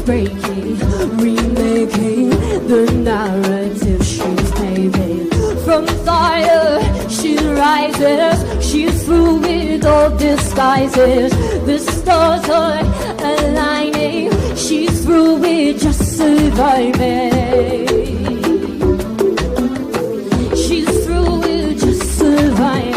breaking, remaking the narrative she's paving. From fire she rises, she's through with all disguises. The stars are aligning, she's through with just surviving. She's through with just surviving.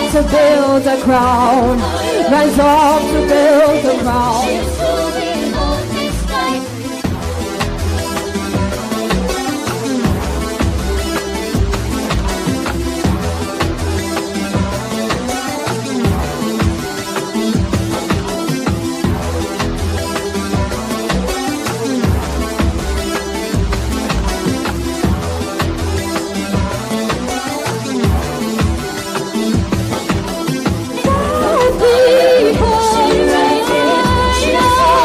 To build a crown, rise up to build a crown. She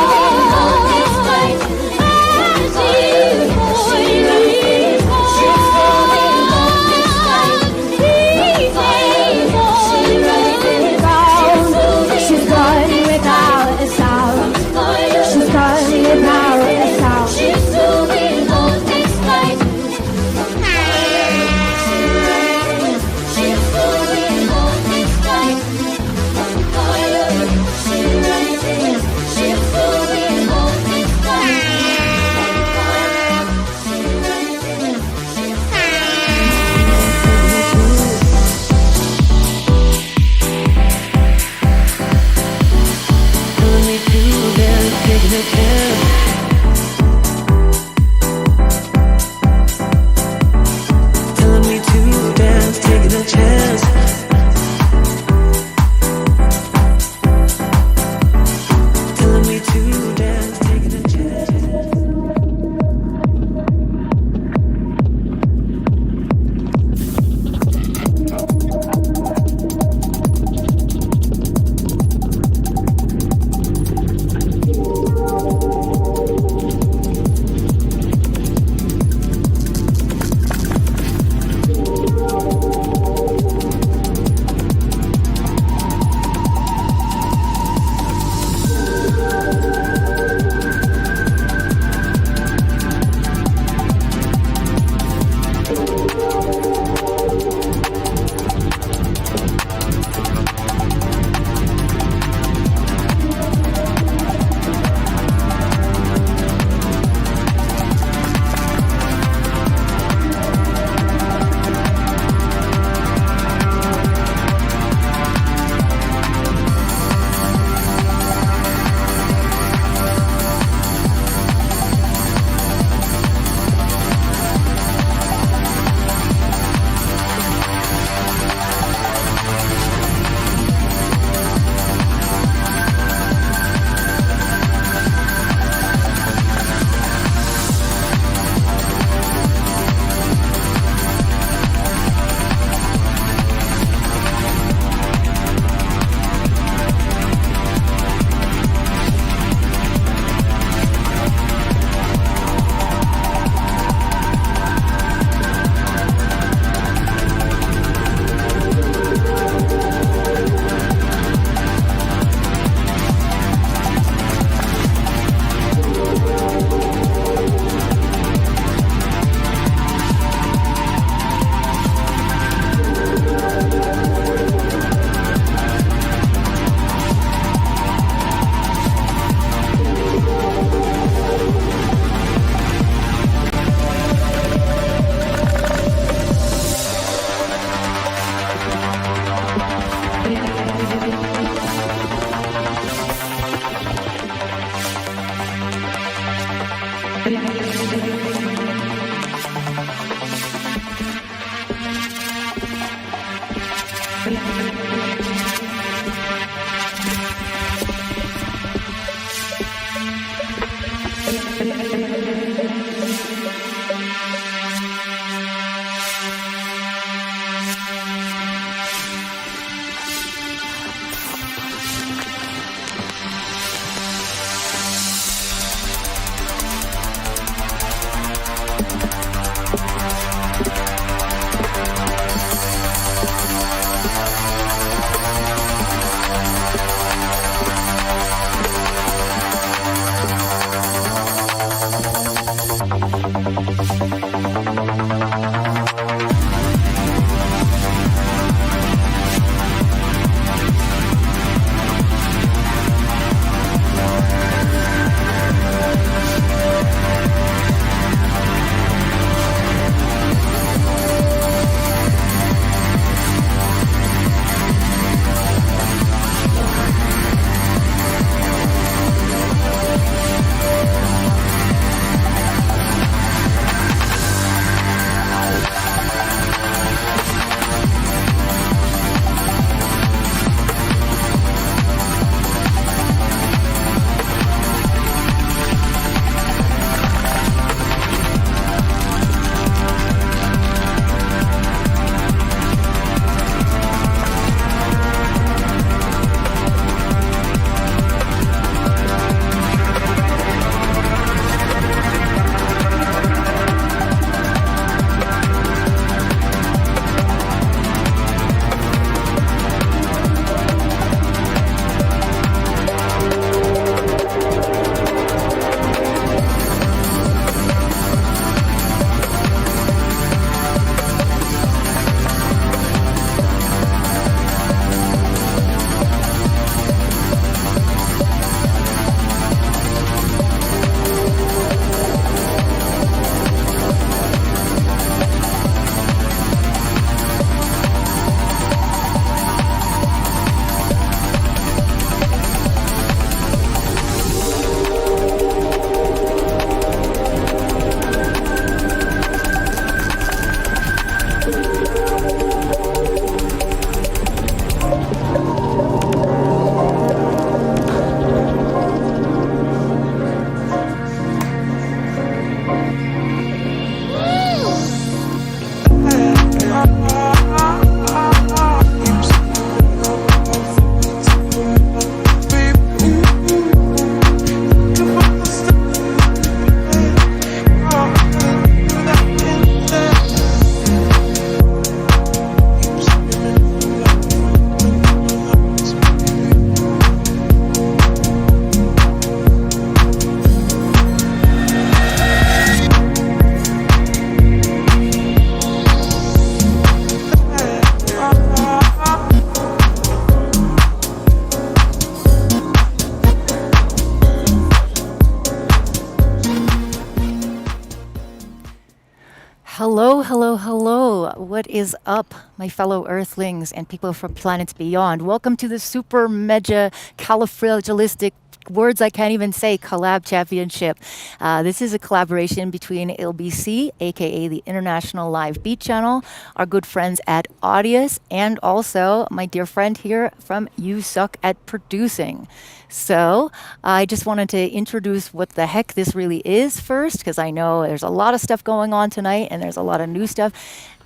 Hello, hello, hello. What is up, my fellow Earthlings and people from planets beyond? Welcome to the super mega califragilistic words I can't even say collab championship. This is a collaboration between ILBC, aka the International Live Beat Channel, our good friends at Audius, and also my dear friend here from You Suck at Producing. So I just wanted to introduce what the heck this really is first, because I know there's a lot of stuff going on tonight and there's a lot of new stuff.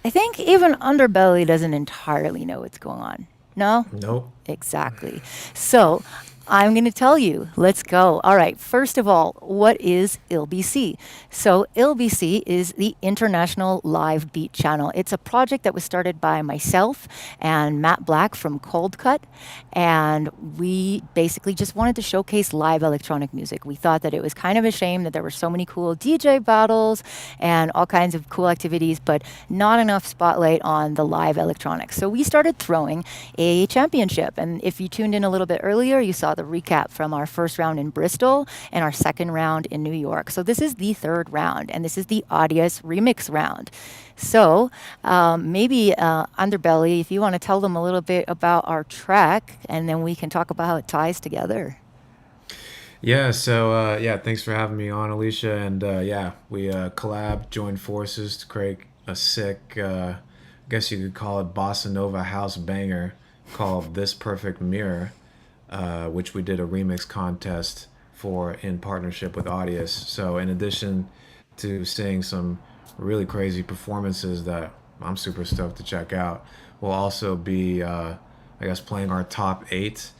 I think even Underbelly doesn't entirely know what's going on. No? Nope. Exactly. So I'm going to tell you. Let's go. All right. First of all, what is ILBC? So ILBC is the International Live Beat Channel. It's a project that was started by myself and Matt Black from Cold Cut, and we basically just wanted to showcase live electronic music. We thought that it was kind of a shame that there were so many cool DJ battles and all kinds of cool activities, but not enough spotlight on the live electronics. So we started throwing a championship, and if you tuned in a little bit earlier, you saw the recap from our first round in Bristol and our second round in New York. So this is the third round, and this is the Audius Remix round. So maybe Underbelly, if you want to tell them a little bit about our track, and then we can talk about how it ties together. Yeah, so thanks for having me on, Alicia. And we joined forces to create a sick guess you could call it bossa nova house banger called "This Perfect Mirror," which we did a remix contest for in partnership with Audius. So in addition to seeing some really crazy performances that I'm super stoked to check out, we'll also be, I guess, playing our top 8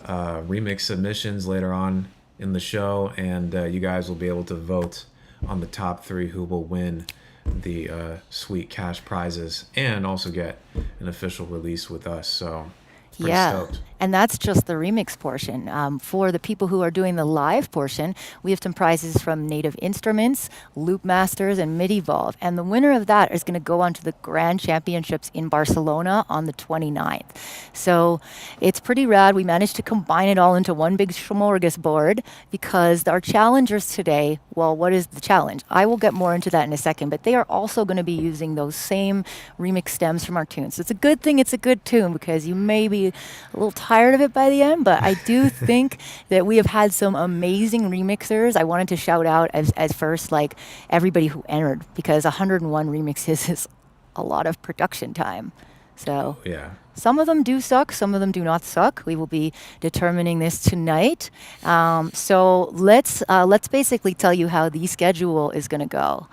remix submissions later on in the show, and you guys will be able to vote on the top 3 who will win the sweet cash prizes and also get an official release with us. So pretty stoked. And that's just the remix portion. For the people who are doing the live portion, we have some prizes from Native Instruments, Loop Masters, and MIDI-Volve. And the winner of that is going to go on to the Grand Championships in Barcelona on the 29th. So it's pretty rad. We managed to combine it all into one big smorgasbord because our challengers today, well, what is the challenge? I will get more into that in a second, but they are also going to be using those same remix stems from our tunes. So it's a good thing it's a good tune because you may be a little tired of it by the end, but I do think that we have had some amazing remixers. I wanted to shout out as first, like, everybody who entered, because 101 remixes is a lot of production time. So Yeah. some of them do suck, some of them do not suck. We will be determining this tonight. So let's basically tell you how the schedule is going to go.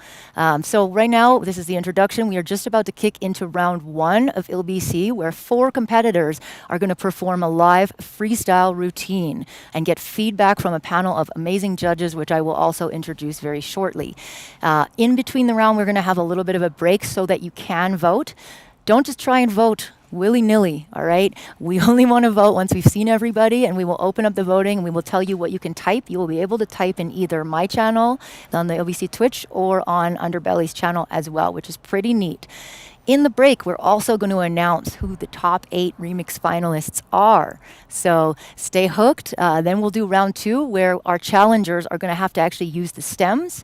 So right now, this is the introduction. We are just about to kick into round 1 of ILBC, where 4 competitors are going to perform a live freestyle routine and get feedback from a panel of amazing judges, which I will also introduce very shortly. In between the round, we're going to have a little bit of a break so that you can vote. Don't just try and vote willy-nilly, all right? We only want to vote once we've seen everybody, and we will open up the voting, and we will tell you what you can type. You will be able to type in either my channel on the LBC Twitch or on Underbelly's channel as well, which is pretty neat. In the break, we're also going to announce who the top 8 remix finalists are. So stay hooked. Then we'll do round 2, where our challengers are going to have to actually use the stems.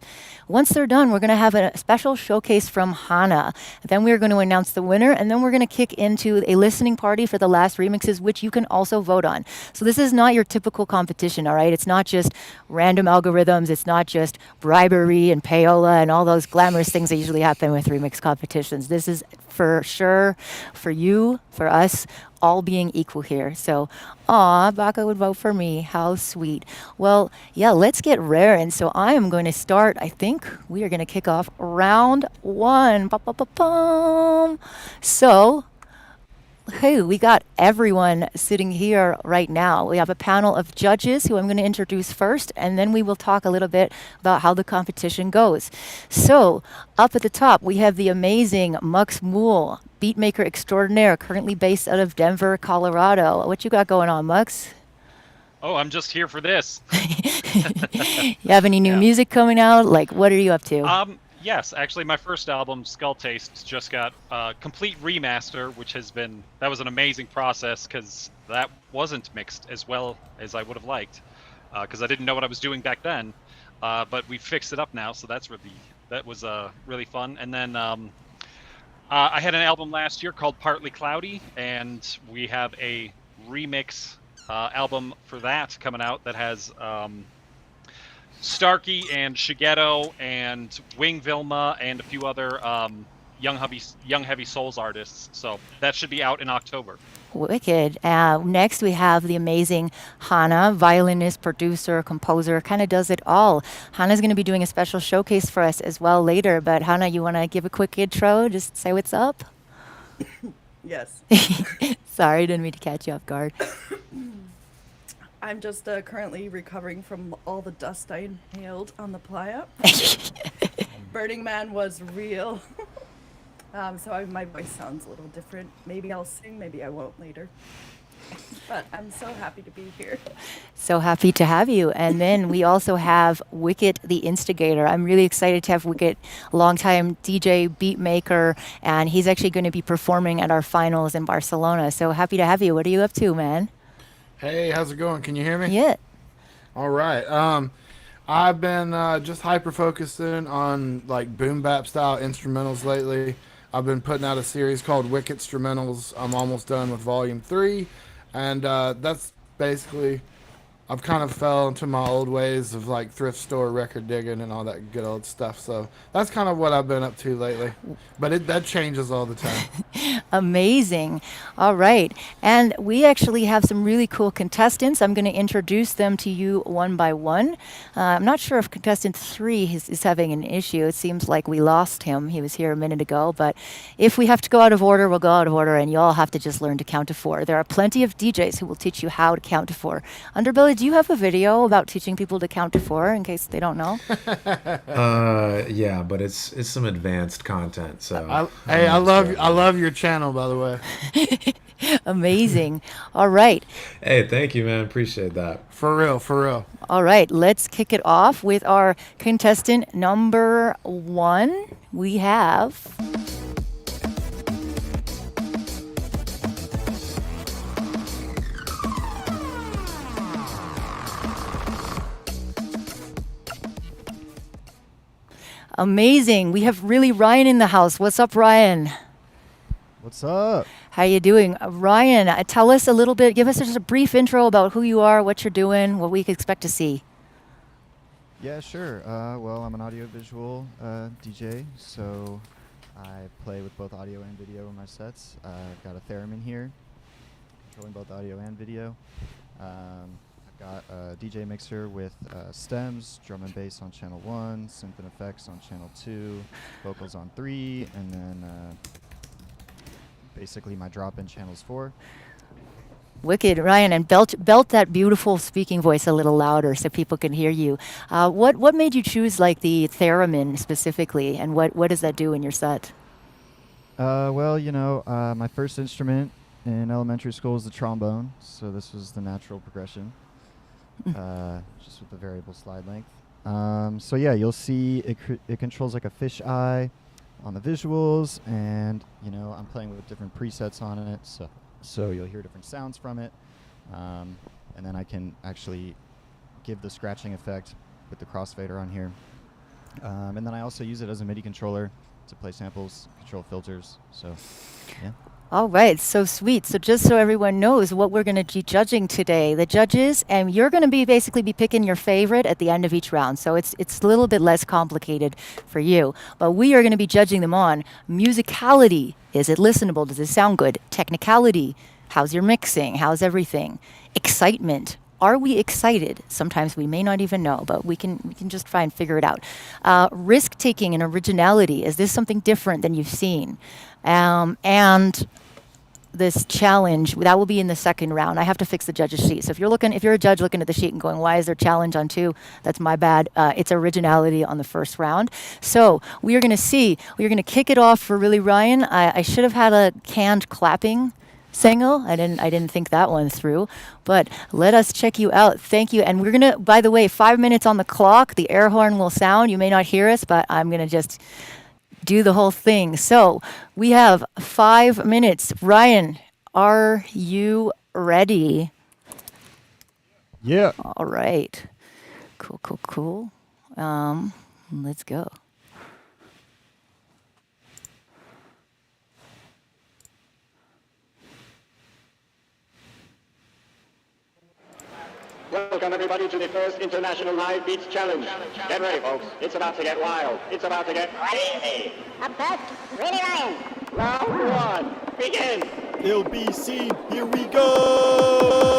Once they're done, we're going to have a special showcase from Hana. Then we're going to announce the winner, and then we're going to kick into a listening party for the last remixes, which you can also vote on. So this is not your typical competition, all right? It's not just random algorithms. It's not just bribery and payola and all those glamorous things that usually happen with remix competitions. This is for sure for you, for us, all being equal here. So, Baka would vote for me. How sweet. Well, yeah, let's get raring. So I am going to start. I think we are going to kick off round 1. Ba-ba-ba-bum. So, hey, we got everyone sitting here right now. We have a panel of judges who I'm going to introduce first, and then we will talk a little bit about how the competition goes. So, up at the top, we have the amazing Mux Mool, beatmaker extraordinaire, currently based out of Denver, Colorado. What you got going on, Mux? Oh, I'm just here for this. You have any new music coming out? Like, what are you up to? Yes, actually, my first album, Skull Taste, just got a complete remaster, that was an amazing process because that wasn't mixed as well as I would have liked, because I didn't know what I was doing back then. But we fixed it up now, so that was really fun. And then I had an album last year called Partly Cloudy, and we have a remix album for that coming out that has Starkey and Shigeto and Wing Vilma and a few other young heavy souls artists. So that should be out in October. Wicked. Next, we have the amazing Hana, violinist, producer, composer, kind of does it all. Hana's going to be doing a special showcase for us as well later. But Hana, you want to give a quick intro? Just say what's up? Yes. Sorry, didn't mean to catch you off guard. I'm just currently recovering from all the dust I inhaled on the playa. Burning Man was real. So my voice sounds a little different. Maybe I'll sing, maybe I won't later. But I'm so happy to be here. So happy to have you. And then we also have Wicket the Instigator. I'm really excited to have Wicket, longtime DJ, beat maker, and he's actually going to be performing at our finals in Barcelona. So happy to have you. What are you up to, man? Hey, how's it going? Can you hear me? Yeah. All right. I've been just hyper focusing on like boom bap style instrumentals lately. I've been putting out a series called Wicked Instrumentals. I'm almost done with volume 3, and that's basically I've kind of fell into my old ways of like thrift store record digging and all that good old stuff. So that's kind of what I've been up to lately. But that changes all the time. Amazing. All right. And we actually have some really cool contestants. I'm going to introduce them to you one by one. I'm not sure if contestant 3 is having an issue. It seems like we lost him. He was here a minute ago. But if we have to go out of order, we'll go out of order, and you all have to just learn to count to 4. There are plenty of DJs who will teach you how to count to 4. Underbelly, do you have a video about teaching people to count to 4 in case they don't know? Yeah, but it's some advanced content. So I love your channel, by the way. Amazing. All right. Hey, thank you, man. Appreciate that. For real. All right. Let's kick it off with our contestant number 1. We have amazing. We have really Ryan in the house. What's up, Ryan? What's up? How you doing? Ryan, tell us a little bit, give us just a brief intro about who you are, what you're doing, what we can expect to see. Yeah, sure. Well, I'm an audiovisual DJ, so I play with both audio and video in my sets. I've got a theremin here, controlling both audio and video. I've got a DJ mixer with stems, drum and bass on channel 1, synth and effects on channel 2, vocals on 3, and then basically my drop-in channels 4. Wicked, Ryan, and belt that beautiful speaking voice a little louder so people can hear you. What made you choose like the theremin specifically, and what does that do in your set? Well, you know, my first instrument in elementary school was the trombone, so this was the natural progression, just with the variable slide length. So yeah, you'll see it controls like a fish eye on the visuals, and you know, I'm playing with different presets on it, so you'll hear different sounds from it, and then I can actually give the scratching effect with the crossfader on here, and then I also use it as a MIDI controller to play samples, control filters. So yeah. All right, so sweet. So just so everyone knows what we're going to be judging today, the judges, and you're going to be basically picking your favorite at the end of each round. So it's a little bit less complicated for you. But we are going to be judging them on musicality. Is it listenable? Does it sound good? Technicality. How's your mixing? How's everything? Excitement. Are we excited? Sometimes we may not even know, but we can just try and figure it out. Risk-taking and originality. Is this something different than you've seen? And this challenge, that will be in the second round. I have to fix the judge's sheet. So if you're a judge looking at the sheet and going, why is there challenge on 2? That's my bad. It's originality on the first round. So we're going to kick it off for really Ryan. I should have had a canned clapping single. I didn't think that one through, but let us check you out. Thank you. And we're going to, by the way, 5 minutes on the clock. The air horn will sound. You may not hear us, but I'm going to just do the whole thing. So we have 5 minutes. Ryan, are you ready? Yeah. All right. Cool. Let's go. Welcome everybody to the first International Live Beats Challenge. Get ready, folks. It's about to get wild. It's about to get crazy. Up first, really Ryan. Round 1, begin. ILBC, here we go!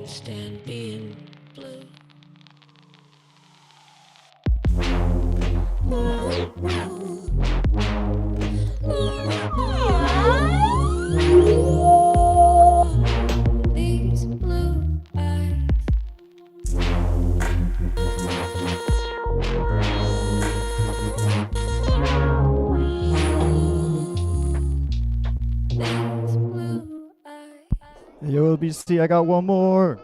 can't stand being blue. These blue eyes. These blue eyes. Yo, LBC, I got one more.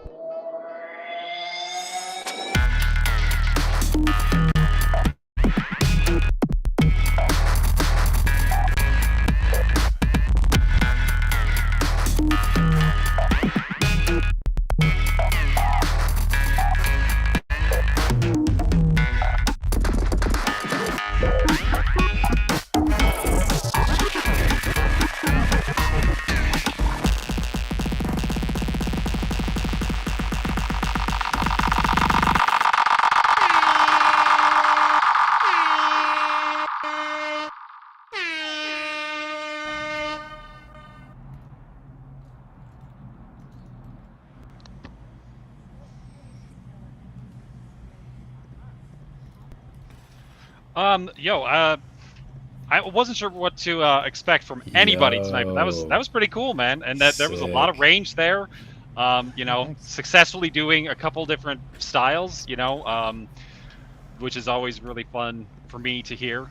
I wasn't sure what to expect from anybody tonight, but that was pretty cool, man. And that there was a lot of range there. You know, Thanks. successfully doing a couple different styles, you know, which is always really fun for me to hear.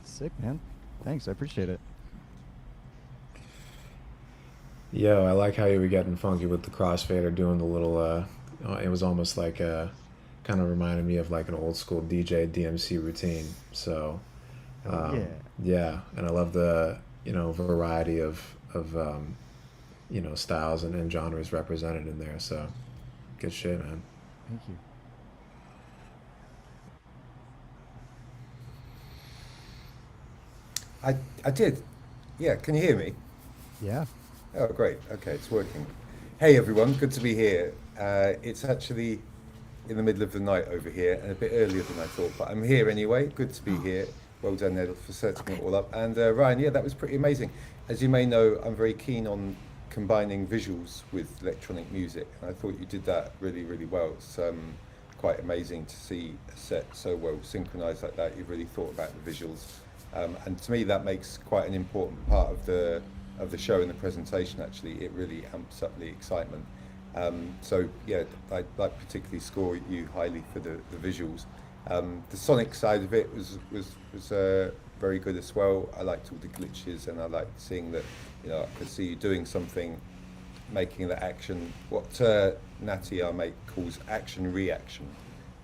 Sick, man. Thanks, I appreciate it. Yo, I like how you were getting funky with the crossfader, doing the little. It was almost like kind of reminded me of like an old school DJ DMC routine. So, Yeah. yeah, and I love the variety of styles and genres represented in there. So, good shit, man. Thank you. I did. Yeah, can you hear me? Yeah. Oh, great. Okay, it's working. Hey, everyone. Good to be here. It's actually in the middle of the night over here and a bit earlier than I thought, but I'm here anyway. Good to be here. Well done, Ned, for setting it all up. And Ryan, yeah, that was pretty amazing. As you may know, I'm very keen on combining visuals with electronic music, and I thought you did that really, really well. It's quite amazing to see a set so well synchronized like that. You've really thought about the visuals. And to me, that makes quite an important part of the show and the presentation. Actually, it really amps up the excitement. So yeah, I particularly score you highly for the visuals. The sonic side of it was very good as well. I liked all the glitches, and I liked seeing that. I could see you doing something, making the action. What Natty, our mate, calls action reaction.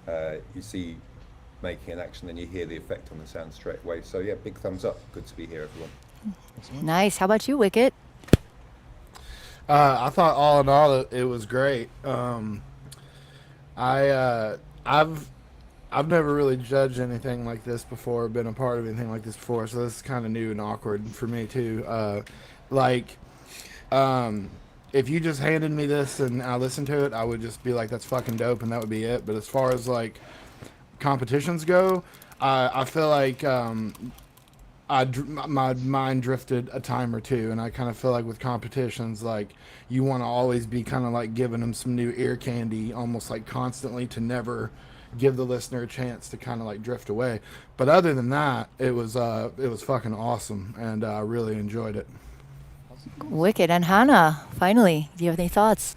You see making an action, then you hear the effect on the sound straight away. So yeah, big thumbs up. Good to be here, everyone. Nice. How about you, Wicket? I thought all in all it was great. I've never really judged anything like this before, been a part of anything like this before, so this is kind of new and awkward for me too. If you just handed me this and I listened to it, I would just be like, that's fucking dope, and that would be it. But as far as like competitions go, I feel like my mind drifted a time or two, and I kind of feel like with competitions, like you want to always be kind of like giving them some new ear candy, almost like constantly, to never give the listener a chance to kind of like drift away. But other than that, it was fucking awesome, and I really enjoyed it. Wicked. And Hannah, finally, do you have any thoughts?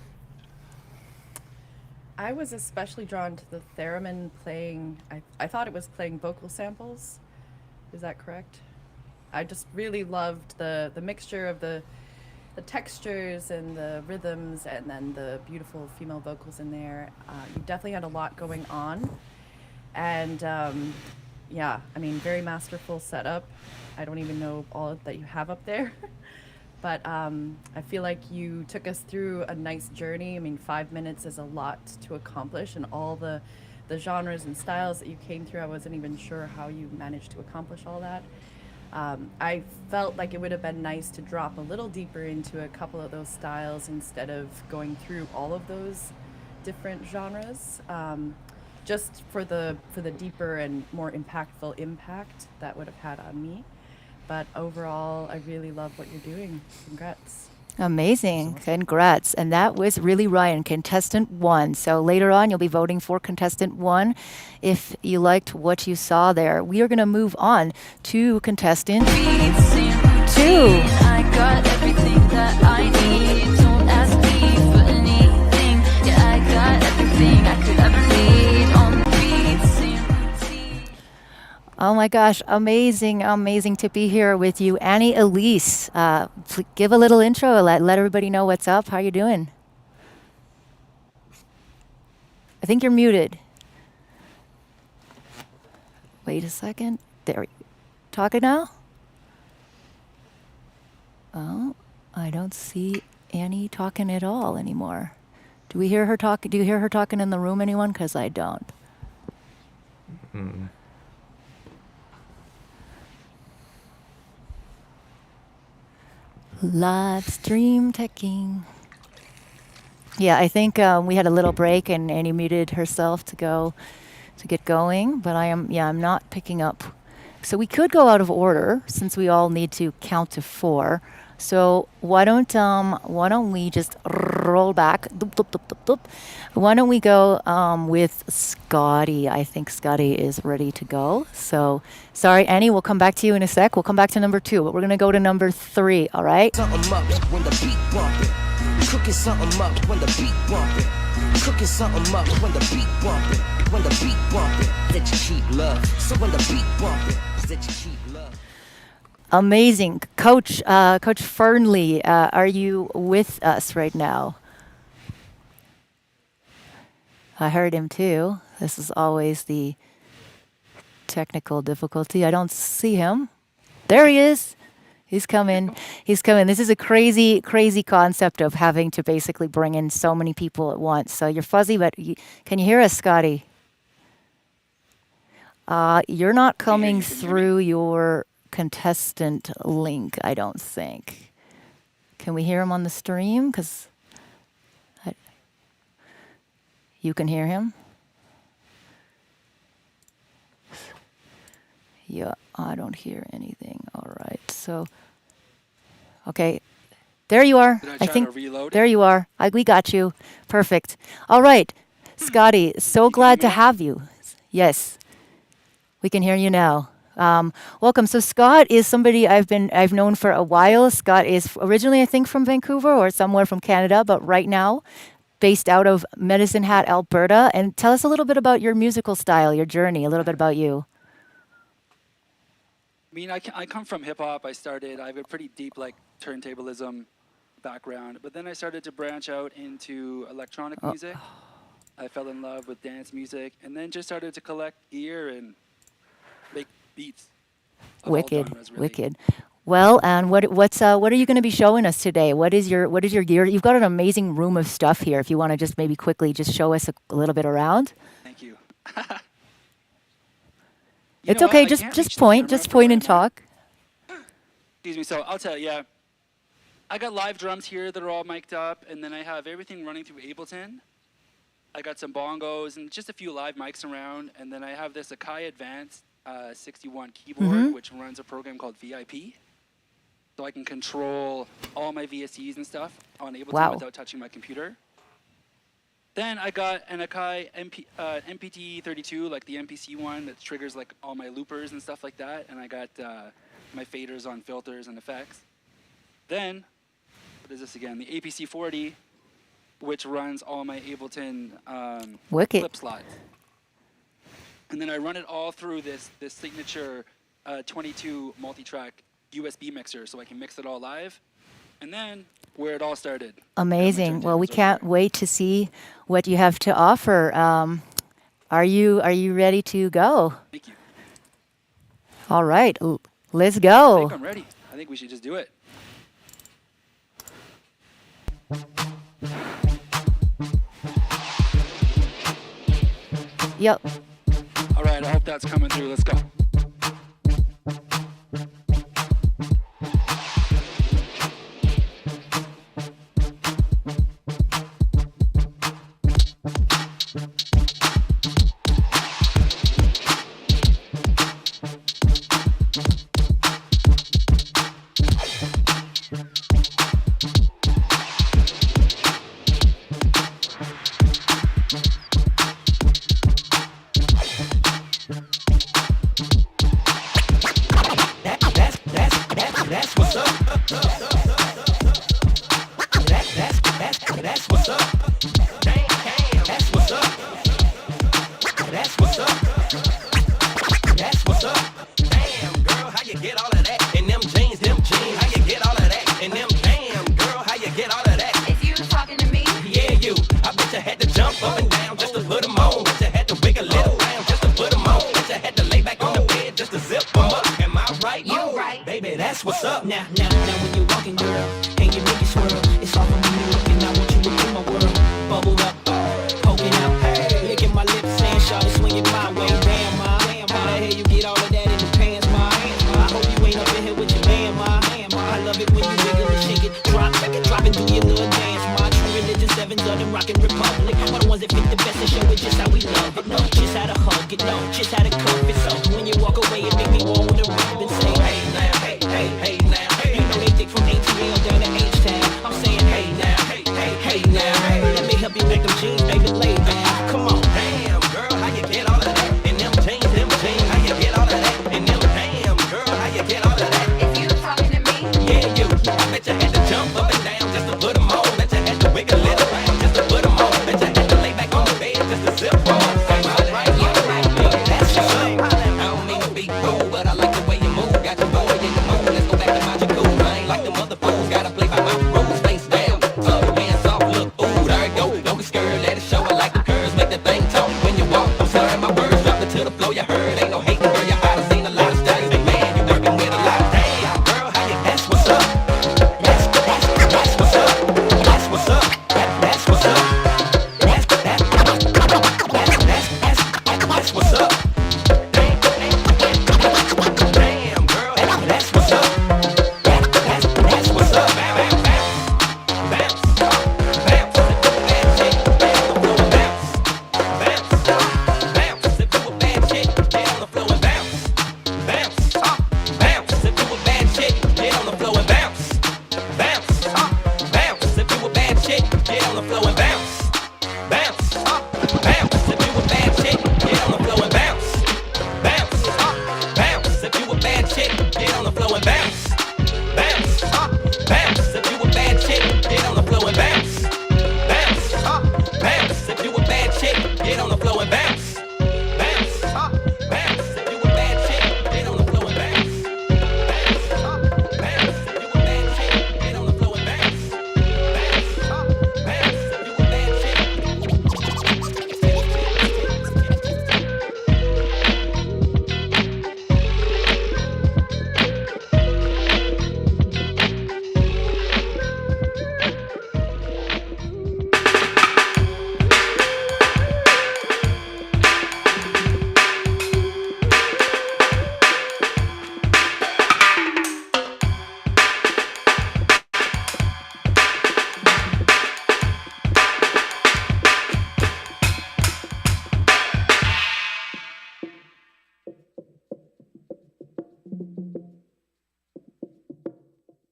I was especially drawn to the theremin playing. I thought it was playing vocal samples. Is that correct? I just really loved the mixture of the textures and the rhythms, and then the beautiful female vocals in there. You definitely had a lot going on, and yeah, I mean, very masterful setup. I don't even know all that you have up there. But I feel like you took us through a nice journey. I mean, 5 minutes is a lot to accomplish, and all the genres and styles that you came through, I wasn't even sure how you managed to accomplish all that. I felt like it would have been nice to drop a little deeper into a couple of those styles instead of going through all of those different genres, just for the deeper and more impactful impact that would have had on me. But overall, I really love what you're doing. Congrats. Amazing. Congrats. And that was really Ryan, contestant 1. So later on, you'll be voting for contestant 1 if you liked what you saw there. We are going to move on to contestant 2. I got everything that I need. Don't ask me for anything. Yeah, I got everything I could ever need. On the beat, same routine. Oh my gosh, amazing to be here with you. Annie Elise, give a little intro, let everybody know what's up. How you doing? I think you're muted. Wait a second. There. Talking now? Oh, I don't see Annie talking at all anymore. Do we hear her talk? Do you hear her talking in the room, anyone? Because I don't. Mm. Live stream teching. Yeah, I think we had a little break and Annie muted herself to get going, but I'm not picking up. So we could go out of order since we all need to count to 4. So why don't we just roll back? Doop, doop, doop, doop, doop. Why don't we go with Scotty? I think Scotty is ready to go. So sorry, Annie, we'll come back to you in a sec. We'll come back to number 2, but we're gonna go to number 3. All right? Something up when the beat bumping. Cooking something up when the beat bumping. Cooking something up when the beat bumping. When the beat bumping, that you keep love. So when the beat bumping, that you keep love. Amazing. Coach Fernley, are you with us right now? I heard him too. This is always the technical difficulty. I don't see him. There he is. He's coming. This is a crazy concept of having to basically bring in so many people at once. So you're fuzzy, but can you hear us, Scotty? You're not coming through your contestant link, I don't think. Can we hear him on the stream? Because you can hear him? Yeah, I don't hear anything. All right, so, okay. There you are. I think there you are. We got you. Perfect. All right, Scotty, so glad to have you. Yes, we can hear you now. Welcome. So Scott is somebody I've known for a while. Scott is originally, I think, from Vancouver or somewhere from Canada, but right now based out of Medicine Hat, Alberta. And tell us a little bit about your musical style, your journey, a little bit about you. I mean, I come from hip hop. I have a pretty deep turntablism background, but then I started to branch out into electronic music. I fell in love with dance music, and then just started to collect gear and make beats. Wicked, genres, really. Wicked. Well, and what are you going to be showing us today? What is your gear? You've got an amazing room of stuff here. If you want to just maybe quickly just show us a little bit around. Thank you. It's okay. Just point and talk. Excuse me. So I'll tell you. Yeah, I got live drums here that are all mic'd up, and then I have everything running through Ableton. I got some bongos and just a few live mics around, and then I have this Akai Advanced 61 keyboard, which runs a program called VIP. So I can control all my VSTs and stuff on Ableton without touching my computer. Then I got an Akai MPT32, like the MPC one that triggers like all my loopers and stuff like that. And I got my faders on filters and effects. Then, what is this again? The APC40, which runs all my Ableton clip slots. And then I run it all through this signature 22 multi-track USB mixer, so I can mix it all live. And then where it all started. Amazing. Well, we can't wait to see what you have to offer. Are you ready to go? Thank you. All right, let's go. I think I'm ready. I think we should just do it. Yep. All right, I hope that's coming through. Let's go. Now when you're walking, girl, and you make it swirl, it's all from me looking. I want you to in my world. Bubble up, poking out, licking my lips, saying, "Shawty, swing it my way." Damn, ma, how the hell you get all of that in the pants, ma? I hope you ain't up in here with your man, ma. I love it when you wiggle and shake it, drop it, do your little dance, ma. True religion, sevens of them rockin' republic. All the ones that fit the best and show it just how we love it. Just how to hug it, just how to cuff it. So when you walk away, it make me want with a rip and say, hey now, hey now. You know they think from ATL down to H-Town. I'm saying, hey now, hey now. Let me help you make them jeans, baby, lay down. Come on. Damn, girl, how you get all of that? And them jeans, how you get all of that? And them damn, girl, how you get all of that? If you talking to me, yeah, you. I bet you had to jump up and down just to put them on. Bet you had to wiggle it around just to put them on. Bet you had to lay back on the bed just to zip on. That's your thing. I don't mean to be rude, but I like the way you move. Got your boy in the mood. Let's go back to my Yukoon. I ain't like the mother fools. Gotta play by my rules. Face down, up, hands off, look, ooh, there it go. Don't be scared, let it show. I like the curves, make the thing talk. When you walk, I'm sorry, my words drop it to the floor. You heard, ain't no hating, girl. You oughta seen a lot of styles. Man, you working with a lot. Damn, girl, how you? That's what's up. That's what's up. That's what's up. That's what's up. That's what's up. That's what's up. Damn, girl, that's what's up. That's what's up. Bounce, bounce, bad chick, get on the floor and bounce, bounce, if you a bad chick, get on the floor and bounce, bounce, if you a bad chick, get on the floor and bounce, bounce, if you a bad chick, get on the floor and bounce, bounce, if you a bad chick, get on the floor and bounce, bounce, if you a bad chick, get on the floor and bounce, bounce, if you a bad chick, get on the floor and bounce, bounce, if you a bad chick, get on the floor and bounce, bounce, if you a bad chick, get on the floor and bounce, bounce, if you a bad chick, get on the floor and bounce, bounce, if you a bad chick.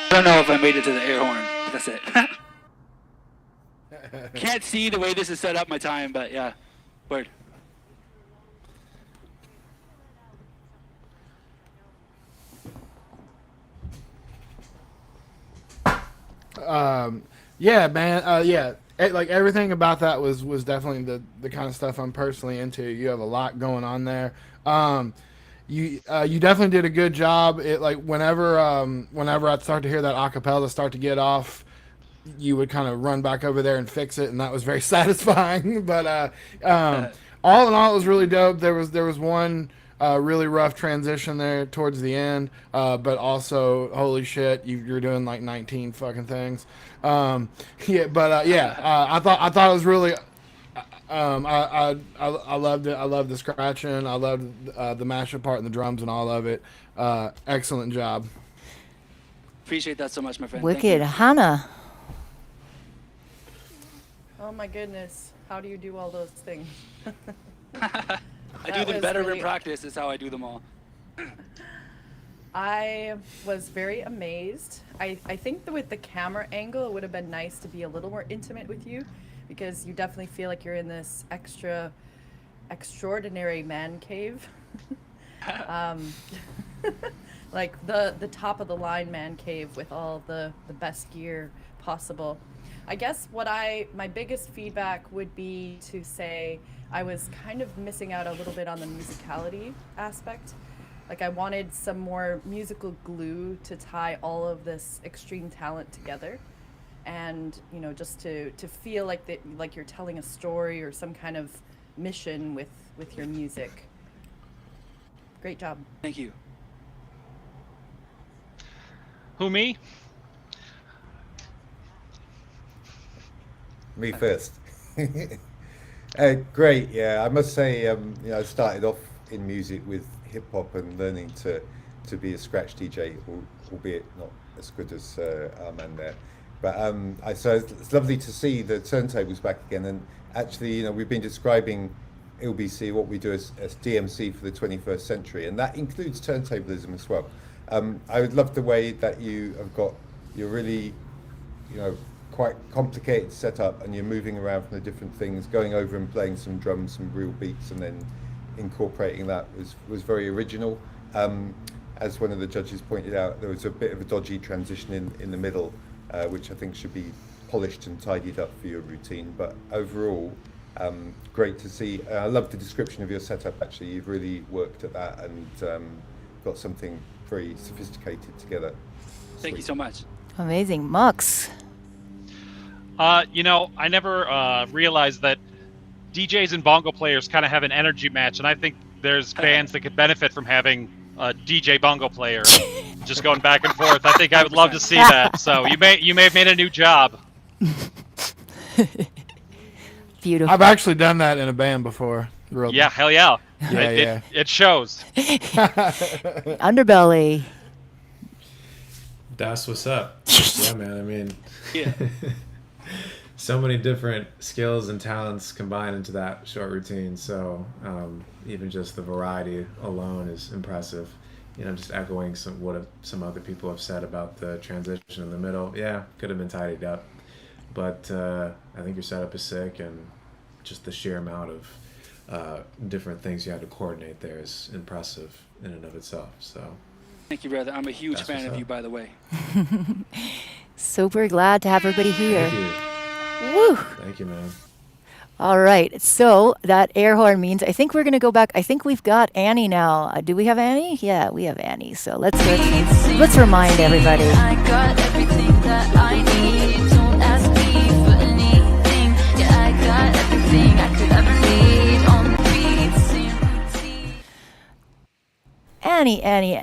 I don't know if I made it to the air horn. That's it. Can't see the way this is set up my time, but yeah. Word. Yeah, man. Yeah, like everything about that was definitely the kind of stuff I'm personally into. You have a lot going on there. You definitely did a good job. It like whenever I'd start to hear that acapella start to get off, you would kind of run back over there and fix it, and that was very satisfying. But all in all, it was really dope. There was one really rough transition there towards the end, but also holy shit, you're doing like 19 fucking things. I thought it was really. I loved it. I loved the scratching. I loved the mashup part and the drums and all of it. Excellent job. Appreciate that so much, my friend. Wicked. Hannah. Oh my goodness. How do you do all those things? I do them better in practice is how I do them all. I was very amazed. I think that with the camera angle, it would have been nice to be a little more intimate with you, because you definitely feel like you're in this extraordinary man cave. Like the top of the line man cave with all the best gear possible. I guess my biggest feedback would be to say I was kind of missing out a little bit on the musicality aspect. Like I wanted some more musical glue to tie all of this extreme talent together. and just to feel like that, like you're telling a story or some kind of mission with your music. Great job. Thank you. Who, me? Me first. Great, yeah. I must say, I started off in music with hip hop and learning to be a scratch DJ, albeit not as good as our man there. But so it's lovely to see the turntables back again. And actually, we've been describing ILBC, what we do as DMC for the 21st century, and that includes turntablism as well. I would love the way that you have got your really, quite complicated setup, and you're moving around from the different things, going over and playing some drums, some real beats, and then incorporating that was very original. As one of the judges pointed out, there was a bit of a dodgy transition in the middle, which I think should be polished and tidied up for your routine. But overall, great to see. I love the description of your setup, actually. You've really worked at that and got something very sophisticated together. Thank you so much. Amazing. Mux. I never realized that DJs and bongo players kind of have an energy match, and I think there's bands that could benefit from having a DJ bongo player just going back and forth. I think I would love to see that. So you may have made a new job. Beautiful. I've actually done that in a band before. Yeah, hell yeah. Yeah, it shows. Underbelly. That's what's up. Yeah, man. I mean, Yeah. so many different skills and talents combined into that short routine. So even just the variety alone is impressive. Just echoing what some other people have said about the transition in the middle. Yeah, could have been tidied up, but I think your setup is sick, and just the sheer amount of different things you had to coordinate there is impressive in and of itself. So. Thank you, brother. I'm a huge fan of you, by the way. Super glad to have everybody here. Thank you. Woo! Thank you, man. All right. So that air horn means I think we're going to go back. I think we've got Annie now. Do we have Annie? Yeah, we have Annie. So let's remind everybody. I got everything that I need. Don't ask me for anything. Yeah, I got everything I could ever need on the beat. Same routine.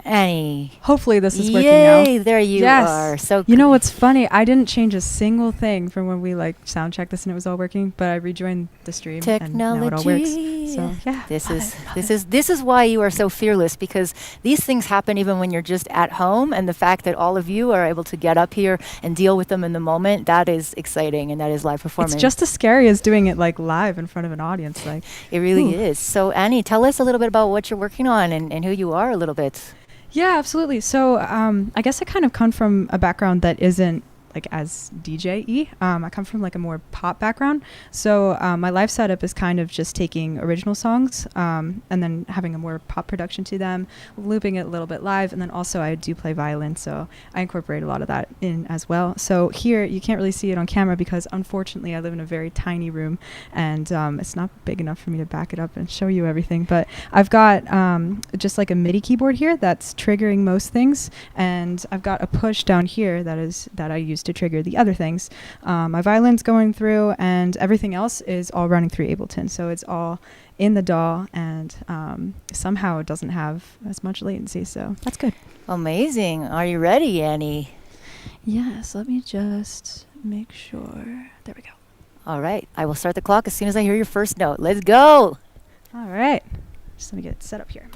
Annie. Hopefully this is working Yay, now. there you are. So you know what's funny? I didn't change a single thing from when we sound checked this and it was all working, but I rejoined the stream and now it all works. So yeah. This is why you are so fearless, because these things happen even when you're just at home, and the fact that all of you are able to get up here and deal with them in the moment, that is exciting, and that is live performance. It's just as scary as doing it live in front of an audience. It really is. So Annie, tell us a little bit about what you're working on and who you are a little bit. Yeah, absolutely. So I guess I kind of come from a background that isn't as DJ-y. I come from a more pop background. So my live setup is kind of just taking original songs and then having a more pop production to them, looping it a little bit live. And then also I do play violin, so I incorporate a lot of that in as well. So here you can't really see it on camera because unfortunately I live in a very tiny room and it's not big enough for me to back it up and show you everything. But I've got just a MIDI keyboard here that's triggering most things. And I've got a push down here that I use to trigger the other things. My violin's going through and everything else is all running through Ableton. So it's all in the DAW and somehow it doesn't have as much latency. So that's good. Amazing. Are you ready, Annie? Yes, let me just make sure. There we go. All right. I will start the clock as soon as I hear your first note. Let's go. All right. Just let me get it set up here.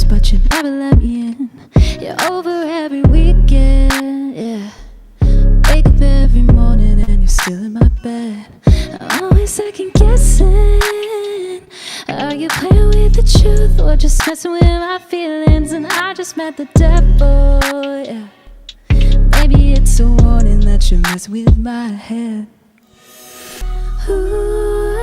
first, but you never let me in. You're over every weekend, yeah. Wake up every morning and you're still in my bed. I'm always second guessing. Are you playing with the truth or just messing with my feelings? And I just met the devil, yeah. Maybe it's a warning that you mess with my head. Ooh,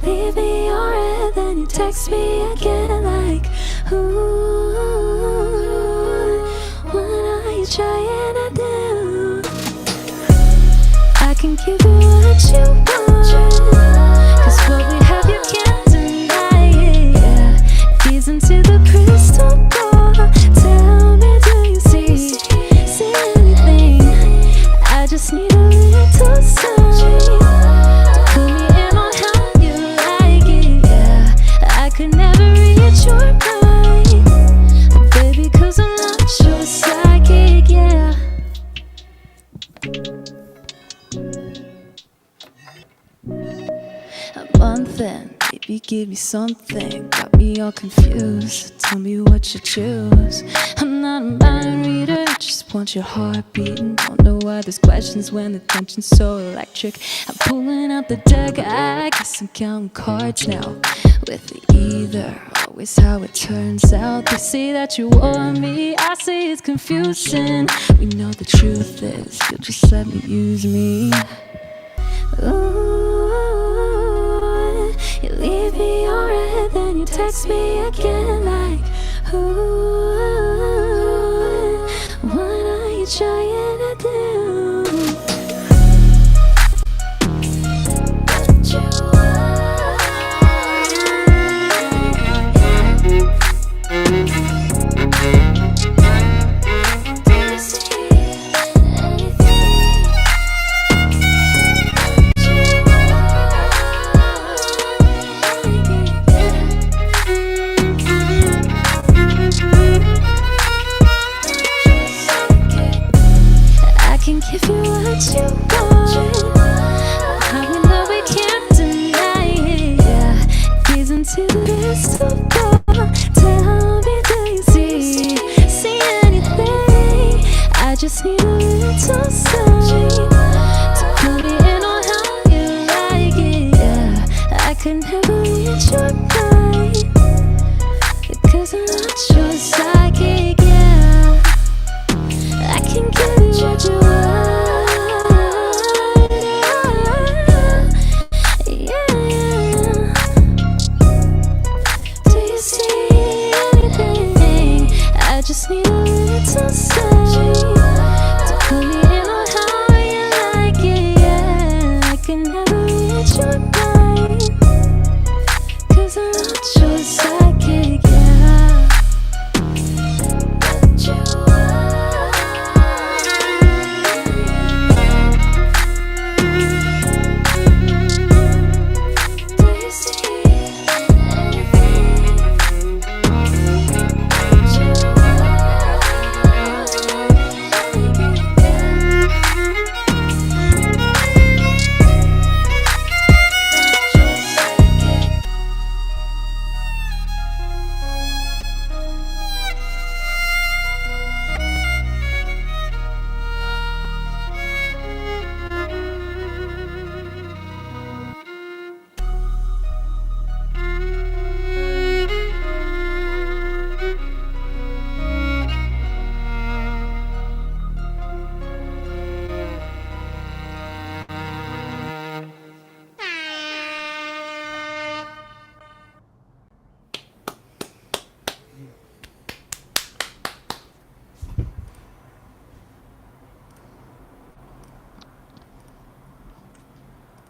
leave me alright, then you text me again like, ooh, what are you trying to do? I can give you what you want, 'cause what we have you can't deny, yeah. Gaze into the crystal ball, tell me, do you see anything? I just need a little sign to put me in on how you like it, yeah. I could never reach your mind, baby, 'cause I'm not your psychic, yeah. A month in, baby, give me something. Got me all confused. Tell me what you choose. I'm not a mind reader, just want your heart beating. Don't know why there's questions when the tension's so electric. I'm pulling out the deck, I guess I'm counting cards now. With the either, always how it turns out. They say that you want me, I say it's confusing. We know the truth is, you'll just let me use me. Ooh, you leave me alright, then you text me again like, ooh, what are you trying to do? If you what you want, how we know we can't deny it, yeah. Gaze into the crystal ball, tell me, do you see anything? I just need a little sign to put it in on how you like it, yeah. I could never reach your mind, because I'm not your psychic, yeah. I can give you what you want. Just need a little sign to put me in on how you like it, yeah. I can never reach your mind, 'cause I'm not your psychic, yeah. But you do you see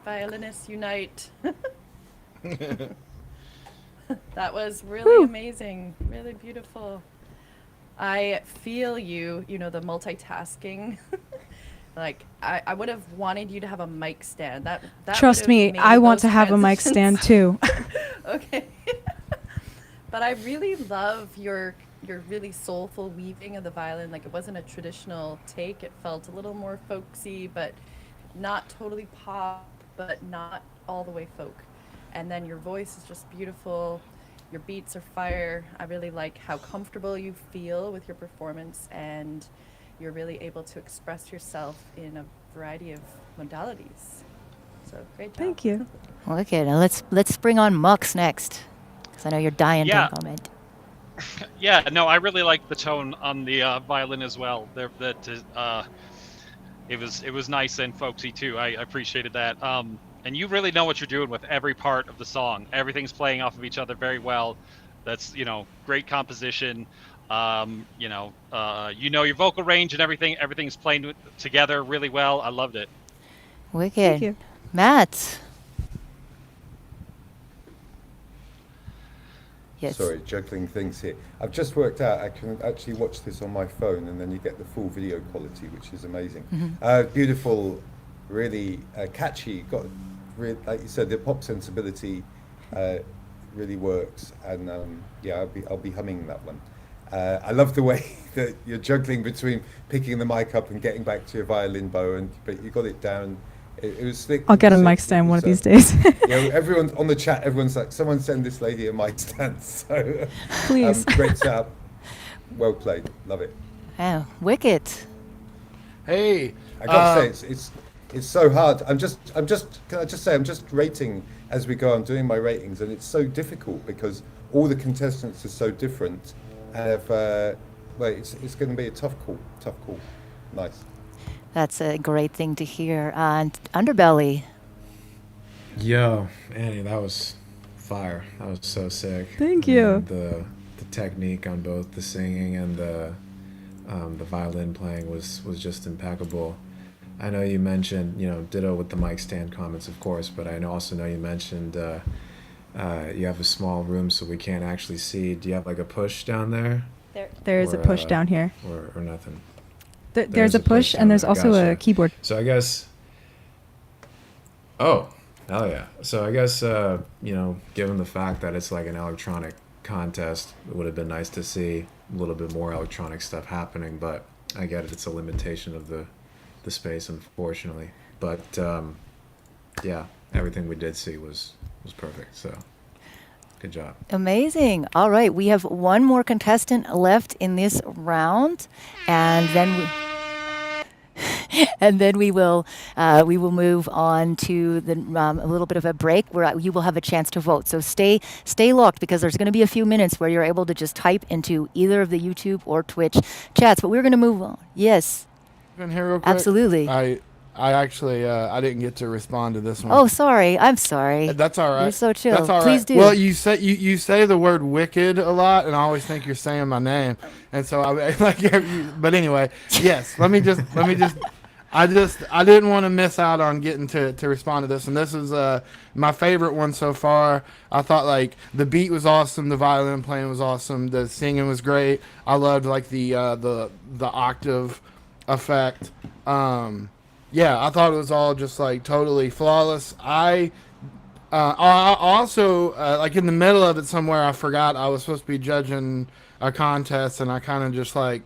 Violinists unite. That was really amazing, really beautiful. I feel you, you know, the multitasking. Like, I would have wanted you to have a mic stand. That Trust me, I want to have a mic stand too. Okay. But I really love your really soulful weaving of the violin. Like, it wasn't a traditional take. It felt a little more folksy, but not totally pop, but not all the way folk. And then your voice is just beautiful. your beats are fire. I really like how comfortable you feel with your performance, and you're really able to express yourself in a variety of modalities. So great job. Thank you. Okay, now let's bring on Mux next, because I know you're dying Yeah. to comment. Yeah, no, I really liked the tone on the violin as well. It was nice and folksy too. I appreciated that. And you really know what you're doing with every part of the song. Everything's playing off of each other very well. That's great composition. You know your vocal range and everything. Everything's playing together really well. I loved it. Wicked. Thank you. Matt. Yes. Sorry, juggling things here. I've just worked out I can actually watch this on my phone, and then you get the full video quality, which is amazing. Beautiful, really catchy. Got, like you said, the pop sensibility really works, and yeah, I'll be humming that one. I love the way that you're juggling between picking the mic up and getting back to your violin bow, but you got it down. It was slick. I'll get a mic stand one of these days. Everyone on the chat, everyone's like, someone send this lady a mic stand. So, Please. Great setup. Well played. Love it. Oh, wicked. Hey, I gotta say, it's so hard. Can I just say, I'm just rating as we go. I'm doing my ratings, and it's so difficult because all the contestants are so different. And it's going to be a tough call. Nice. That's a great thing to hear. And Underbelly. Yo, Annie, that was fire. That was so sick. Thank you. And the technique on both the singing and the violin playing was just impeccable. I know you mentioned, ditto with the mic stand comments, of course, but I also know you mentioned you have a small room, so we can't actually see. Do you have like a push down there? There is a push down here. Or nothing? There's a push, and there's also a keyboard. So I guess. Oh, hell yeah! So I guess given the fact that it's like an electronic contest, it would have been nice to see a little bit more electronic stuff happening. But I get it; it's a limitation of the space, unfortunately. But yeah, everything we did see was perfect. So. Good job. Amazing. All right, we have one more contestant left in this round, and then we will move on to a little bit of a break where you will have a chance to vote. So stay locked, because there's going to be a few minutes where you're able to just type into either of the YouTube or Twitch chats. But we're going to move on. Yes. Can hear real quick? Absolutely. I actually I didn't get to respond to this one. Oh, sorry. I'm sorry. That's all right. You're so chill. That's all Please right. do. Well, you say the word wicked a lot, and I always think you're saying my name, and so but anyway, yes. Let me just. I didn't want to miss out on getting to respond to this, and this is my favorite one so far. I thought like the beat was awesome, the violin playing was awesome, the singing was great. I loved like the octave effect. Yeah, I thought it was all just like totally flawless. I also like in the middle of it somewhere, I forgot I was supposed to be judging a contest, and I kind of just like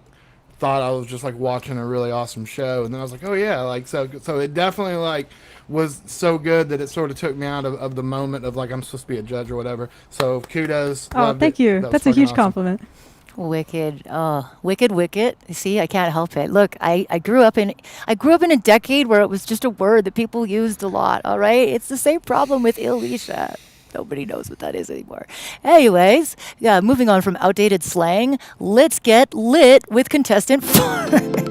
thought I was just like watching a really awesome show, and then I was like, oh yeah, like so it definitely like was so good that it sort of took me out of the moment of like I'm supposed to be a judge or whatever. So kudos. Oh, thank you. That's a huge compliment. Wicked. Oh, wicked. See, I can't help it. Look, I grew up in a decade where it was just a word that people used a lot, all right? It's the same problem with ill-esha. Nobody knows what that is anymore. Anyways, yeah, moving on from outdated slang, let's get lit with contestant 4.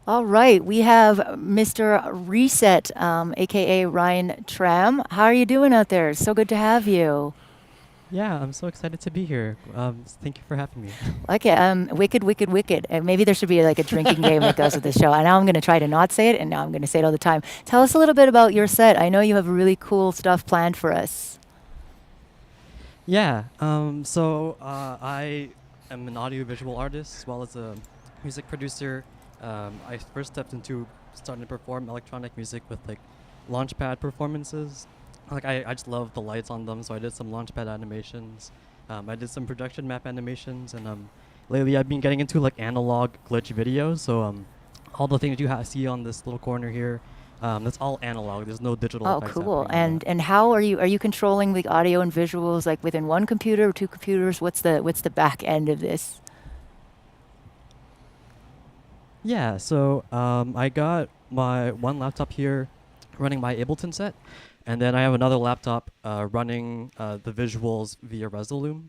All right, we have Mr. Reset, aka Ryan Tram. How are you doing out there? So good to have you. Yeah, I'm so excited to be here. Thank you for having me. Okay, wicked. And maybe there should be like a drinking game that goes with the show. And now I'm going to try to not say it, and now I'm going to say it all the time. Tell us a little bit about your set. I know you have really cool stuff planned for us. Yeah, I am an audiovisual artist as well as a music producer. I first stepped into starting to perform electronic music with like launchpad performances. Like I just love the lights on them, so I did some launchpad animations. I did some production map animations, and lately I've been getting into like analog glitch videos. So all the things you see on this little corner here, that's all analog. There's no digital Oh, effects cool. happening. And how are you controlling the audio and visuals like within one computer or two computers? What's the back end of this? Yeah, so I got my one laptop here running my Ableton set, and then I have another laptop running the visuals via Resolume,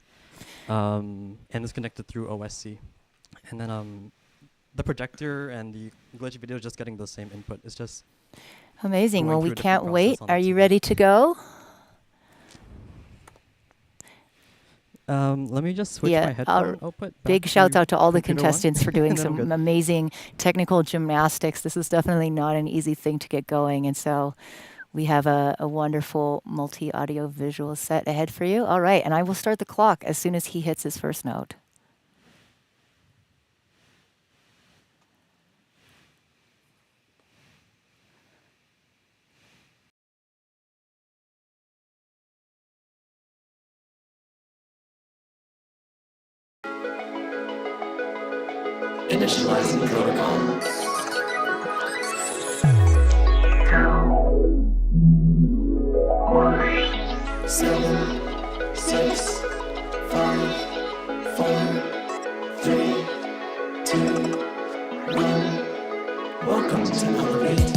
and it's connected through OSC. And then the projector and the glitch video is just getting the same input. It's just Amazing. going Well, through we a different can't process wait. on Are the you TV. ready to go? Let me just switch my headphone output. Big back shouts to out to all the computer one, contestants for doing and then I'm some good. amazing technical gymnastics. This is definitely not an easy thing to get going. And so we have a wonderful multi-audio visual set ahead for you. All right. And I will start the clock as soon as he hits his first note. Initializing protocol. 7, 6, 5, 4, 3, 2, 1. Welcome to Elevate.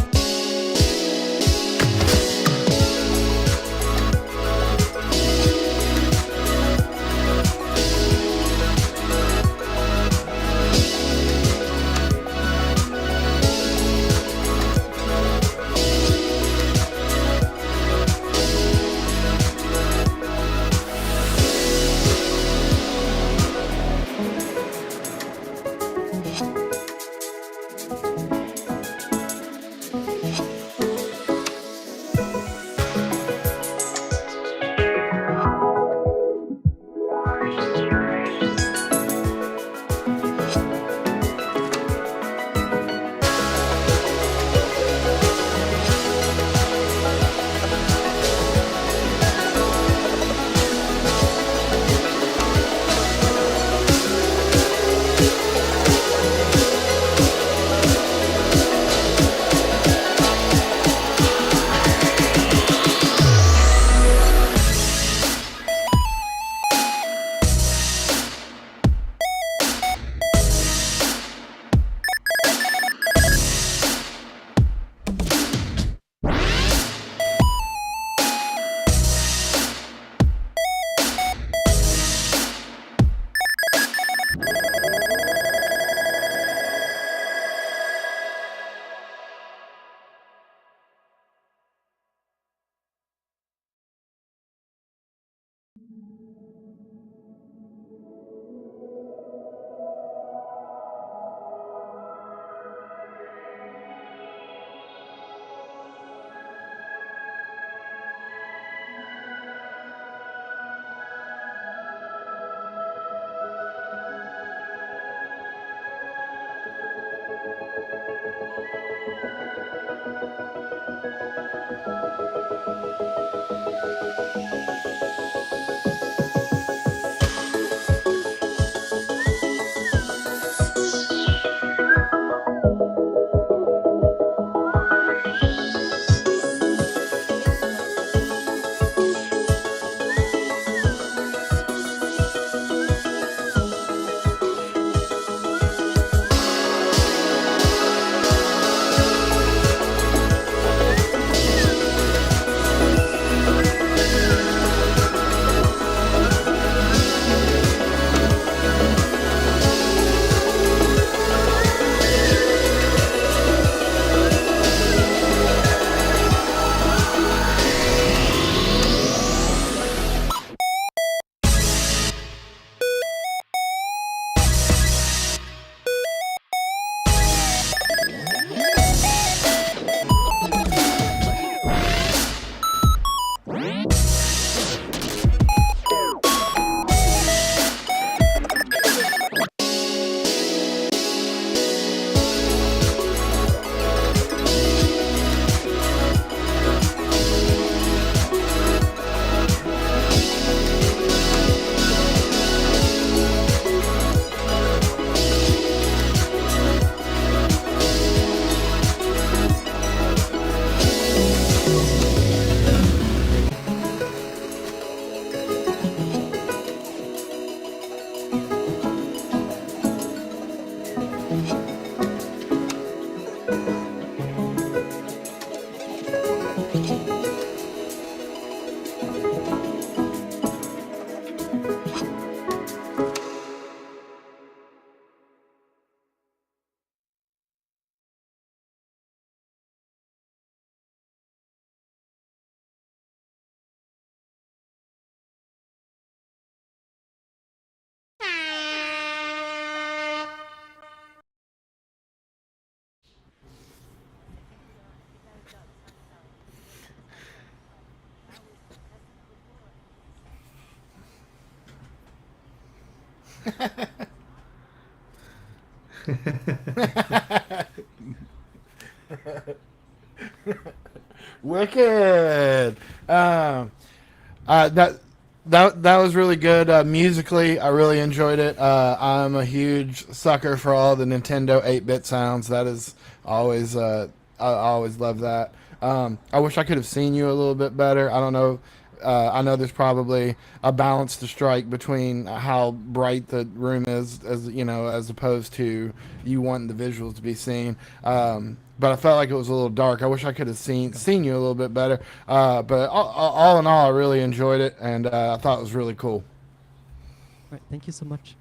Wicked. That was really good. Musically, I really enjoyed it. I'm a huge sucker for all the Nintendo 8-bit sounds. That is always I always love that. I wish I could have seen you a little bit better. I don't know. I know there's probably a balance to strike between how bright the room is, as opposed to you wanting the visuals to be seen. But I felt like it was a little dark. I wish I could have seen you a little bit better. But all in all, I really enjoyed it, and I thought it was really cool. All right, thank you so much.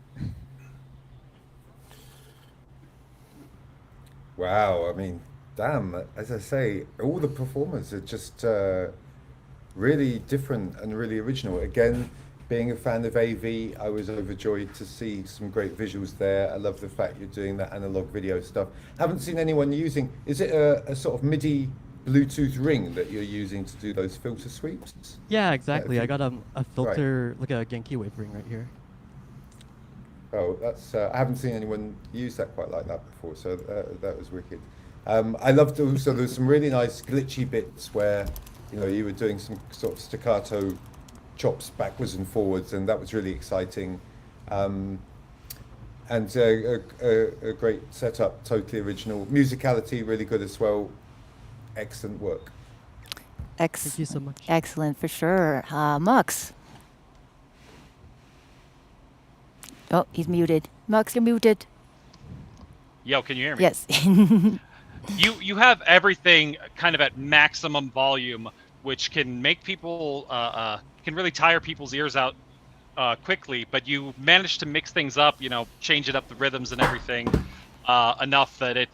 Wow, I mean, damn, as I say, all the performers are just really different and really original. Again, being a fan of AV, I was overjoyed to see some great visuals there. I love the fact you're doing that analog video stuff. Haven't seen anyone using, is it a sort of MIDI Bluetooth ring that you're using to do those filter sweeps? Yeah, exactly. I got a filter, like a Genki wave ring right here. Oh, that's I haven't seen anyone use that quite like that before, so that was wicked. I loved also, there was some really nice glitchy bits where you were doing some sort of staccato chops backwards and forwards, and that was really exciting. And a great setup, totally original. Musicality, really good as well. Excellent work. Thank you so much. Excellent, for sure. Mux. Oh, he's muted. Mux, you're muted. Yo, can you hear me? Yes. You have everything kind of at maximum volume, which can make people can really tire people's ears out quickly. But you managed to mix things up, change it up the rhythms and everything enough that it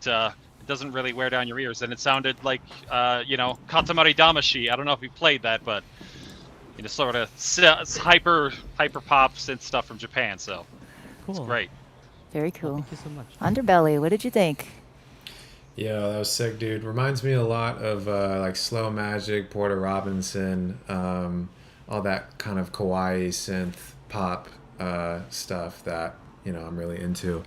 doesn't really wear down your ears. And it sounded like Katamari Damacy. I don't know if you played that, but sort of hyper pop synth stuff from Japan. So Cool. It's great. Very cool. Thank you so much. Underbelly, what did you think? Yeah, that was sick, dude. Reminds me a lot of like Slow Magic, Porter Robinson, all that kind of kawaii synth pop stuff that I'm really into.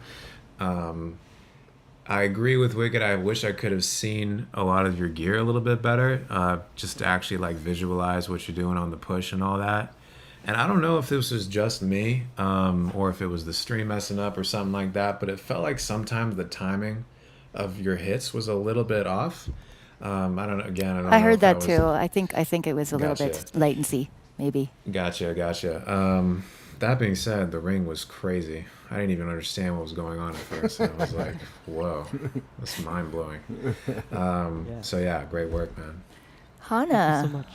I agree with Wicked. I wish I could have seen a lot of your gear a little bit better, just to actually like visualize what you're doing on the push and all that. And I don't know if this was just me, or if it was the stream messing up or something like that, but it felt like sometimes the timing of your hits was a little bit off. I don't know. Again, I don't know. I heard if that was too. I think it was a little Gotcha. bit latency, maybe. Gotcha. That being said, the ring was crazy. I didn't even understand what was going on at first. And I was like, whoa, that's mind blowing. So yeah, great work, man. Hana. Thank you so much.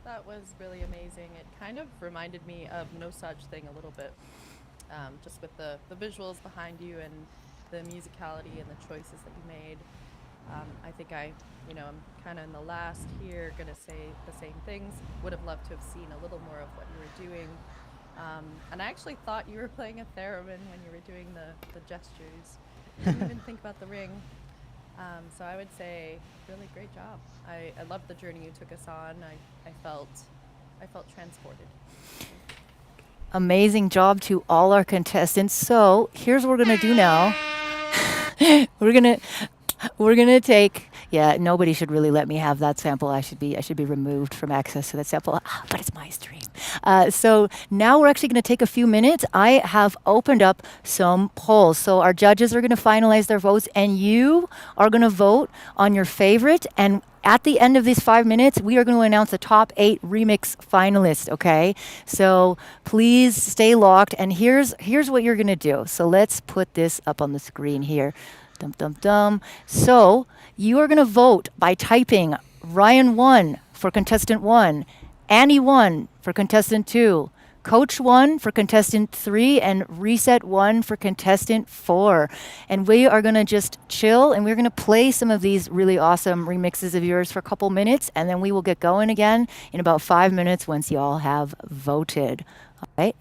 That was really amazing. It kind of reminded me of No Such Thing a little bit, just with the visuals behind you and the musicality and the choices that you made. I think I'm kind of in the last here gonna say the same things. Would have loved to have seen a little more of what you were doing. And I actually thought you were playing a theremin when you were doing the gestures. Didn't even think about the ring. So I would say really great job. I loved the journey you took us on. I felt transported. Amazing job to all our contestants. So here's what we're gonna do now. We're gonna take. Yeah, nobody should really let me have that sample. I should be removed from access to that sample. But it's my stream. So now we're actually going to take a few minutes. I have opened up some polls. So our judges are going to finalize their votes, and you are going to vote on your favorite. And at the end of these 5 minutes, we are going to announce the top 8 remix finalists. Okay, so please stay locked. And here's what you're going to do. So let's put this up on the screen here. So you are going to vote by typing Ryan 1 for contestant 1, Annie 1 for contestant 2, Coach 1 for contestant 3, and Reset 1 for contestant 4. And we are going to just chill, and we're going to play some of these really awesome remixes of yours for a couple minutes, and then we will get going again in about 5 minutes once you all have voted. All right?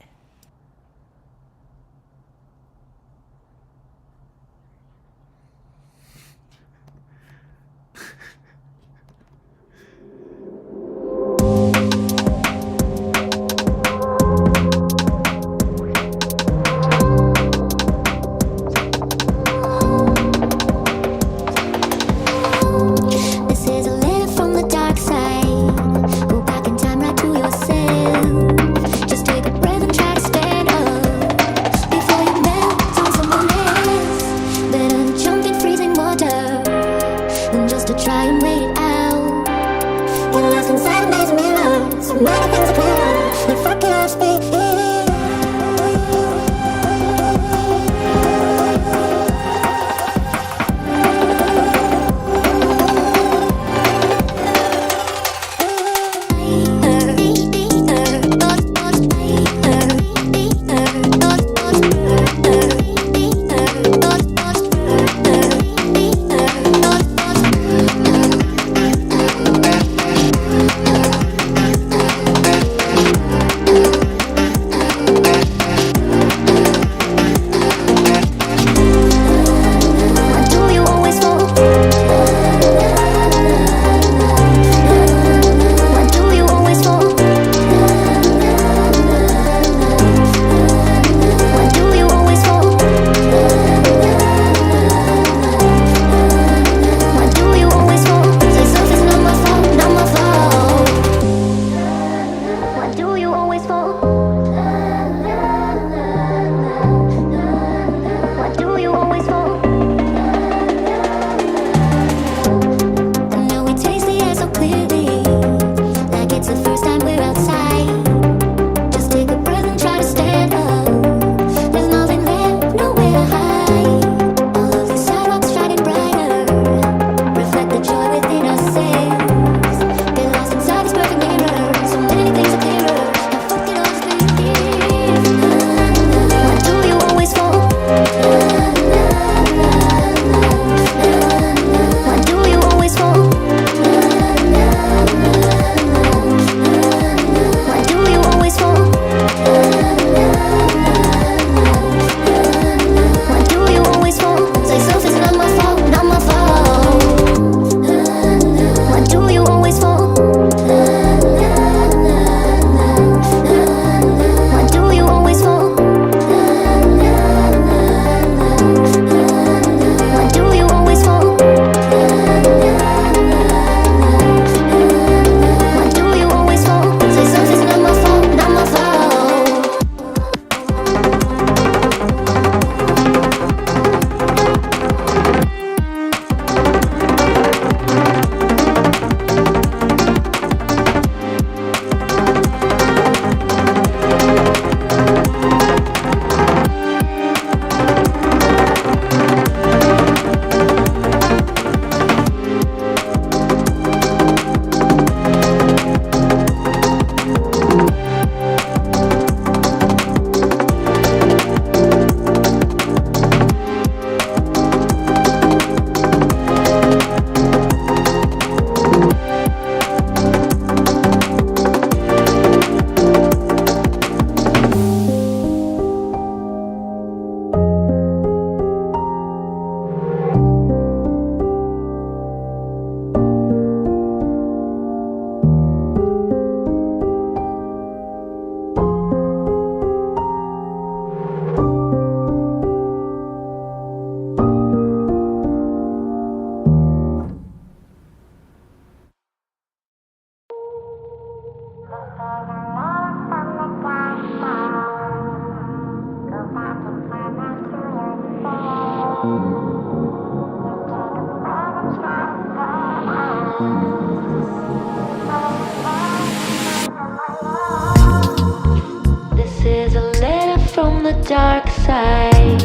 This is a letter from the dark side.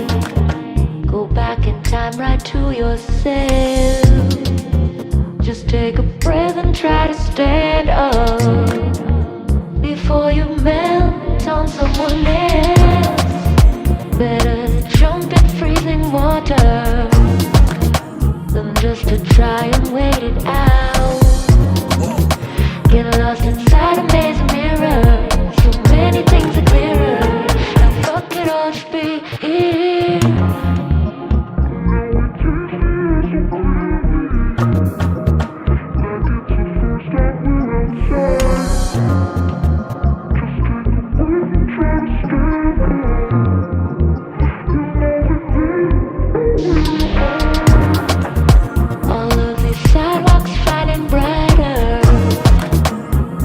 Go back in time right to yourself. Just take a breath and try to stand up before you melt on someone else. Better jump in freezing water than just to try and wait it out. Get lost inside a maze of mirrors. So many things are clearer. And fuck it all, just be here.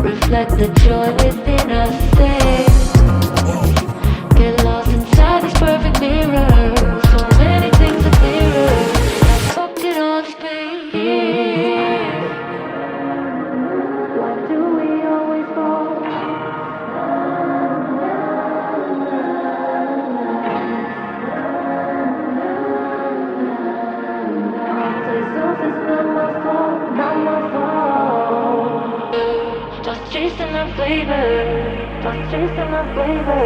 Reflect the joy within us. Get lost inside this perfect mirror. So many things are clearer. Now fuck it all, just be here. Why do we always fall? chasing the flavor. Lost chasing the flavor.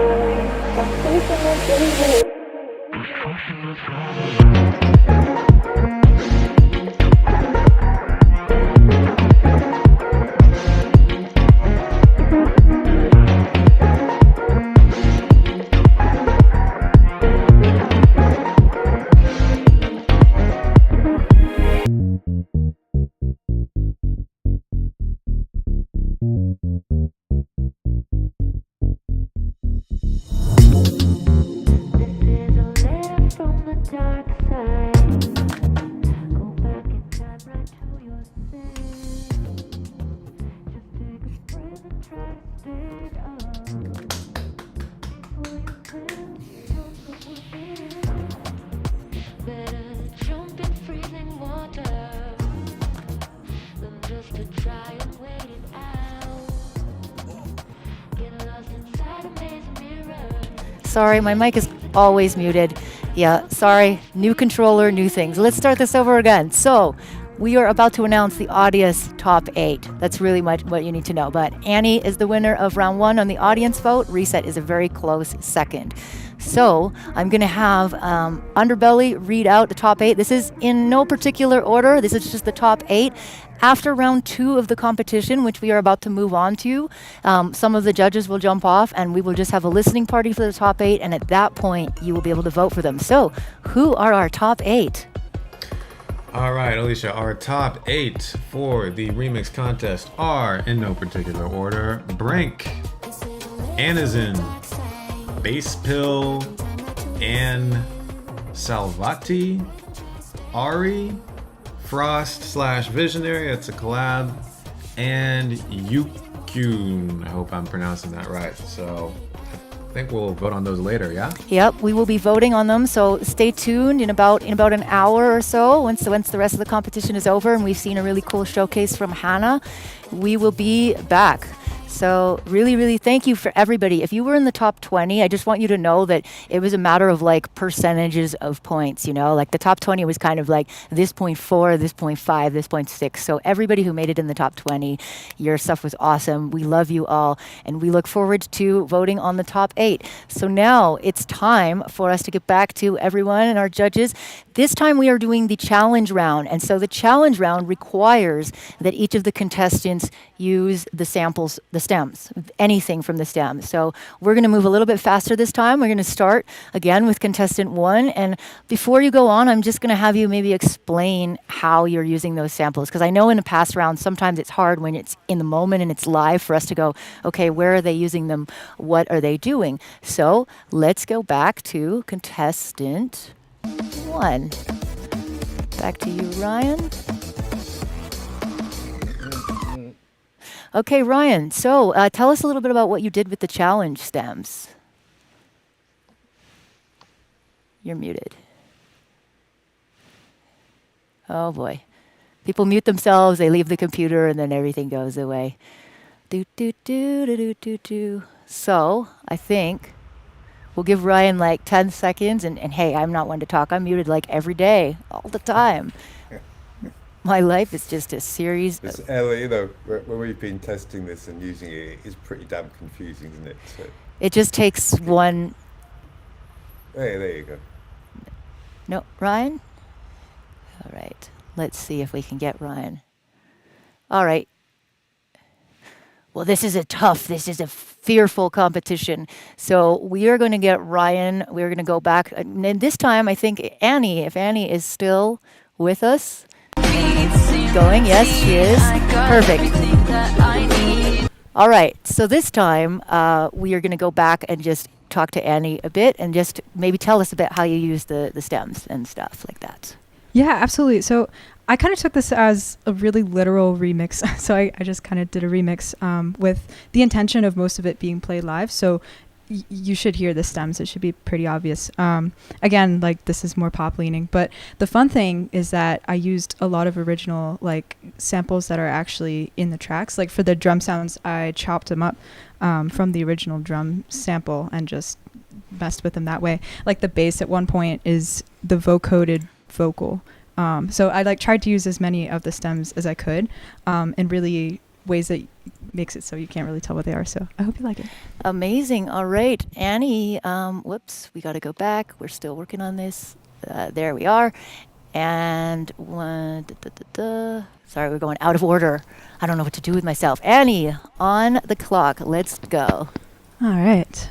Lost chasing the flavor. Sorry, my mic is always muted. Yeah, sorry. New controller, new things. Let's start this over again. So, we are about to announce the Audius top 8. That's really much what you need to know. But Annie is the winner of round 1 on the audience vote. Reset is a very close second. So, I'm going to have Underbelly read out the top 8. This is in no particular order. This is just the top 8. After round 2 of the competition, which we are about to move on to, some of the judges will jump off and we will just have a listening party for the top 8. And at that point, you will be able to vote for them. So, who are our top 8? All right, Alicia, our top 8 for the remix contest are, in no particular order, Brink, Anizin, Bass Pill, Anne Salvati, Ari, Frost/Visionary, it's a collab, and Yukoon. I hope I'm pronouncing that right. So I think we'll vote on those later, yeah? Yep, we will be voting on them. So stay tuned in about an hour or so. Once the rest of the competition is over and we've seen a really cool showcase from Hannah, we will be back. So really, really thank you for everybody. If you were in the top 20, I just want you to know that it was a matter of like percentages of points, you know, like the top 20 was kind of like this 0.4, this 0.5, this 0.6. So everybody who made it in the top 20, your stuff was awesome. We love you all. And we look forward to voting on the top 8. So now it's time for us to get back to everyone and our judges. This time we are doing the challenge round. And so the challenge round requires that each of the contestants use the samples, the stems, anything from the stems. So we're going to move a little bit faster this time. We're going to start again with contestant 1. And before you go on, I'm just going to have you maybe explain how you're using those samples. Because I know in a past round, sometimes it's hard when it's in the moment and it's live for us to go, okay, where are they using them? What are they doing? So let's go back to contestant 1. Back to you, Ryan. Okay, Ryan, so tell us a little bit about what you did with the challenge stems. You're muted. Oh boy. People mute themselves, they leave the computer, and then everything goes away. Do, do, do, do, do, do, do. So, I think we'll give Ryan like 10 seconds, and hey, I'm not one to talk. I'm muted like every day, all the time. My life is just a series of... You know, when we've been testing this and using it, it's pretty damn confusing, isn't it? So it just takes one... Hey, there you go. No, Ryan? All right. Let's see if we can get Ryan. All right. Well, this is a fearful competition. So we are going to get Ryan. We're going to go back. And this time, I think Annie, if Annie is still with us... Going, yes, she is. Perfect. All right, so this time we are going to go back and just talk to Annie a bit and just maybe tell us a bit how you use the stems and stuff like that. Yeah, absolutely. So I kind of took this as a really literal remix. So I just kind of did a remix with the intention of most of it being played live. So you should hear the stems. It should be pretty obvious. Again, like this is more pop leaning, but the fun thing is that I used a lot of original like samples that are actually in the tracks. Like for the drum sounds, I chopped them up from the original drum sample and just messed with them that way. Like the bass at one point is the vocoded vocal. So I like tried to use as many of the stems as I could and really ways that makes it so you can't really tell what they are. So I hope you like it. Amazing. All right, Annie. Whoops, we got to go back. We're still working on this. There we are. And one. Sorry, we're going out of order. I don't know what to do with myself. Annie, on the clock. Let's go. All right.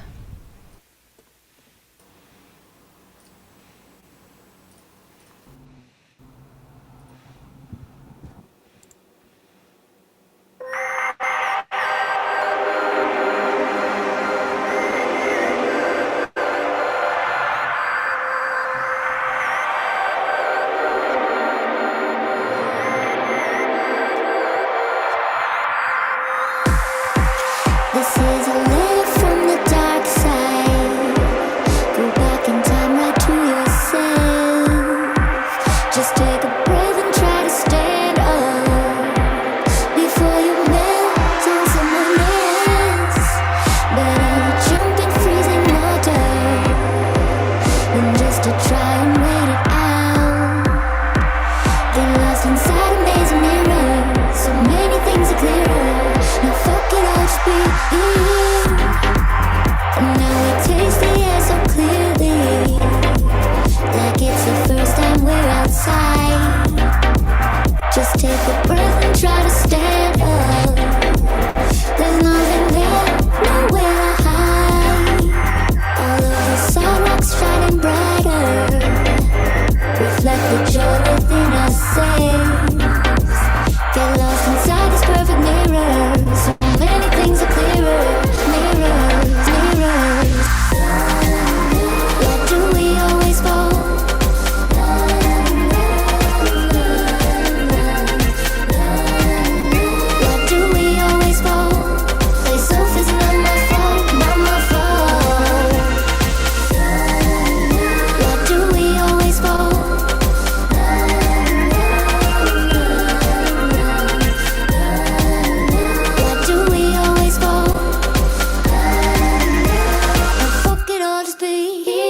This is a letter from the dark side. Go back in time, right to yourself. Just take a breath and try to stand up before you melt on someone else. Better jump in freezing water than just to try and wait it out. Get lost inside a maze of mirrors. So many things are clearer. Now fuck it all, just be you. And now we taste the air so clearly, like it's the first time we're outside. Just take a breath and try to stand up. There's nothing there, nowhere to hide. All of the sidewalks shining brighter, reflect the joy within us. Get lost inside this perfect mirror. So many things are clearer. Mirrors, mirrors. Why do we always fall? Why do we always fall? Play self is not my fault, not my fault. Why do we always fall? Why do we always fall? And fuck it all, just be here.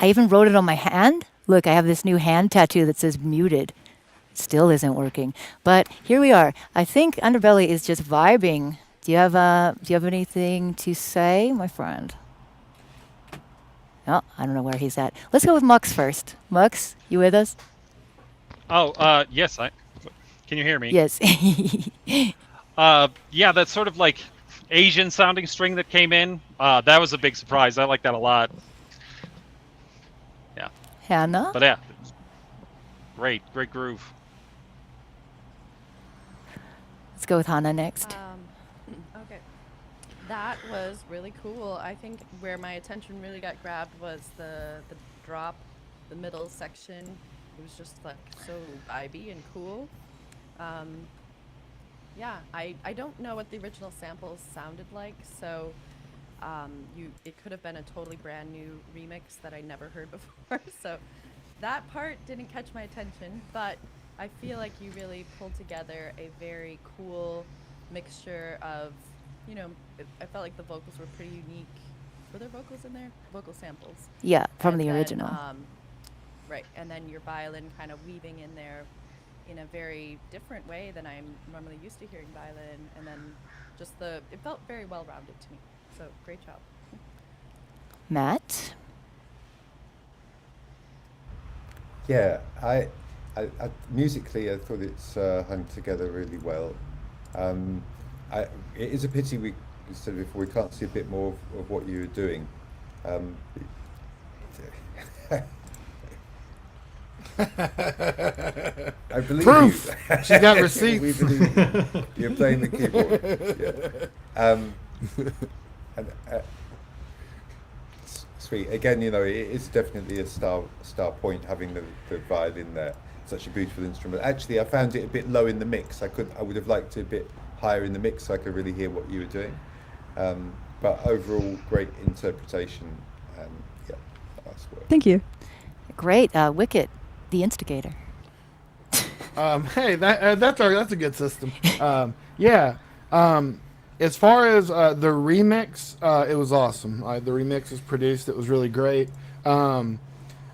I even wrote it on my hand. Look, I have this new hand tattoo that says muted. Still isn't working. But here we are. I think Underbelly is just vibing. Do you have anything to say, my friend? Oh, I don't know where he's at. Let's go with Mux first. Mux, you with us? Oh, yes. Can you hear me? Yes. Yeah, that sort of like Asian sounding string that came in. That was a big surprise. I like that a lot. Hannah? But yeah, great groove. Let's go with Hannah next. Okay. That was really cool. I think where my attention really got grabbed was the drop, the middle section. It was just like so vibey and cool. Yeah, I don't know what the original samples sounded like, so it could have been a totally brand new remix that I never heard before. So that part didn't catch my attention, but I feel like you really pulled together a very cool mixture of, you know, I felt like the vocals were pretty unique. Were there vocals in there? Vocal samples. Yeah, from And the then, original. Right, and then your violin kind of weaving in there in a very different way than I'm normally used to hearing violin, and then just it felt very well-rounded to me. So great job. Matt? Yeah, I musically I thought it's hung together really well. It is a pity we said before we can't see a bit more of what you were doing. I believe Proof! you. She's got receipts. We believe you. You're playing the keyboard. Yeah. Sweet. Again, you know, it is definitely a star point having the violin there. Such a beautiful instrument. Actually, I found it a bit low in the mix. I would have liked it a bit higher in the mix so I could really hear what you were doing. But overall, great interpretation. Yeah, nice work. Thank you. Great. Wicket, the instigator. Hey, that's a good system. Yeah. As far as the remix, it was awesome. The remix was produced. It was really great. I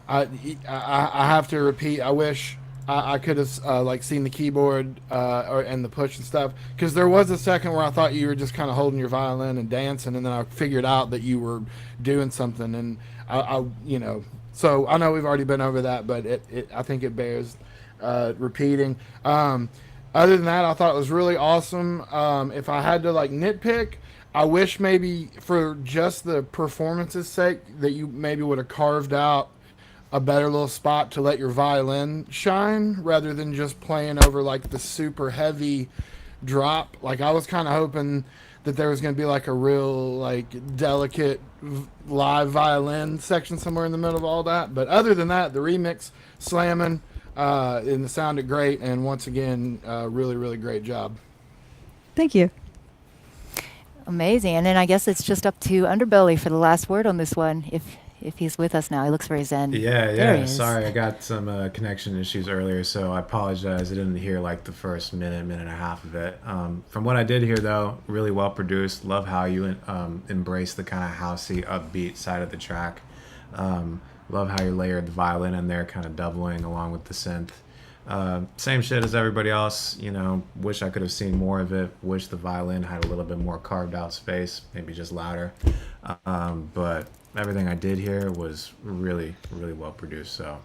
have to repeat. I wish I could have like seen the keyboard and the push and stuff, because there was a second where I thought you were just kind of holding your violin and dancing, and then I figured out that you were doing something, and I you know. So I know we've already been over that, but I think it bears repeating. Other than that, I thought it was really awesome. If I had to like nitpick, I wish maybe for just the performance's sake that you maybe would have carved out a better little spot to let your violin shine rather than just playing over like the super heavy drop. Like I was kind of hoping that there was going to be like a real like delicate live violin section somewhere in the middle of all that. But other than that, the remix slamming, and it sounded great. And once again, really, really great job. Thank you. Amazing. And then I guess it's just up to Underbelly for the last word on this one, if he's with us now. He looks very zen. There he Yeah. is. Sorry, I got some connection issues earlier, so I apologize. I didn't hear like the first minute and a half of it. From what I did hear, though, really well produced. Love how you embrace the kind of housey, upbeat side of the track. Love how you layered the violin in there, kind of doubling along with the synth. Same shit as everybody else, you know. Wish I could have seen more of it. Wish the violin had a little bit more carved out space, maybe just louder. But everything I did here was really, really well produced. So,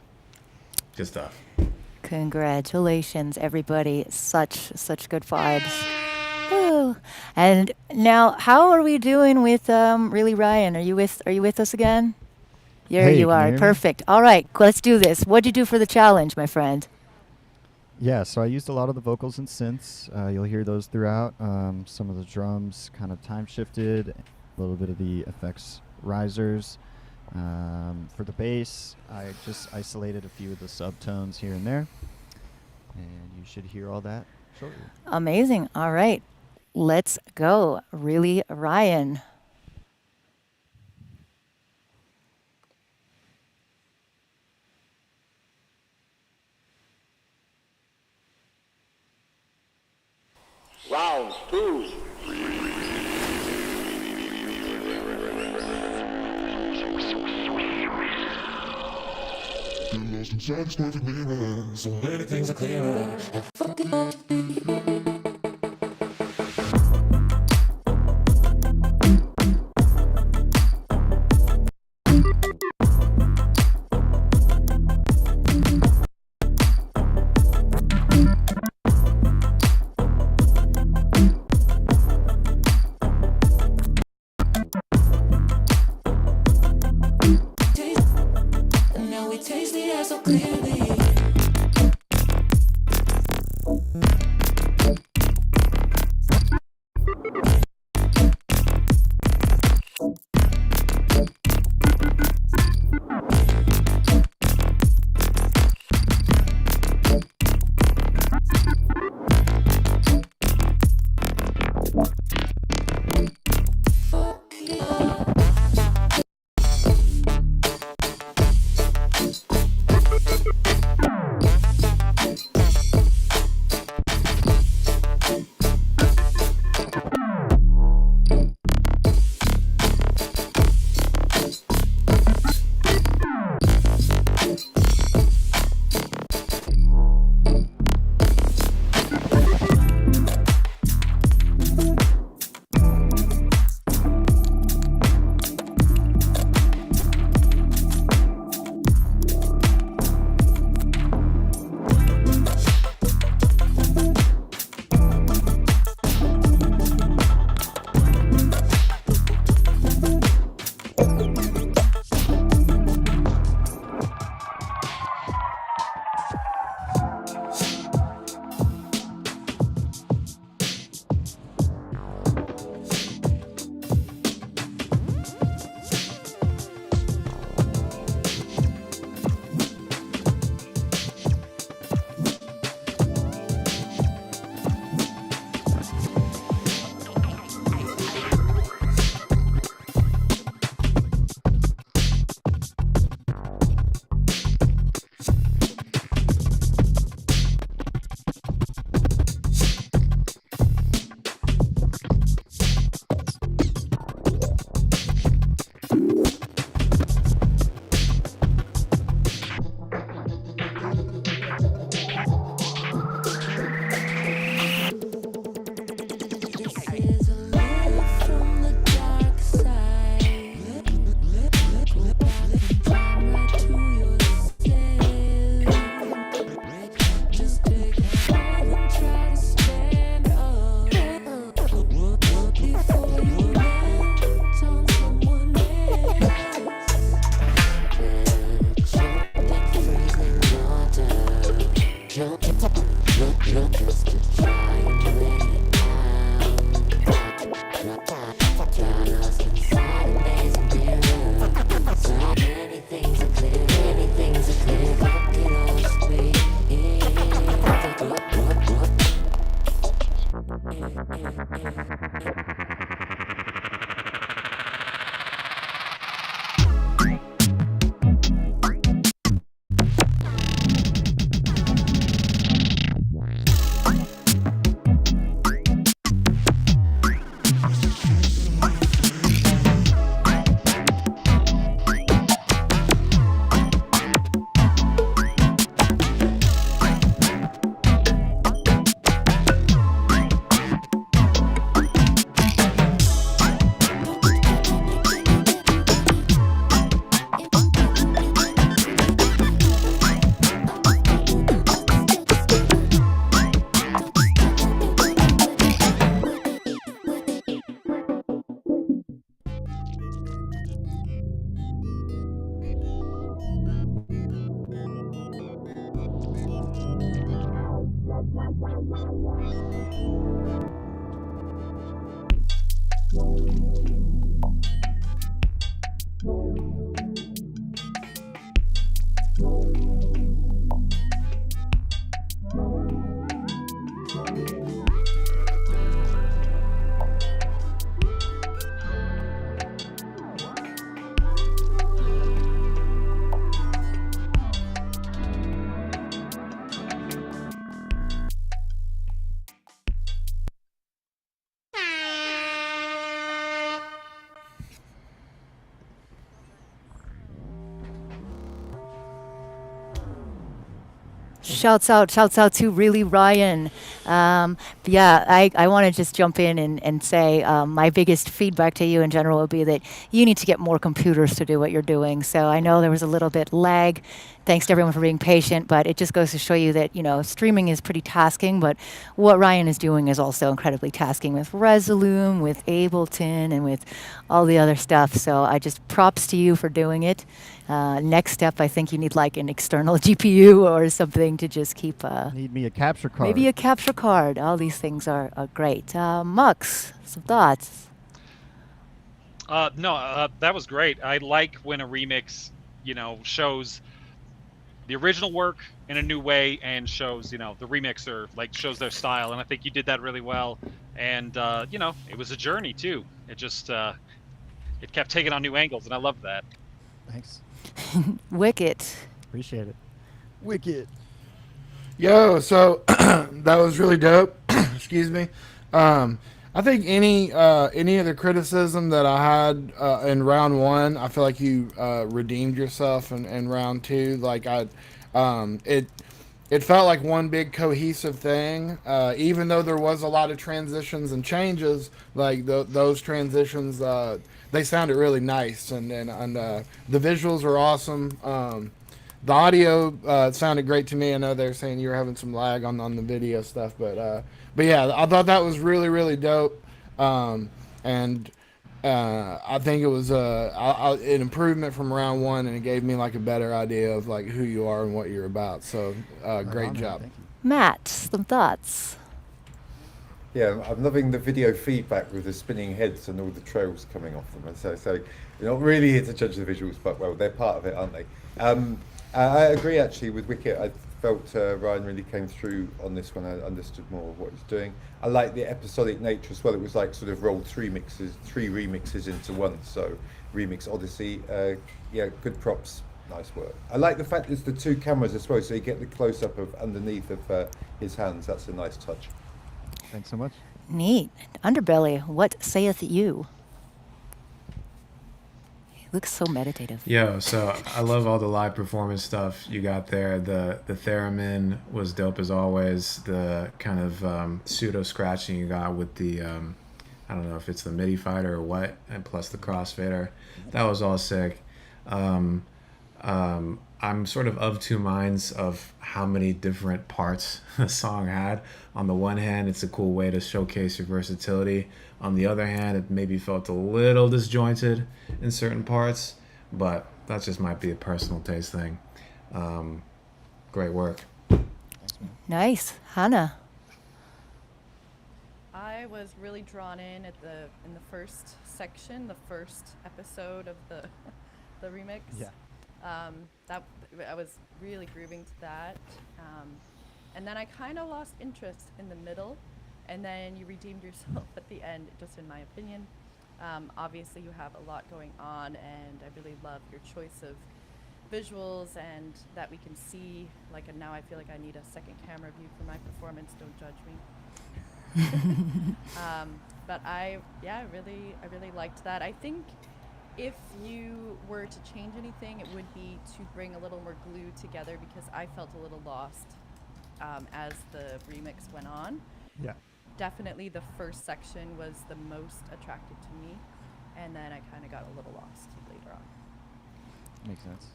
good stuff. Congratulations, everybody. Such good vibes. Woo. And now, how are we doing with really Ryan? Are you with us again? There Hey, you can you are. hear me? Perfect. All right, let's do this. What'd you do for the challenge, my friend? Yeah, so I used a lot of the vocals and synths. You'll hear those throughout. Some of the drums kind of time shifted, a little bit of the effects risers. For the bass, I just isolated a few of the subtones here and there. And you should hear all that shortly. Amazing. All right, let's go. Really Ryan. Round two. Lost inside this perfect mirror, so many things are clearer. I fucking love you. And now we taste the Got lost inside a maze of mirrors. So many things are clear, many things are clear. What could always be? Shouts out to really Ryan. Yeah, I want to just jump in and say my biggest feedback to you in general would be that you need to get more computers to do what you're doing. So I know there was a little bit lag. Thanks to everyone for being patient, but it just goes to show you that, you know, streaming is pretty tasking, but what Ryan is doing is also incredibly tasking with Resolume, with Ableton, and with all the other stuff. So I just props to you for doing it. Next step, I think you need like an external GPU or something to just keep. Need me a capture card. Maybe a capture card. All these things are great. Mux, some thoughts? No, that was great. I like when a remix, you know, shows the original work in a new way and shows, you know, the remixer, like, shows their style. And I think you did that really well. And, you know, it was a journey too. It just, it kept taking on new angles, and I loved that. Thanks. Wicked. Appreciate it. Wicked. Yo, so that was really dope. Excuse me. I think any of the criticism that I had in round one, I feel like you redeemed yourself in round two. Like it felt like one big cohesive thing. Even though there was a lot of transitions and changes, like those transitions, they sounded really nice, and the visuals are awesome. The audio sounded great to me. I know they're saying you were having some lag on the video stuff, but yeah, I thought that was really, really dope. And I think it was an improvement from round one, and it gave me like a better idea of like who you are and what you're about. So great job. Matt, some thoughts? Yeah, I'm loving the video feedback with the spinning heads and all the trails coming off them. And so you're not really here to judge the visuals, but well, they're part of it, aren't they? I agree actually with Wicket. I felt Ryan really came through on this one. I understood more of what he's doing. I like the episodic nature as well. It was like sort of rolled three remixes into one. So Remix Odyssey, yeah, good props, nice work. I like the fact there's the two cameras as well, so you get the close up of underneath of his hands. That's a nice touch. Thanks so much. Neat. Underbelly, what saith you? He looks so meditative. Yo, so I love all the live performance stuff you got there. The theremin was dope as always. The kind of pseudo scratching you got with the I don't know if it's the MIDI fighter or what, and plus the crossfader. That was all sick. I'm sort of two minds of how many different parts the song had. On the one hand, it's a cool way to showcase your versatility. On the other hand, it maybe felt a little disjointed in certain parts, but that just might be a personal taste thing. Great work. Nice. Hannah. I was really drawn in in the first section, the first episode of the the remix. Yeah. That I was really grooving to that, and then I kind of lost interest in the middle, and then you redeemed yourself at the end, just in my opinion. Obviously, you have a lot going on, and I really love your choice of visuals and that we can see. Like, and now I feel like I need a second camera view for my performance. Don't judge me. But I really liked that. I think if you were to change anything, it would be to bring a little more glue together, because I felt a little lost as the remix went on. Yeah. Definitely the first section was the most attractive to me, and then I kind of got a little lost later on. Makes sense.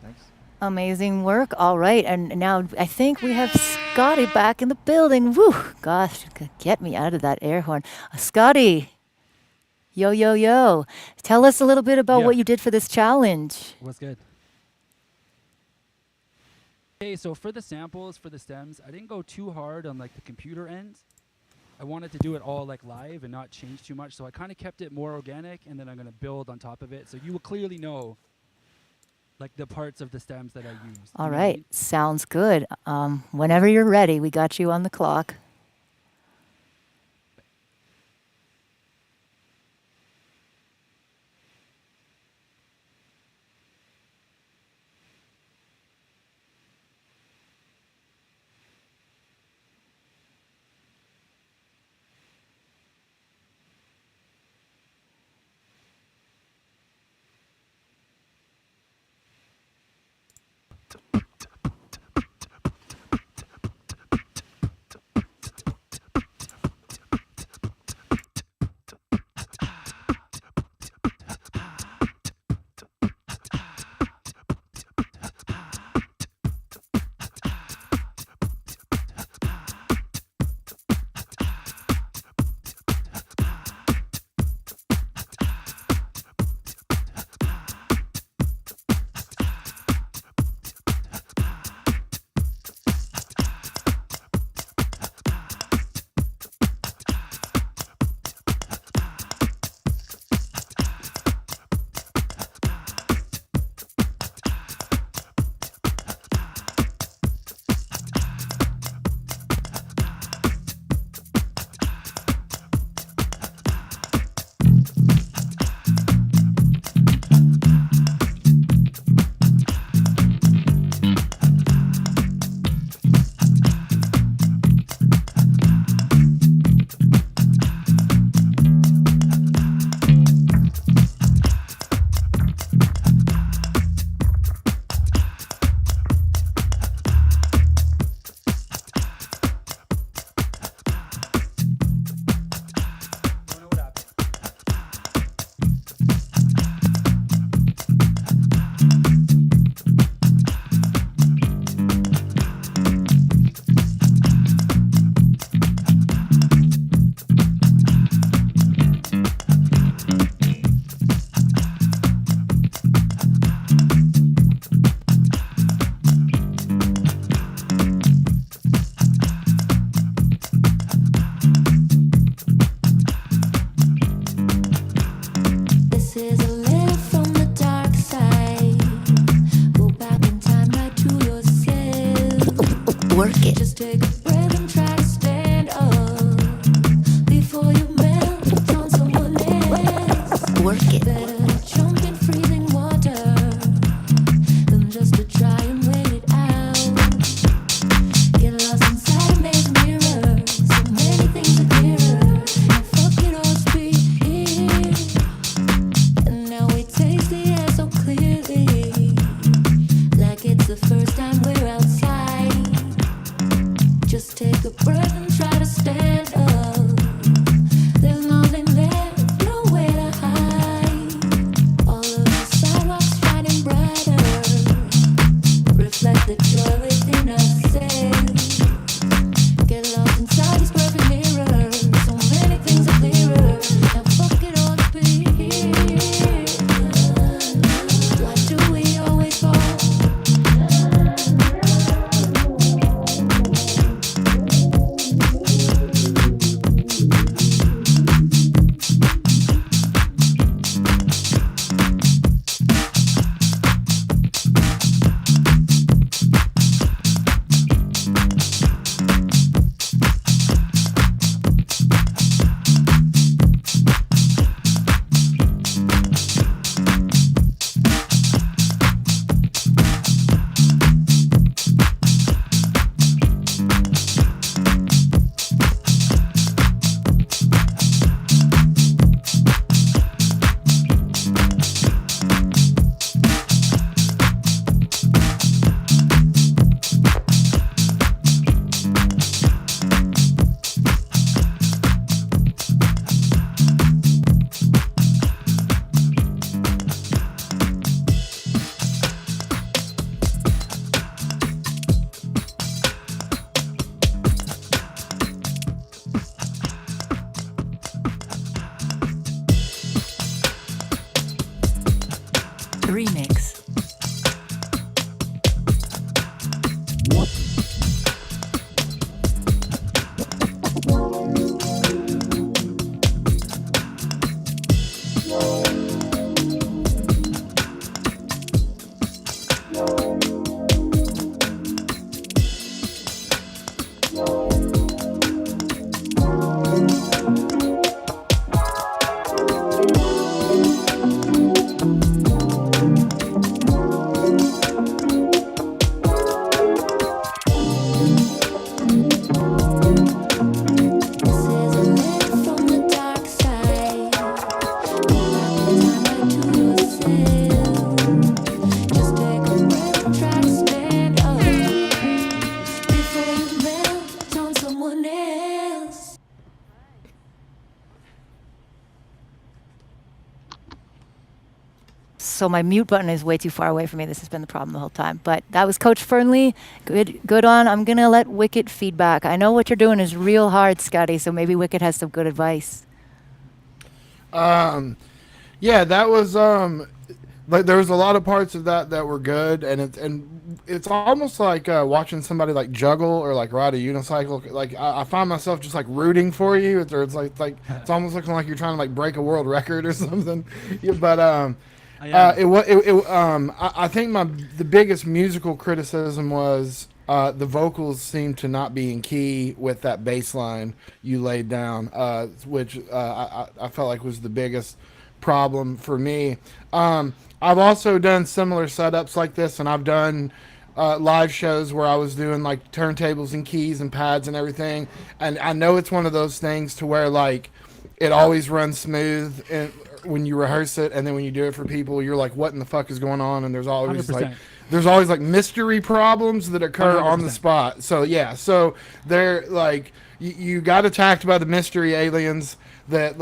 Thanks. Amazing work. All right. And now I think we have Scotty back in the building. Woo! Gosh, get me out of that air horn. Scotty. Yo, yo, yo. Tell us a little bit about what you did for this challenge. What's good? Okay, so for the samples, for the stems, I didn't go too hard on like the computer end. I wanted to do it all like live and not change too much. So I kind of kept it more organic, and then I'm going to build on top of it. So you will clearly know like the parts of the stems that I used. All right. Sounds good. Whenever you're ready, we got you on the clock. Work it. Just take a breath and try to stand up before you melt on someone else. Work it. Better to jump in freezing water than just to try and wait it out. Get lost inside a maze mirror. So many things are clearer. And fuck it all speed. And now we taste the air so clearly, like it's the first time we're outside. Just take a breath and try to stand up. There's nothing there, nowhere to hide. Remix. So my mute button is way too far away from me. This has been the problem the whole time. But that was Coach Fernley. Good on. I'm going to let Wicked feedback. I know what you're doing is real hard, Scotty, so maybe Wicked has some good advice. Yeah, that was like there was a lot of parts of that were good, and it's almost like watching somebody like juggle or like ride a unicycle. Like I find myself just like rooting for you. It's like it's almost looking like you're trying to like break a world record or something. Yeah, but I think the biggest musical criticism was the vocals seemed to not be in key with that bass line you laid down, which I felt like was the biggest problem for me. I've also done similar setups like this, and I've done live shows where I was doing like turntables and keys and pads and everything, and I know it's one of those things to where like it always runs smooth and when you rehearse it, and then when you do it for people, you're like, what in the fuck is going on? And there's always 100%. like mystery problems that occur 100%. on the spot. So yeah, so they're like you got attacked by the mystery aliens that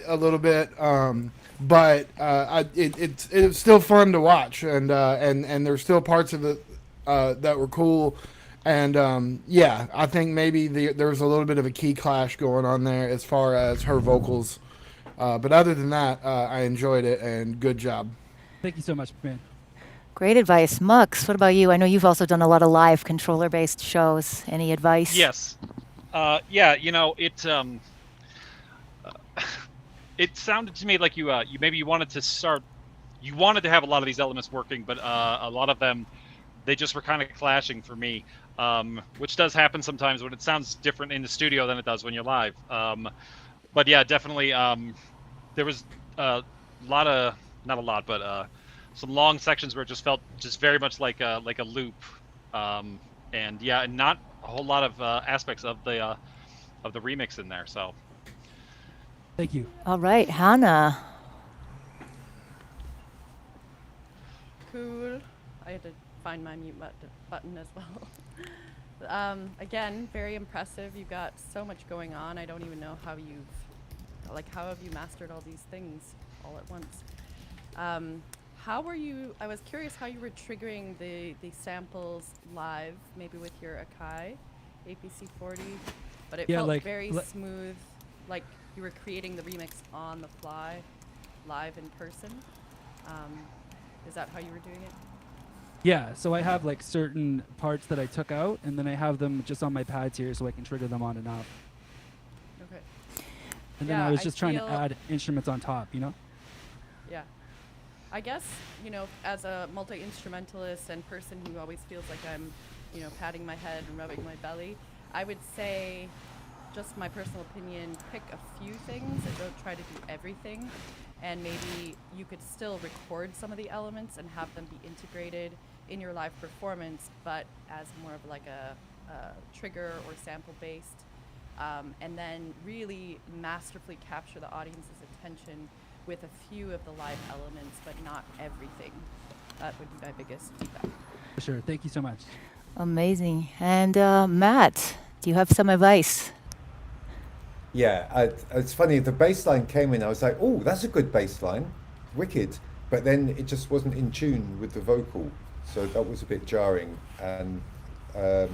a little bit, but it's still fun to watch, and there's still parts of it that were cool. And yeah, I think maybe there was a little bit of a key clash going on there as far as her vocals. But other than that, I enjoyed it, and good job. Thank you so much, man. Great advice. Mux, what about you? I know you've also done a lot of live controller-based shows. Any advice? Yes. Yeah, it sounded to me like you wanted to have a lot of these elements working, but a lot of them, they just were kind of clashing for me, which does happen sometimes when it sounds different in the studio than it does when you're live. But yeah, definitely, there was a lot of, not a lot, but some long sections where it just felt just very much like a loop, and yeah, and not a whole lot of aspects of the remix in there. So, thank you. All right, Hannah. Cool. I had to find my mute button as well. Again, very impressive. You've got so much going on. I don't even know how how have you mastered all these things all at once? How were you? I was curious how you were triggering the samples live, maybe with your Akai APC 40, but it felt very smooth, like you were creating the remix on the fly, live in person. Is that how you were doing it? Yeah, so I have like certain parts that I took out, and then I have them just on my pads here so I can trigger them on and off. Okay. And then I was just trying to add instruments on top, you know? Yeah. I guess, as a multi-instrumentalist and person who always feels like I'm, patting my head and rubbing my belly, I would say, just my personal opinion, pick a few things and don't try to do everything. And maybe you could still record some of the elements and have them be integrated in your live performance, but as more of like a trigger or sample based, and then really masterfully capture the audience's attention with a few of the live elements, but not everything. That would be my biggest feedback. For sure. Thank you so much. Amazing. And Matt, do you have some advice? Yeah, it's funny, the bass line came in, I was like, oh, that's a good bass line, wicked. But then it just wasn't in tune with the vocal, so that was a bit jarring. And I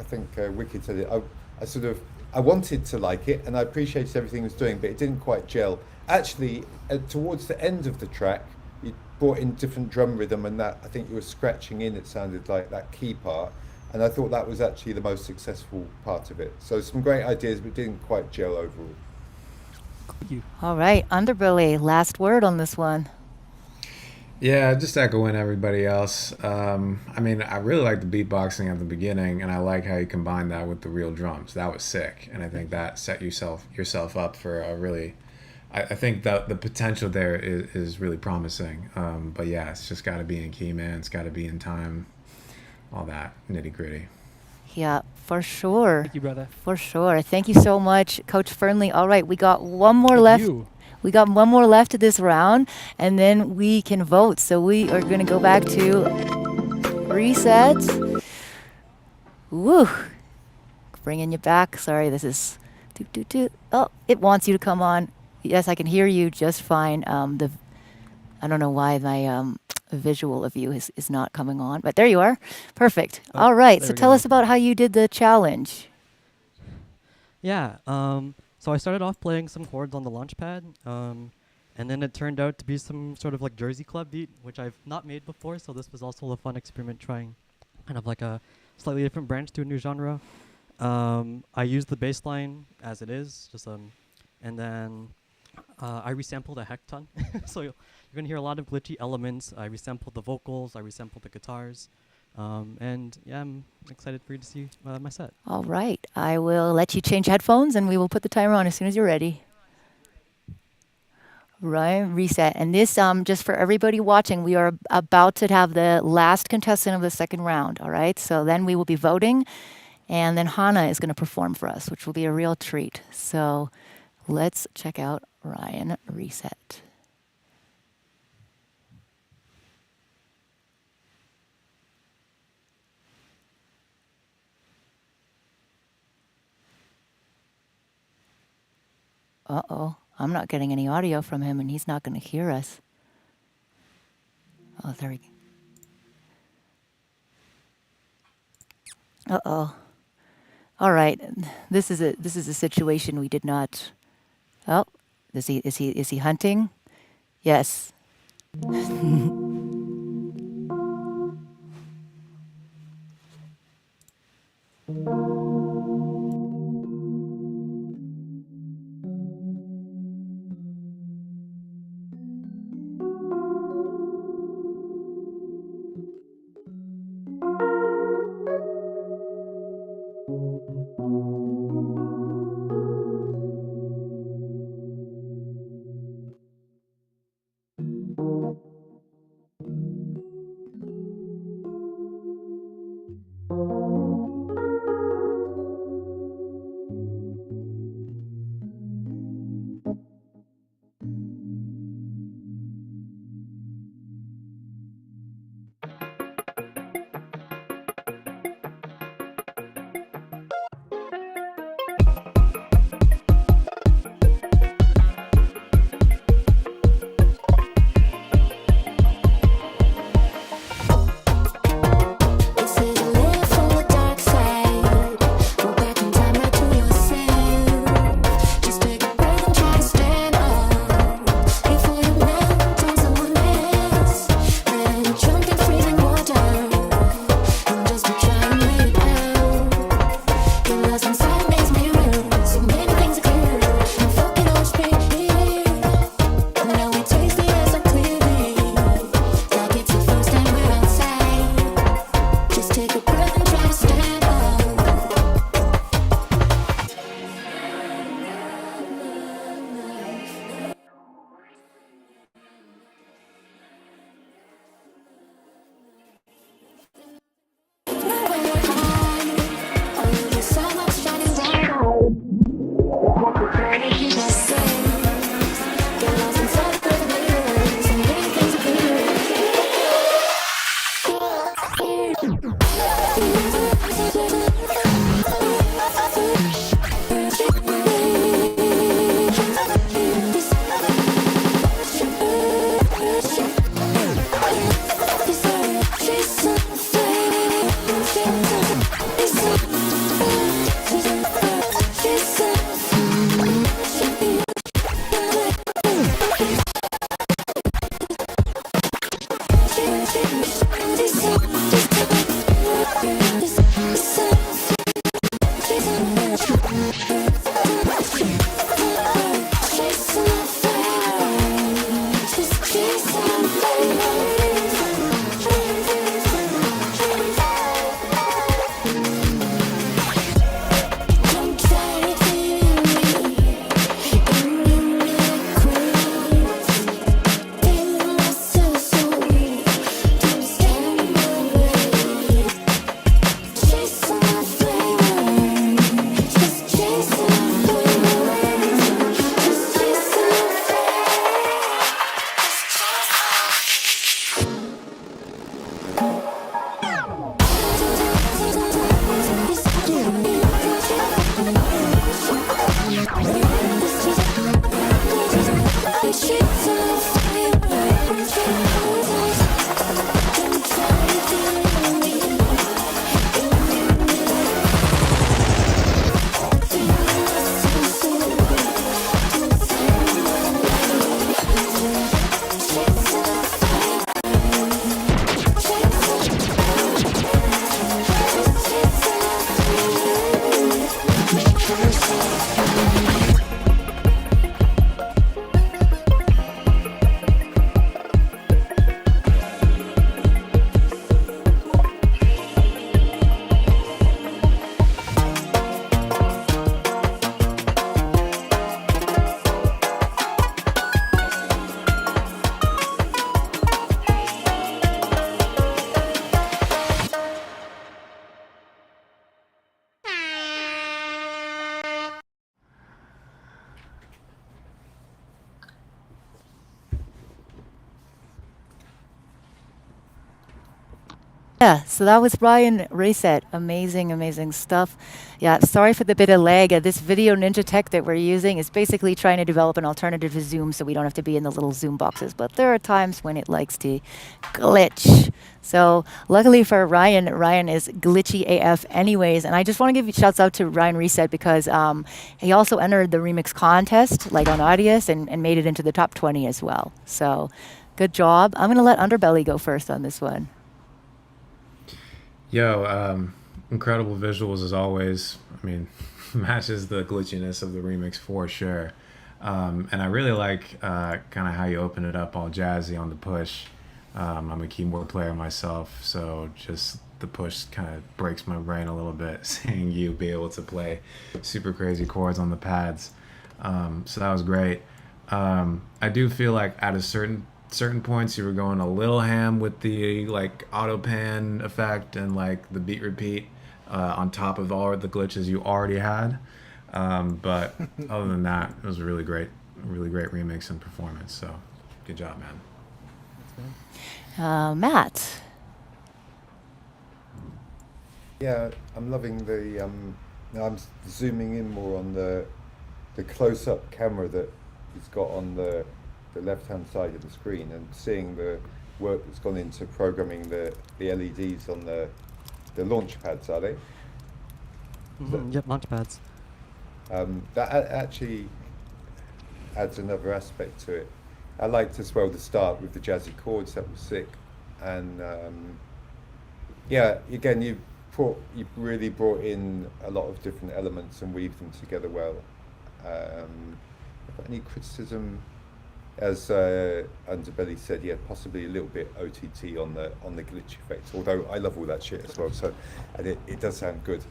think Wicked said it, I sort of I wanted to like it, and I appreciated everything it was doing, but it didn't quite gel. Actually, towards the end of the track, you brought in different drum rhythm, and that I think you were scratching in. It sounded like that key part, and I thought that was actually the most successful part of it. So some great ideas, but it didn't quite gel overall. Thank you. All right, Underbelly, last word on this one. Yeah, just echoing everybody else. I mean, I really like the beatboxing at the beginning, and I like how you combined that with the real drums. That was sick, and I think that set yourself up for a really. I think that the potential there is really promising. But yeah, it's just got to be in key, man. It's got to be in time. All that nitty gritty. Yeah, for sure. Thank you, brother. For sure. Thank you so much, Coach Fernley. All right, we got one more Thank left. you. We got one more left to this round, and then we can vote. So we are going to go back to reset. Woo! Bringing you back. Sorry, this is. Oh, it wants you to come on. Yes, I can hear you just fine. I don't know why my visual of you is not coming on, but there you are. Perfect. Oh, all right. there So we tell go. us about how you did the challenge. Yeah. So I started off playing some chords on the launch pad, and then it turned out to be some sort of like Jersey Club beat, which I've not made before. So this was also a fun experiment, trying kind of like a slightly different branch to a new genre. I used the bass line as it is, just and then I resampled a heck ton. So you're gonna hear a lot of glitchy elements. I resampled the vocals, I resampled the guitars, and yeah, I'm excited for you to see my set. All right. I will let you change headphones, and we will put the timer on as soon as you're ready. Right, reset. And this, just for everybody watching, we are about to have the last contestant of the second round. All right. So then we will be voting, and then Hannah is going to perform for us, which will be a real treat. So let's check out Ryan reset. Uh-oh. I'm not getting any audio from him, and he's not going to hear us. Oh, there we go. Uh-oh. All right. This is a situation we did not. Oh, is he hunting? Yes. Yeah, so that was Ryan Reset. Amazing, amazing stuff. Yeah, sorry for the bit of lag. This video ninja tech that we're using is basically trying to develop an alternative to Zoom so we don't have to be in the little Zoom boxes. But there are times when it likes to glitch. So luckily for Ryan, Ryan is glitchy AF anyways. And I just want to give shouts out to Ryan Reset because he also entered the remix contest like on Audius and made it into the top 20 as well. So good job. I'm going to let Underbelly go first on this one. Yo, incredible visuals as always. I mean, matches the glitchiness of the remix for sure. And I really like kind of how you open it up all jazzy on the push. I'm a keyboard player myself, so just the push kind of breaks my brain a little bit, seeing you be able to play super crazy chords on the pads. So that was great. I do feel like at a certain points you were going a little ham with the like auto pan effect and like the beat repeat on top of all of the glitches you already had, but other than that it was a really great remix and performance, so good job, man. Matt. Yeah, I'm loving the I'm zooming in more on the close-up camera that he's got on the left-hand side of the screen and seeing the work that's gone into programming the LEDs on the launch pads, are they? Yep, launch pads. That actually adds another aspect to it. I liked as well the start with the jazzy chords, that was sick. And yeah, again, you've really brought in a lot of different elements and weaved them together well. Any criticism? As Underbelly said, yeah, possibly a little bit OTT on the glitch effect. Although I love all that shit as well, so and it does sound good.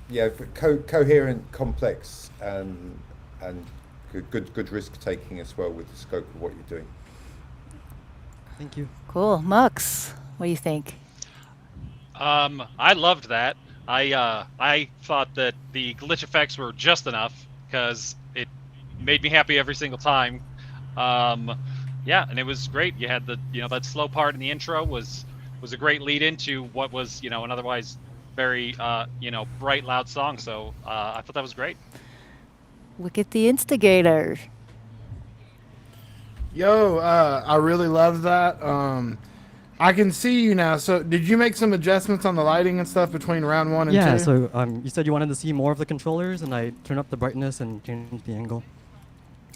Yeah, but coherent, complex, and good risk taking as well with the scope of what you're doing. Thank you. Cool, Mux. What do you think? I loved that. I thought that the glitch effects were just enough, because it made me happy every single time. Yeah, and it was great. You had that slow part in the intro was a great lead into what was an otherwise very bright, loud song. So I thought that was great. Look at the instigator. Yo, I really love that. I can see you now. So did you make some adjustments on the lighting and stuff between round 1 and 2? Yeah, so you said you wanted to see more of the controllers, and I turned up the brightness and changed the angle.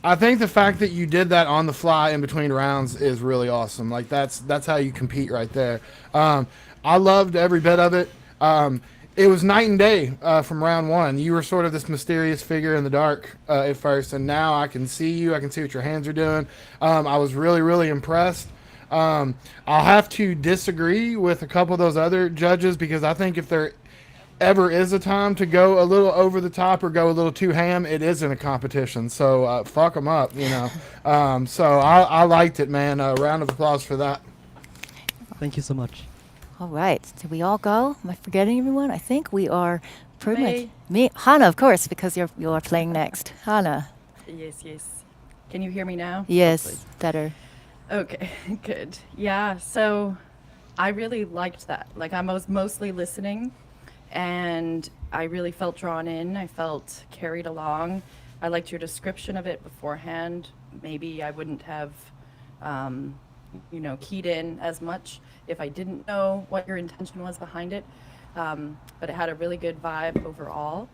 I think the fact that you did that on the fly in between rounds is really awesome. Like that's how you compete right there. I loved every bit of it. It was night and day from round 1. You were sort of this mysterious figure in the dark at first, and now I can see you. I can see what your hands are doing. I was really, really impressed. I'll have to disagree with a couple of those other judges because I think if there ever is a time to go a little over the top or go a little too ham, it is in a competition. So fuck them up, So I liked it, man. Round of applause for that. Thank you so much. All right. Did we all go? Am I forgetting everyone? I think we are pretty much. Me, Hannah, of course, because you are playing next. Hannah. Yes. Can you hear me now? Yes, better. Okay, good. Yeah, so I really liked that. Like, I was mostly listening, and I really felt drawn in. I felt carried along. I liked your description of it beforehand. Maybe I wouldn't have, keyed in as much if I didn't know what your intention was behind it. But it had a really good vibe overall.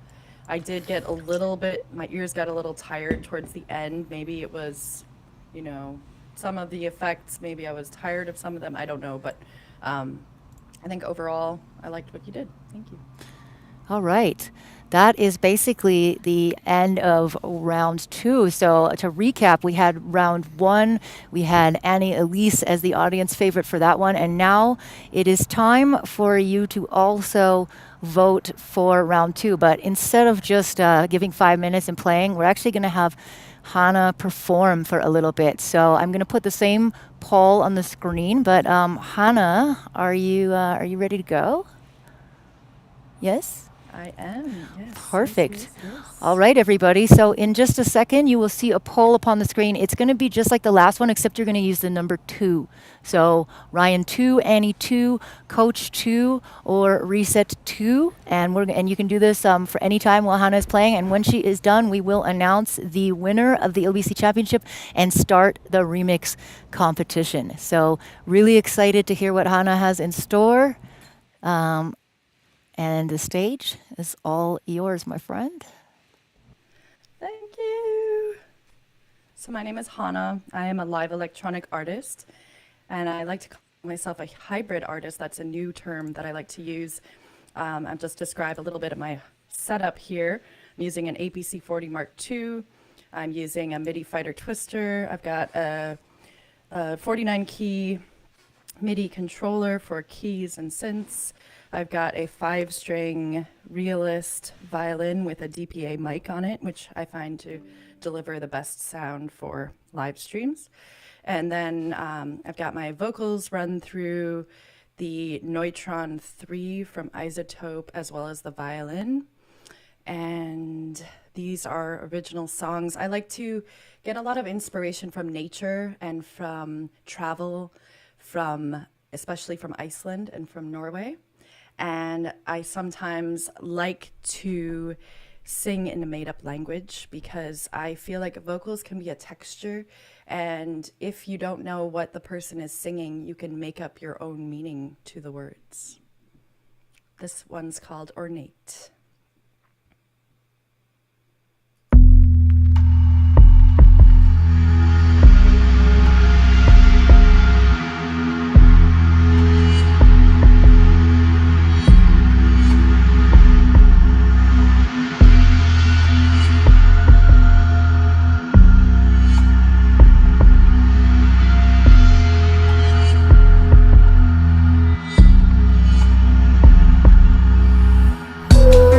I did get a little bit, my ears got a little tired towards the end. Maybe it was, some of the effects, maybe I was tired of some of them. I don't know, but I think overall I liked what you did. Thank you. All right. That is basically the end of round 2. So to recap, we had round 1. We had Annie Elise as the audience favorite for that one. And now it is time for you to also vote for round 2. But instead of just giving 5 minutes and playing, we're actually going to have Hannah perform for a little bit. So I'm going to put the same poll on the screen. But Hannah, are you ready to go? Yes? I am, yes. Perfect. All right, everybody. So in just a second, you will see a poll upon the screen. It's going to be just like the last one, except you're going to use the number 2. So Ryan 2, Annie 2, Coach 2, or Reset 2. And you can do this for any time while Hannah is playing. And when she is done, we will announce the winner of the ILBC Championship and start the remix competition. So really excited to hear what Hannah has in store. And the stage is all yours, my friend. Thank you. So my name is Hannah. I am a live electronic artist, and I like to call myself a hybrid artist. That's a new term that I like to use. I've just described a little bit of my setup here. I'm using an APC 40 Mark II. I'm using a MIDI Fighter Twister. I've got a 49 key MIDI controller for keys and synths. I've got a 5-string realist violin with a DPA mic on it, which I find to deliver the best sound for live streams. And then I've got my vocals run through the Neutron 3 from iZotope, as well as the violin. And these are original songs. I like to get a lot of inspiration from nature and from travel, especially from Iceland and from Norway. And I sometimes like to sing in a made-up language because I feel like vocals can be a texture, and if you don't know what the person is singing, you can make up your own meaning to the words. This one's called Ornate. Ooh.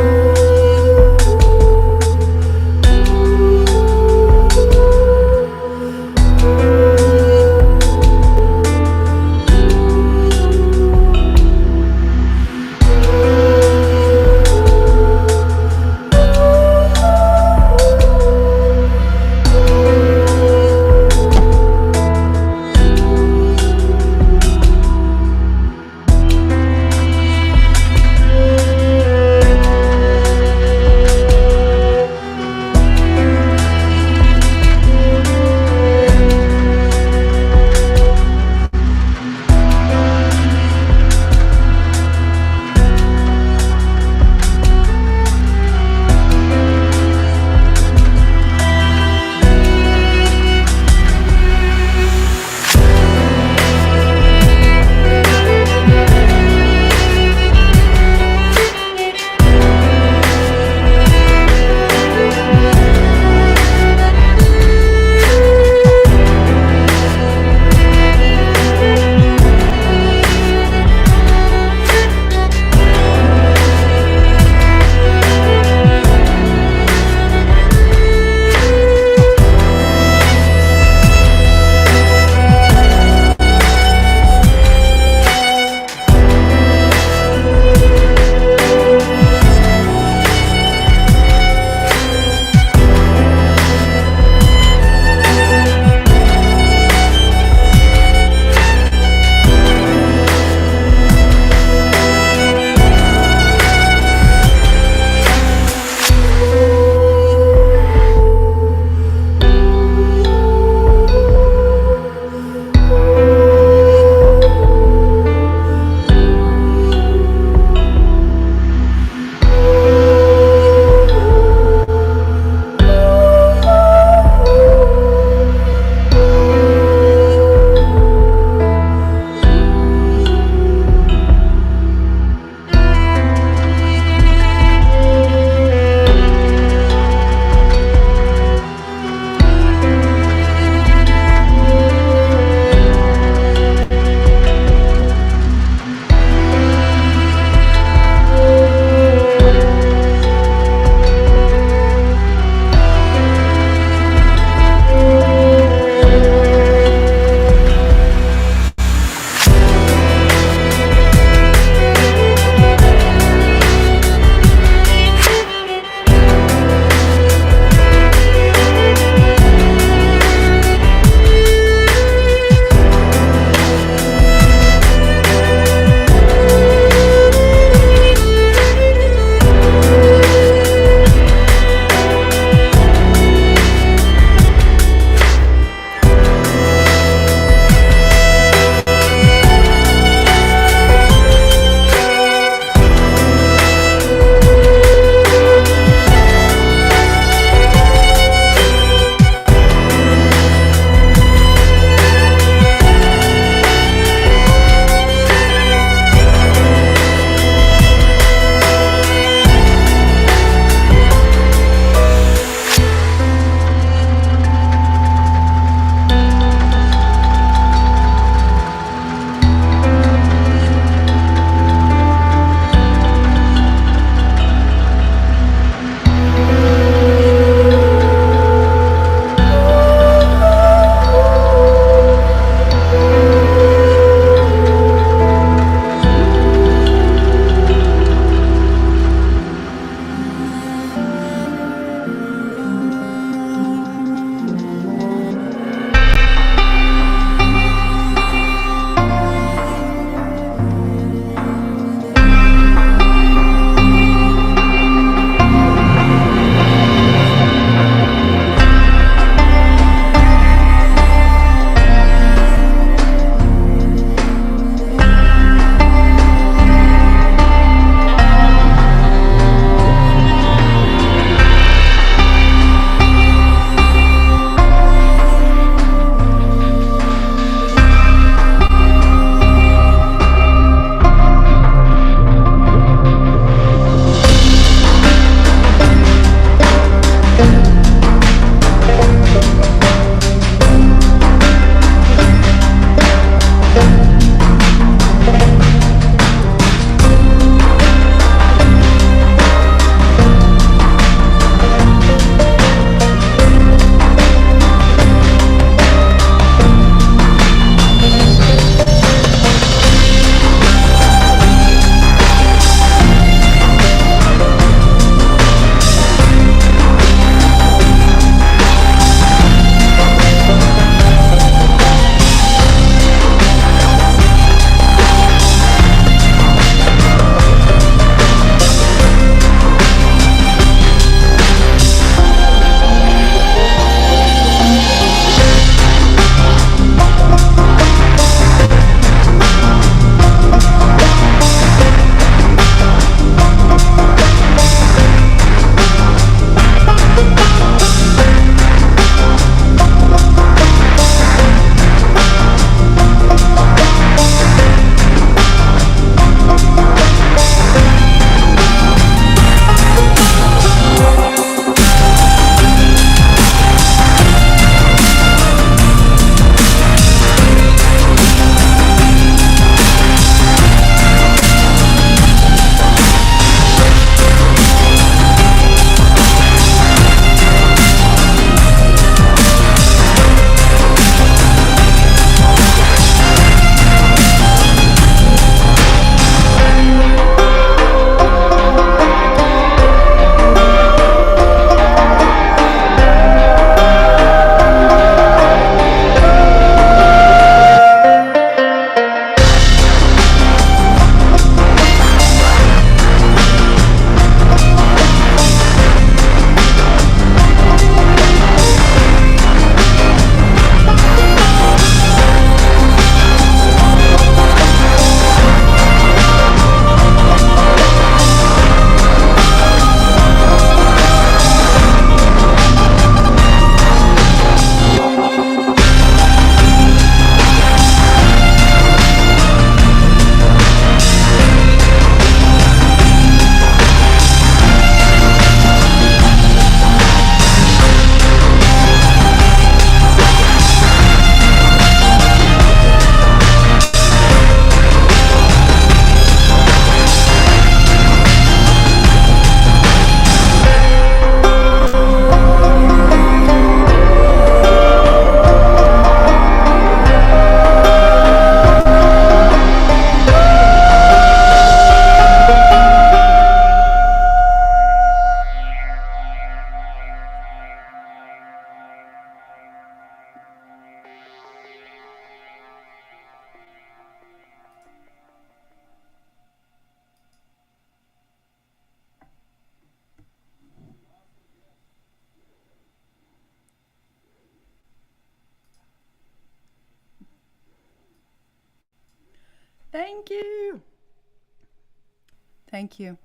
Thank you. Thank you.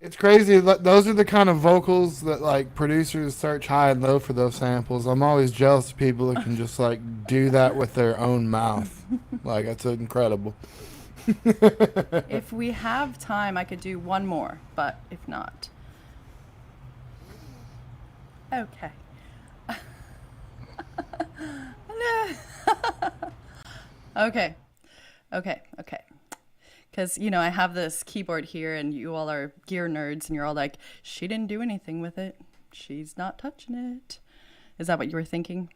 It's crazy. Those are the kind of vocals that like producers search high and low for those samples. I'm always jealous of people that can just like do that with their own mouth. Like that's incredible. If we have time, I could do one more, but if not. Okay. Okay. Because, you know, I have this keyboard here and you all are gear nerds and you're all like, she didn't do anything with it. She's not touching it. Is that what you were thinking?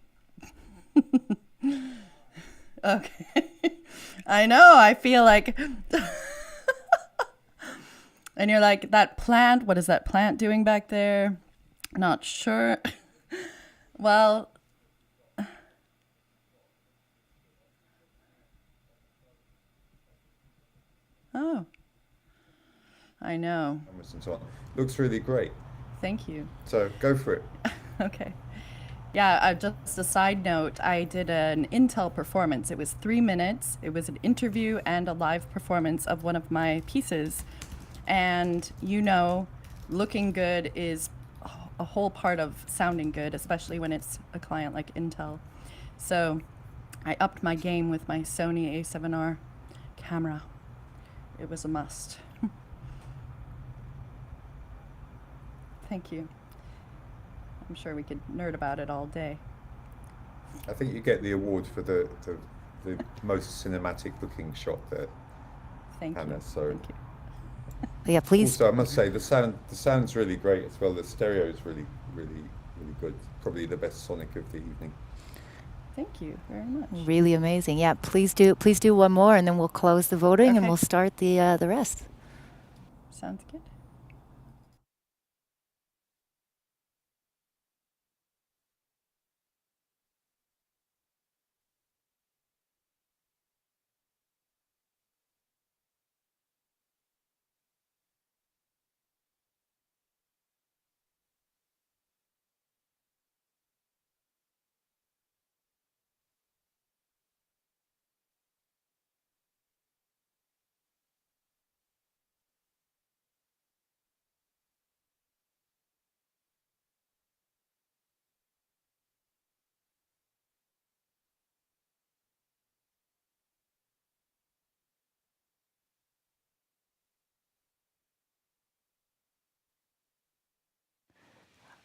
Okay. I know, I feel like... And you're like, that plant, what is that plant doing back there? Not sure. Well... Oh, I know. And so on. Looks really great. Thank you. So go for it. Okay. Yeah, just a side note, I did an Intel performance. It was 3 minutes. It was an interview and a live performance of one of my pieces. And you know, looking good is a whole part of sounding good, especially when it's a client like Intel. So I upped my game with my Sony A7R camera. It was a must. Thank you. I'm sure we could nerd about it all day. I think you get the award for the most cinematic looking shot there. Thank Hannah, you. So. Thank you. Yeah, please. Also, I must say the sound's really great as well. The stereo is really good. Probably the best sonic of the evening. Thank you very much. Really amazing. Yeah, please do one more, and then we'll close the voting and we'll start the rest. Sounds good.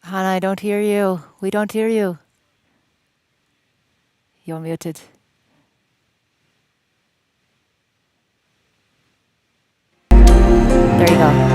Hannah, I don't hear you. We don't hear you. You're muted. There you go.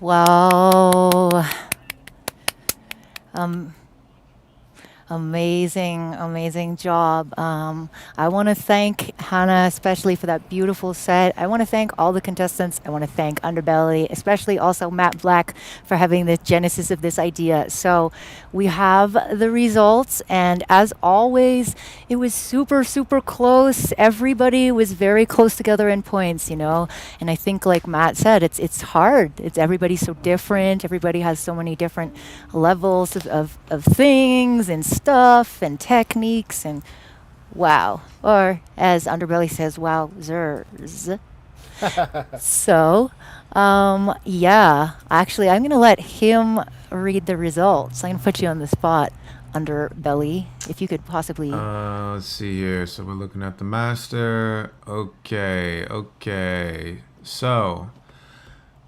Wow. Amazing job. I want to thank Hannah especially for that beautiful set. I want to thank all the contestants. I want to thank Underbelly, especially also Matt Black for having the genesis of this idea. So we have the results, and as always, it was super close. Everybody was very close together in points, you know. And I think, like Matt said, it's hard. It's everybody's so different. Everybody has so many different levels of things and stuff and techniques and wow, or as Underbelly says, wowzers. So yeah, actually I'm gonna let him read the results. I'm gonna put you on the spot, Underbelly, if you could possibly let's see here. So we're looking at the master. Okay. So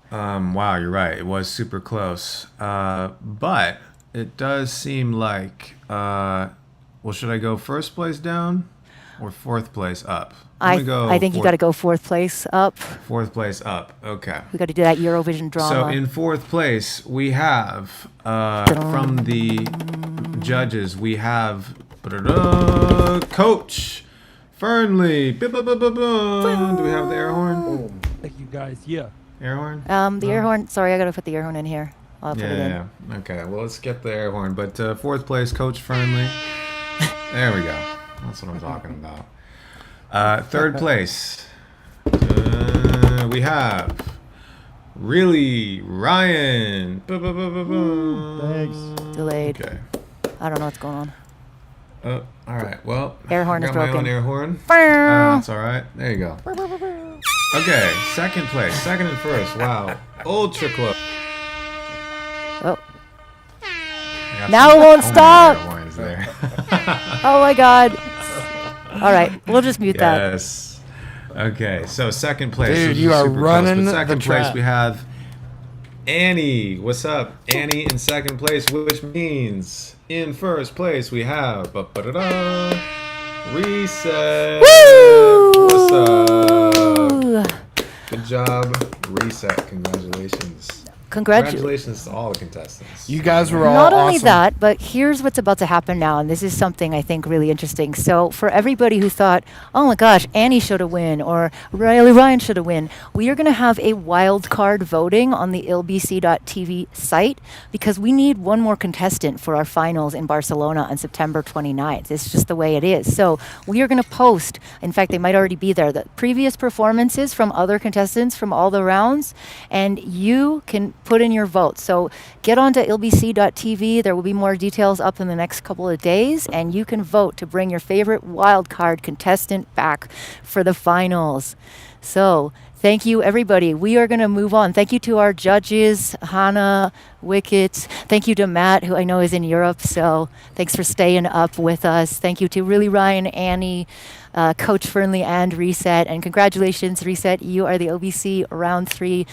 wow, you're right, it was super close, but it does seem like, well, should I go first place down or fourth place up? I think you got to go fourth place up. Fourth place up, okay. We got to do that Eurovision drama. So in fourth place, we have, from the judges, we have Coach Fernley. Do we have the air horn? Thank you guys. Yeah. Air horn? The air horn. Sorry, I got to put the air horn in here. I'll put it in. Yeah. Okay. Well, let's get the air horn. But fourth place, Coach Fernley. There we go. That's what I'm talking about. Third place, we have Really Ryan. Thanks. Delayed. Okay. I don't know what's going on. All right. Well, air horn I is got broken. my own air horn. That's all right. There you go. Okay. Second place. Second and first. Wow. Ultra close. Oh. Now it won't stop. Oh my God. All right, we'll just mute that. Yes. Okay, so second place. Dude, This is you are super running close, but second the place trap. we have Annie. What's up? Annie in second place, which means in first place we have Reset. Woo! What's up? Good job, Reset. Congratulations. Congratulations to all the contestants. You guys were all Not only awesome. that, but here's what's about to happen now, and this is something I think really interesting. So for everybody who thought, oh my gosh, Annie should have win, or Riley Ryan should have win, we are going to have a wild card voting on the ILBC.tv site because we need one more contestant for our finals in Barcelona on September 29th. It's just the way it is. So we are going to post, in fact, they might already be there, the previous performances from other contestants from all the rounds, and you can put in your vote. So get onto ilbc.tv. There will be more details up in the next couple of days, and you can vote to bring your favorite wildcard contestant back for the finals. So thank you, everybody. We are going to move on. Thank you to our judges, Hannah, Wicket. Thank you to Matt, who I know is in Europe. So thanks for staying up with us. Thank you to Really Ryan, Annie, Coach Fernley, and Reset. And congratulations, Reset. You are the OBC Round 3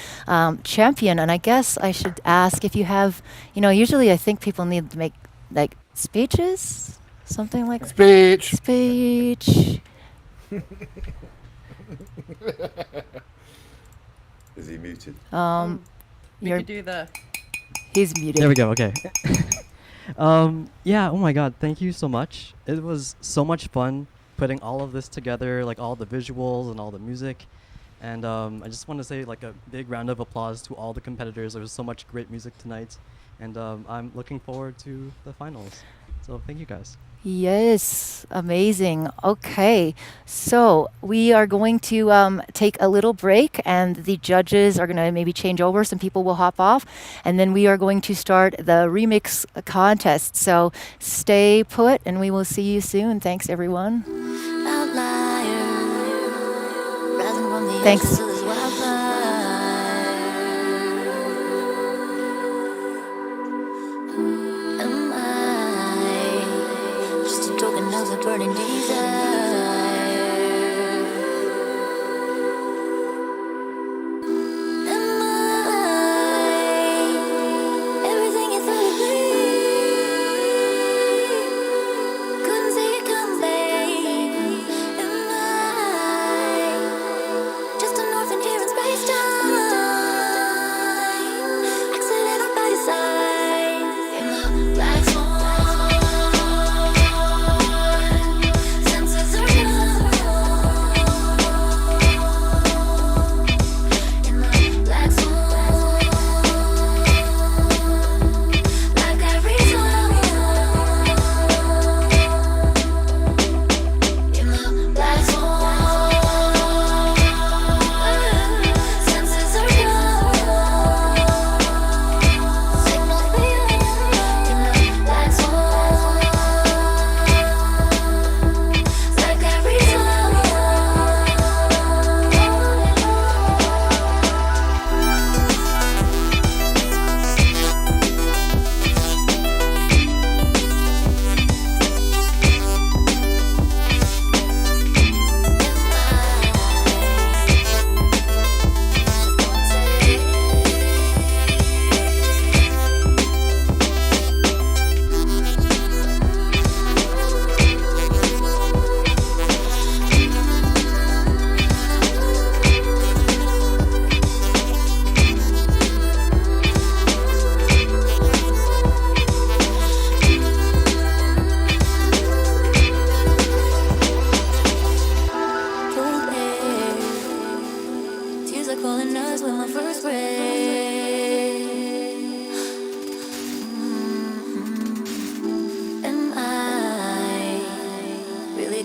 champion. And I guess I should ask if you have, usually I think people need to make like speeches, something like Speech. Is he muted? We could do the. He's muted. There we go. Okay. Yeah. Oh my God. Thank you so much. It was so much fun putting all of this together, like all the visuals and all the music. And I just want to say like a big round of applause to all the competitors. There was so much great music tonight, and I'm looking forward to the finals. So thank you guys. Yes, amazing. Okay, so we are going to take a little break, and the judges are going to maybe change over. Some people will hop off, and then we are going to start the remix contest. So stay put, and we will see you soon. Thanks, everyone. Thanks. Burning desire. Am I everything you thought I'd be? Couldn't see it come, babe. Am I just an orphan here in space time?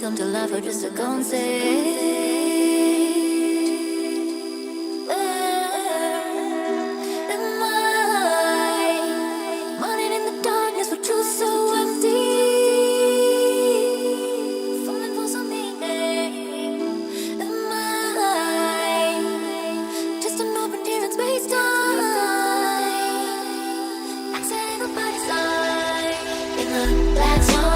come to life or just a concept. Am I running in the darkness with truth so empty? Falling for some meaning. Am I just an open here in space time? Accidental by design in the black zone.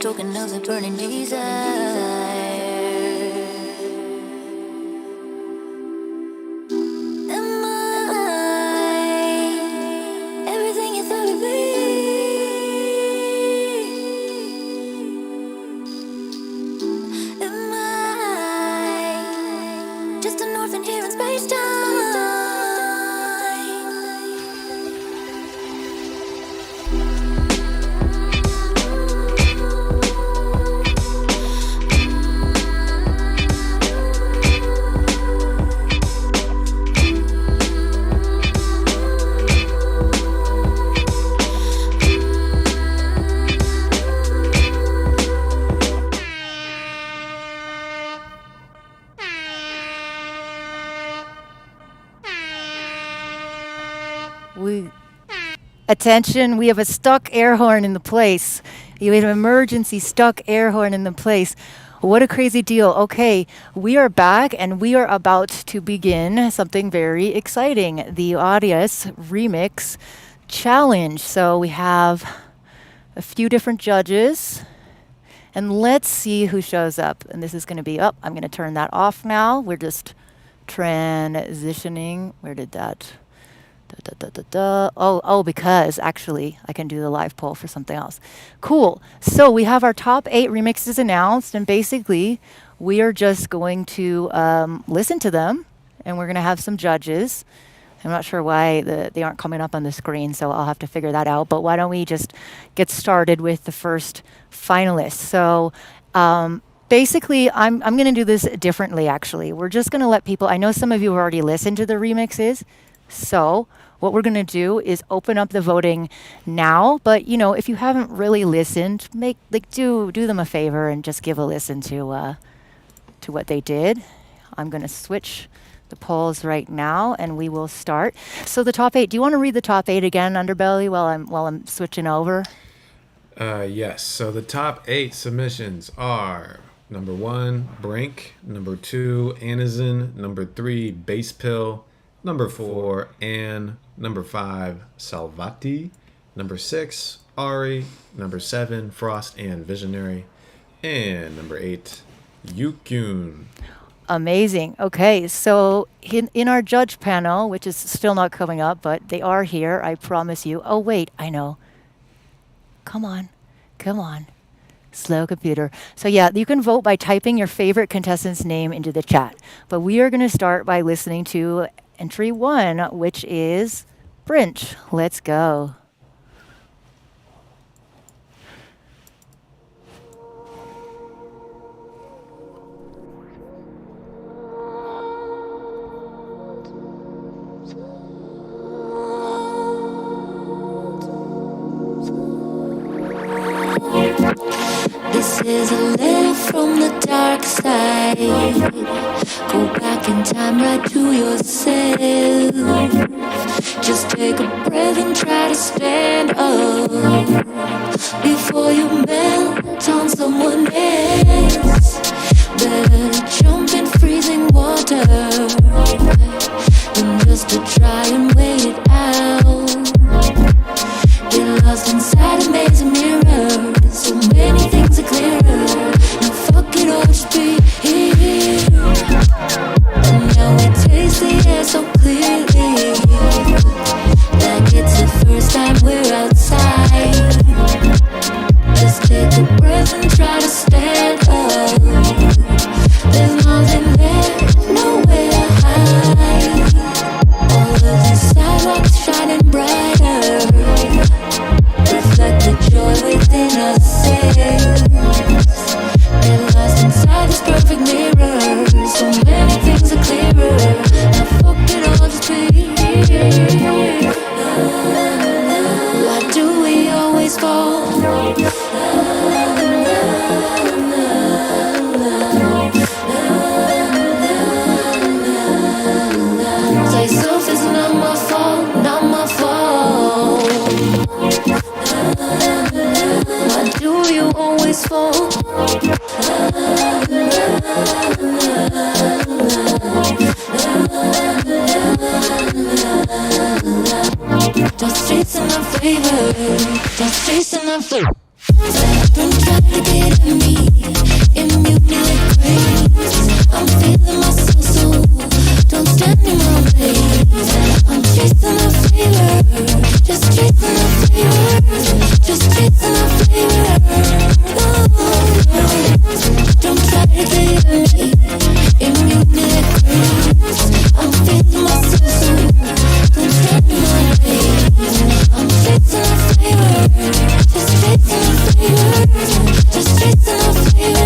Token of the burning desire. Am I everything you thought to be? Am I just an orphan here in space time? Attention, we have a stuck air horn in the place. You have an emergency stuck air horn in the place. What a crazy deal. Okay, we are back and we are about to begin something very exciting. The Audius Remix Challenge. So we have a few different judges and let's see who shows up. And this is going to be up. I'm going to turn that off now. We're just transitioning. Where did that? Oh, because actually I can do the live poll for something else. Cool. So we have our top 8 remixes announced, and basically we are just going to listen to them, and we're going to have some judges. I'm not sure why they aren't coming up on the screen, so I'll have to figure that out. But why don't we just get started with the first finalist? So basically, I'm going to do this differently, actually. We're just going to let people, I know some of you have already listened to the remixes, so what we're going to do is open up the voting now. But, you know, if you haven't really listened, do them a favor and just give a listen to what they did. I'm going to switch the polls right now, and we will start. So the top 8. Do you want to read the top 8 again, Underbelly, while I'm switching over? Yes. So the top 8 submissions are number 1, Brink. Number 2, Anizen. Number 3, Bass Pill. Number 4, Anne. Number 5, Salvati. Number 6, Ari. Number 7, Frost and Visionary. And number 8, Yukoon. Amazing. Okay, so in our judge panel, which is still not coming up, but they are here, I promise you. Oh, wait, I know. Come on. Slow computer. So yeah, you can vote by typing your favorite contestant's name into the chat. But we are going to start by listening to entry 1, which is Brinch. Let's go. is a letter from the dark side. Go back in time, right to yourself. Just take a breath and try to stand up before you melt on someone else. Better jump in freezing water than just to try and wait it out. Get lost inside a maze of mirrors. So many things are clearer. Now fuck it all, just be here. And now we taste the air so clearly, like it's the first time we're outside. Just take a breath and try to stand up. There's nothing there, nowhere to hide. All of the sidewalks shining brighter, reflect the joy within us. Get lost inside this perfect mirror. So many things are clearer. Now fuck it all, just be here. Why do we always fall? Say self is not my fault, not my fault. Why do you always fall? Just chasing our favor, just chasing our favor. Don't try to get at me, immune like grace. I'm feeling myself so, don't stand in my way. I'm chasing our favor, just chasing our favor, just chasing our favor. Don't try to get at me, immune like grace. I'm feeling myself so, don't stand in my way. I'm chasing our favor, just chasing our favor, just chasing our favor.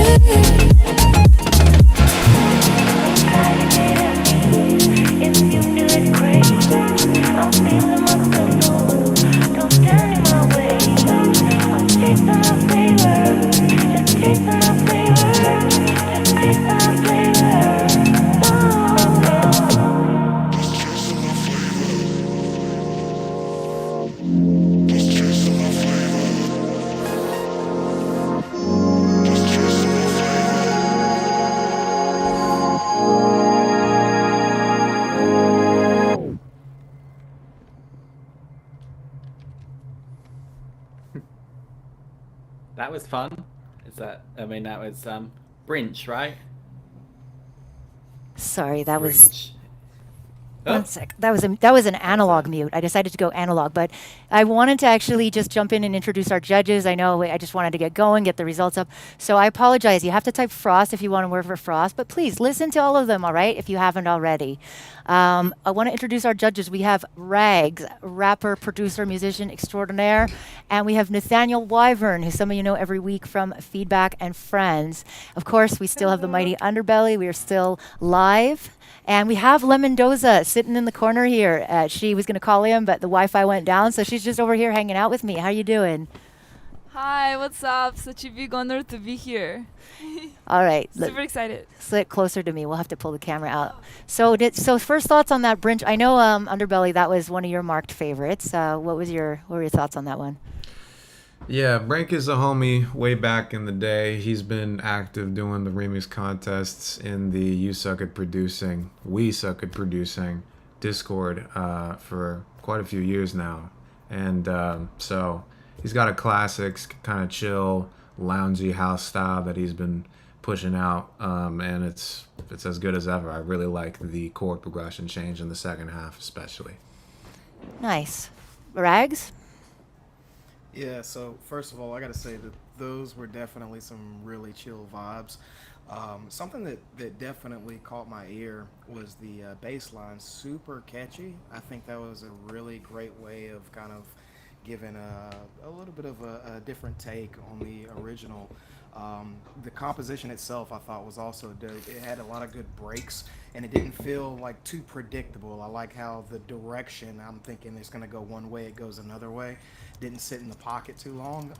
That was fun. That was Brinch, right? Sorry, that was. Brinch. One sec. That was an analog mute. I decided to go analog, but I wanted to actually just jump in and introduce our judges. I know I just wanted to get going, get the results up. So I apologize. You have to type Frost if you want to work for Frost, but please listen to all of them, all right, if you haven't already. I want to introduce our judges. We have Rags, rapper, producer, musician extraordinaire, and we have Nathaniel Wyvern, who some of you know every week from Feedback and Friends. Of course, we still have the mighty Underbelly. We are still live. And we have Lemondoza sitting in the corner here. She was going to call in, but the Wi-Fi went down, so she's just over here hanging out with me. How you doing? Hi, what's up? Such a big honor to be here. All right. Super excited. Sit closer to me. We'll have to pull the camera out. So first thoughts on that Brinch. I know Underbelly, that was one of your marked favorites. What were your thoughts on that one? Yeah, Brink is a homie way back in the day. He's been active doing the remix contests in the We Suck at Producing Discord for quite a few years now. And so he's got a classics, kind of chill, loungy house style that he's been pushing out. And it's as good as ever. I really like the chord progression change in the second half especially. Nice. Rags? Yeah, so first of all, I got to say that those were definitely some really chill vibes. Something that definitely caught my ear was the bass line, super catchy. I think that was a really great way of kind of giving a little bit of a different take on the original. The composition itself I thought was also dope. It had a lot of good breaks, and it didn't feel like too predictable. I like how the direction, I'm thinking it's going to go one way, it goes another way. Didn't sit in the pocket too long.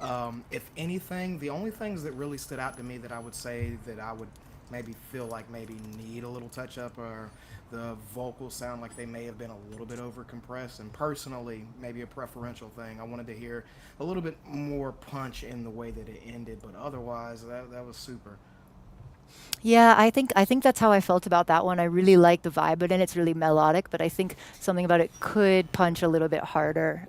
If anything, the only things that really stood out to me that I would say that I would maybe feel like maybe need a little touch up are the vocals sound like they may have been a little bit over compressed, and personally, maybe a preferential thing, I wanted to hear a little bit more punch in the way that it ended, but otherwise that was super. Yeah, I think that's how I felt about that one. I really like the vibe, but then it's really melodic. But I think something about it could punch a little bit harder.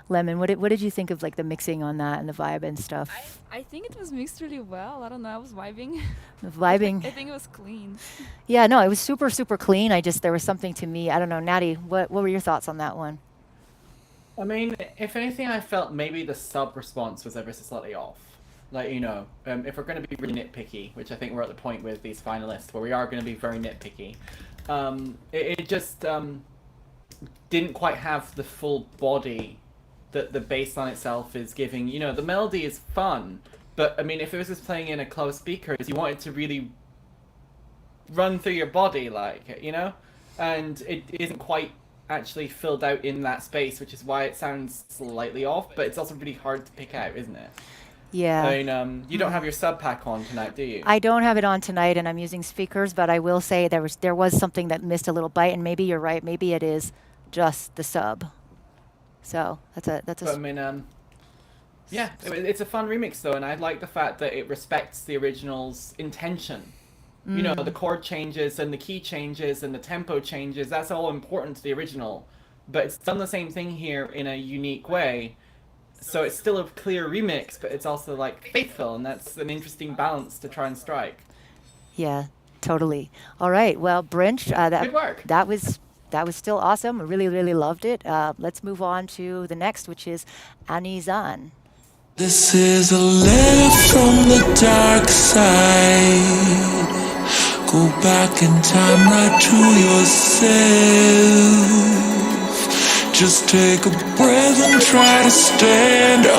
Lemon, what did you think of like the mixing on that and the vibe and stuff? I think it was mixed really well. I don't know. I was vibing. Vibing. I think it was clean. Yeah, no, it was super super clean. There was something to me. I don't know, Natty. What were your thoughts on that one? I mean, if anything, I felt maybe the sub response was ever so slightly off. Like, you know, if we're going to be really nitpicky, which I think we're at the point with these finalists where we are going to be very nitpicky, it just didn't quite have the full body that the bass line itself is giving. You know, the melody is fun, but I mean, if it was just playing in a closed speakers, you want it to really run through your body, like, you know? And it isn't quite actually filled out in that space, which is why it sounds slightly off, but it's also really hard to pick out, isn't it? Yeah. I mean, you don't have your sub pack on tonight, do you? I don't have it on tonight, and I'm using speakers. But I will say there was something that missed a little bite, and maybe you're right. Maybe it is just the sub. So that's a. But, I mean, yeah, it's a fun remix though, and I like the fact that it respects the original's intention. You know, the chord changes and the key changes and the tempo changes. That's all important to the original, but it's done the same thing here in a unique way. So it's still a clear remix, but it's also like faithful, and that's an interesting balance to try and strike. Yeah, totally. All right. Well, Brinch, Good work. That was still awesome. I really, really loved it. Let's move on to the next, which is Anizan. This is a letter from the dark side. Go back in time right to yourself. Just take a breath and try to stand up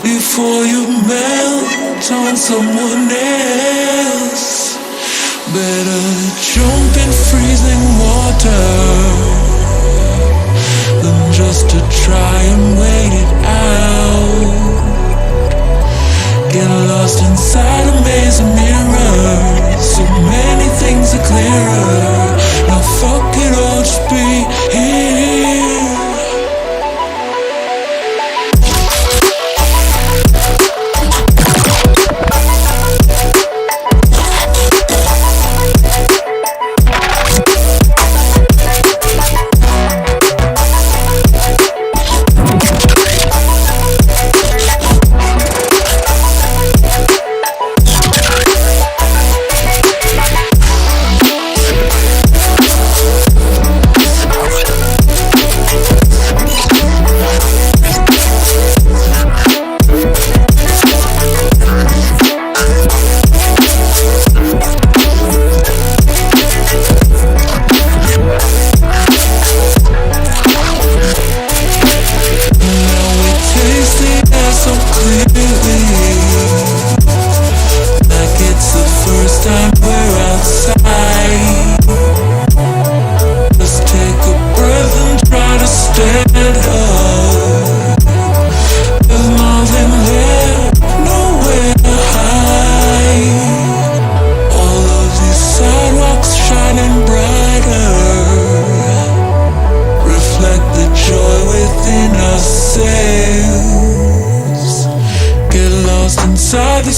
before you melt on someone else. Better jump in freezing water than just to try and wait it out. Get lost inside a maze of mirrors. So many things are clearer. Now fuck it all, just be here.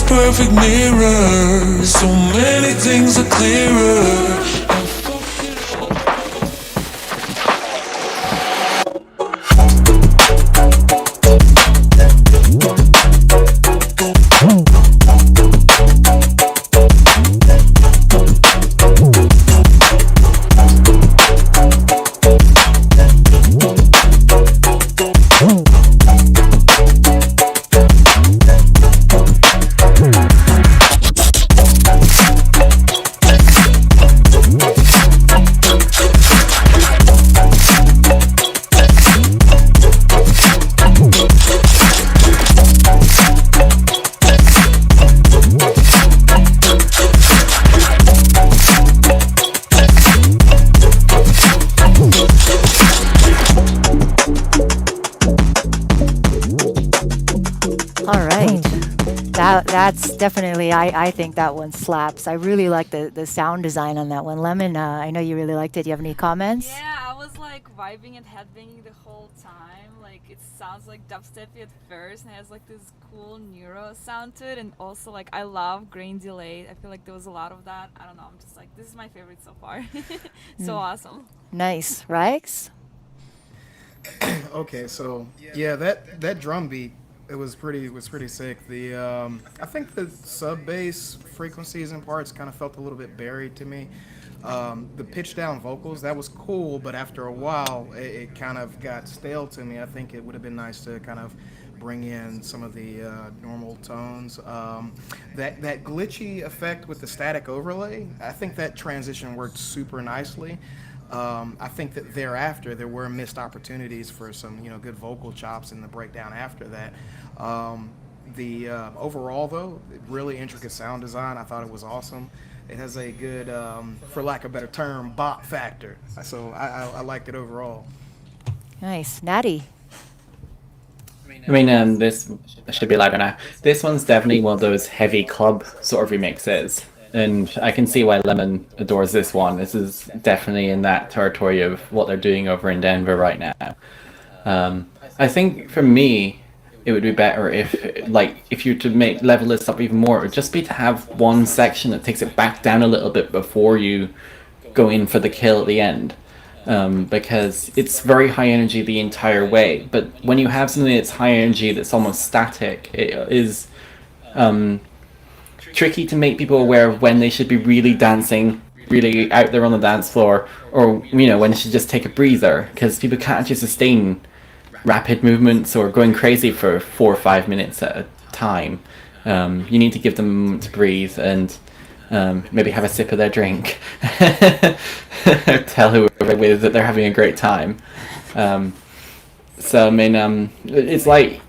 Perfect mirror, so many things are clearer. that's definitely, I think that one slaps. I really like the sound design on that one. Lemon, I know you really liked it. Do you have any comments? Yeah, I was like vibing and headbanging the whole time. Like it sounds like dubsteppy at first and it has like this cool neuro sound to it, and also like I love grain delay. I feel like there was a lot of that. I don't know, I'm just like, this is my favorite so far. So awesome. Nice, Rex? Okay, so yeah, that drum beat, it was pretty sick. The I think the sub bass frequencies and parts kind of felt a little bit buried to me. The pitch down vocals, that was cool, but after a while it kind of got stale to me. I think it would have been nice to kind of bring in some of the normal tones. That glitchy effect with the static overlay, I think that transition worked super nicely. I think that thereafter there were missed opportunities for some, good vocal chops in the breakdown after that. The overall though, really intricate sound design. I thought it was awesome. It has a good, for lack of a better term, bop factor. So I liked it overall. Nice. Natty? I mean, this should be louder now. This one's definitely one of those heavy club sort of remixes. And I can see why Lemon adores this one. This is definitely in that territory of what they're doing over in Denver right now. I think for me, it would be better if you to level this up even more, it would just be to have one section that takes it back down a little bit before you go in for the kill at the end. Because it's very high energy the entire way. But when you have something that's high energy that's almost static, it is tricky to make people aware of when they should be really dancing, really out there on the dance floor, or when they should just take a breather, because people can't actually sustain rapid movements or going crazy for 4 or 5 minutes at a time. You need to give them a moment to breathe and maybe have a sip of their drink. Tell whoever they're with that they're having a great time. So I mean, it's like,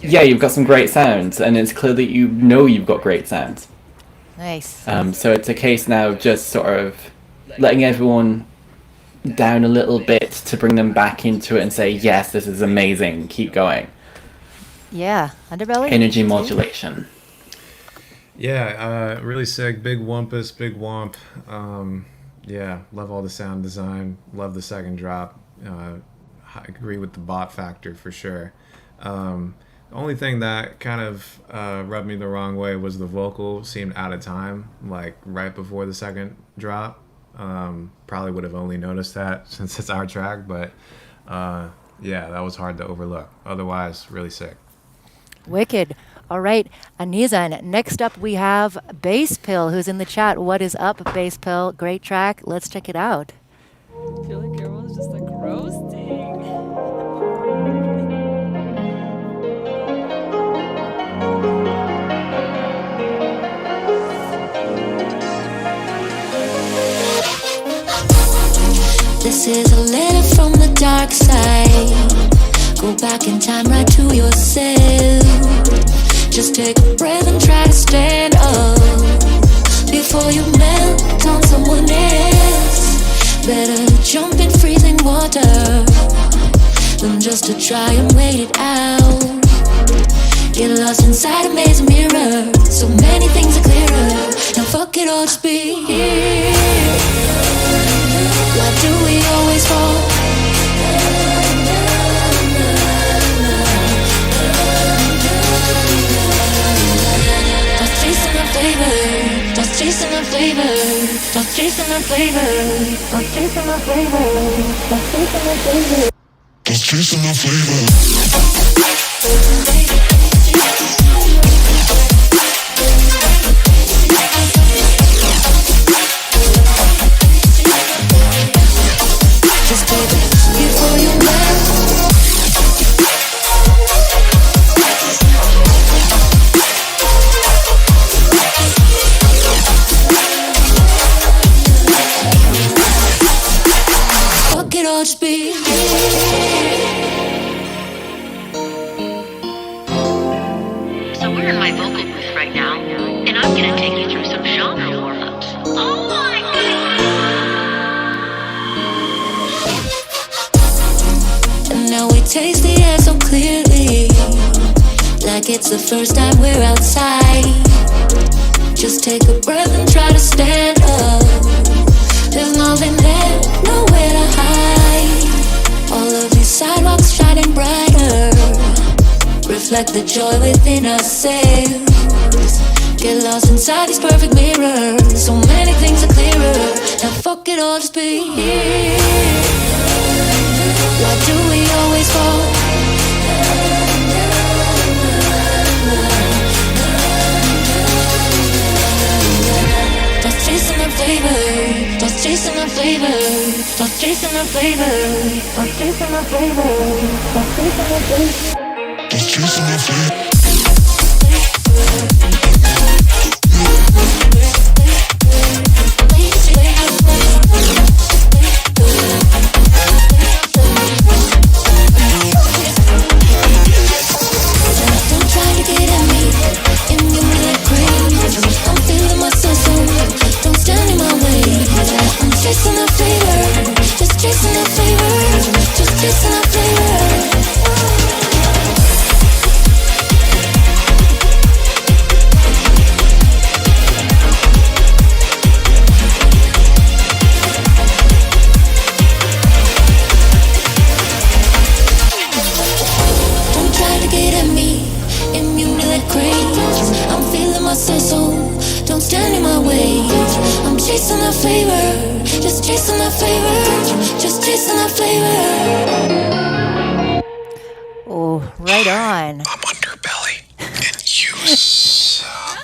yeah, you've got some great sounds, and it's clear that you've got great sounds. Nice. So it's a case now just sort of letting everyone down a little bit to bring them back into it and say, yes, this is amazing, keep going. Yeah. Underbelly? Energy modulation. Yeah, really sick. Big wumpus, big womp. Yeah, love all the sound design. Love the second drop. I agree with the bot factor for sure. The only thing that kind of rubbed me the wrong way was the vocal seemed out of time, like right before the second drop. Probably would have only noticed that since it's our track, but yeah, that was hard to overlook. Otherwise, really sick. Wicked. All right, Anizan. Next up, we have Bass Pill, who's in the chat. What is up, Bass Pill? Great track. Let's check it out. I feel like everyone's just like roasting. This is a letter from the dark side. Go back in time, right to yourself. Just take a breath and try to stand up before you melt on someone else. Better jump in freezing water than just to try and wait it out. Get lost inside a maze of mirrors. So many things are clearer. Now fuck it all, just be here. Why do we always fall? Just chasing the flavor. Just chasing the flavor. Just chasing the flavor. Just chasing the flavor. Just chasing the flavor. Just chasing the flavor. Just take it before you melt. Fuck it all, just be So we're in my vocal booth right now, and I'm gonna take you through some genre warm-ups. Oh my and now we taste the air so clearly, like like it's the first time we're outside. Just take a breath and try to stand up. There's nothing there, nowhere to hide. All of these sidewalks shining brighter reflect the joy within ourselves. Get lost inside these perfect mirrors. So many things are clearer. Now fuck it all, just be here. Why do we always fall? Just chasing our flavor. Just chasing our flavor. Just chasing our flavor. Just chasing our flavor. Just chasing our flavor. Just chasing our flavor. Oh, right on. I'm Underbelly, and you suck.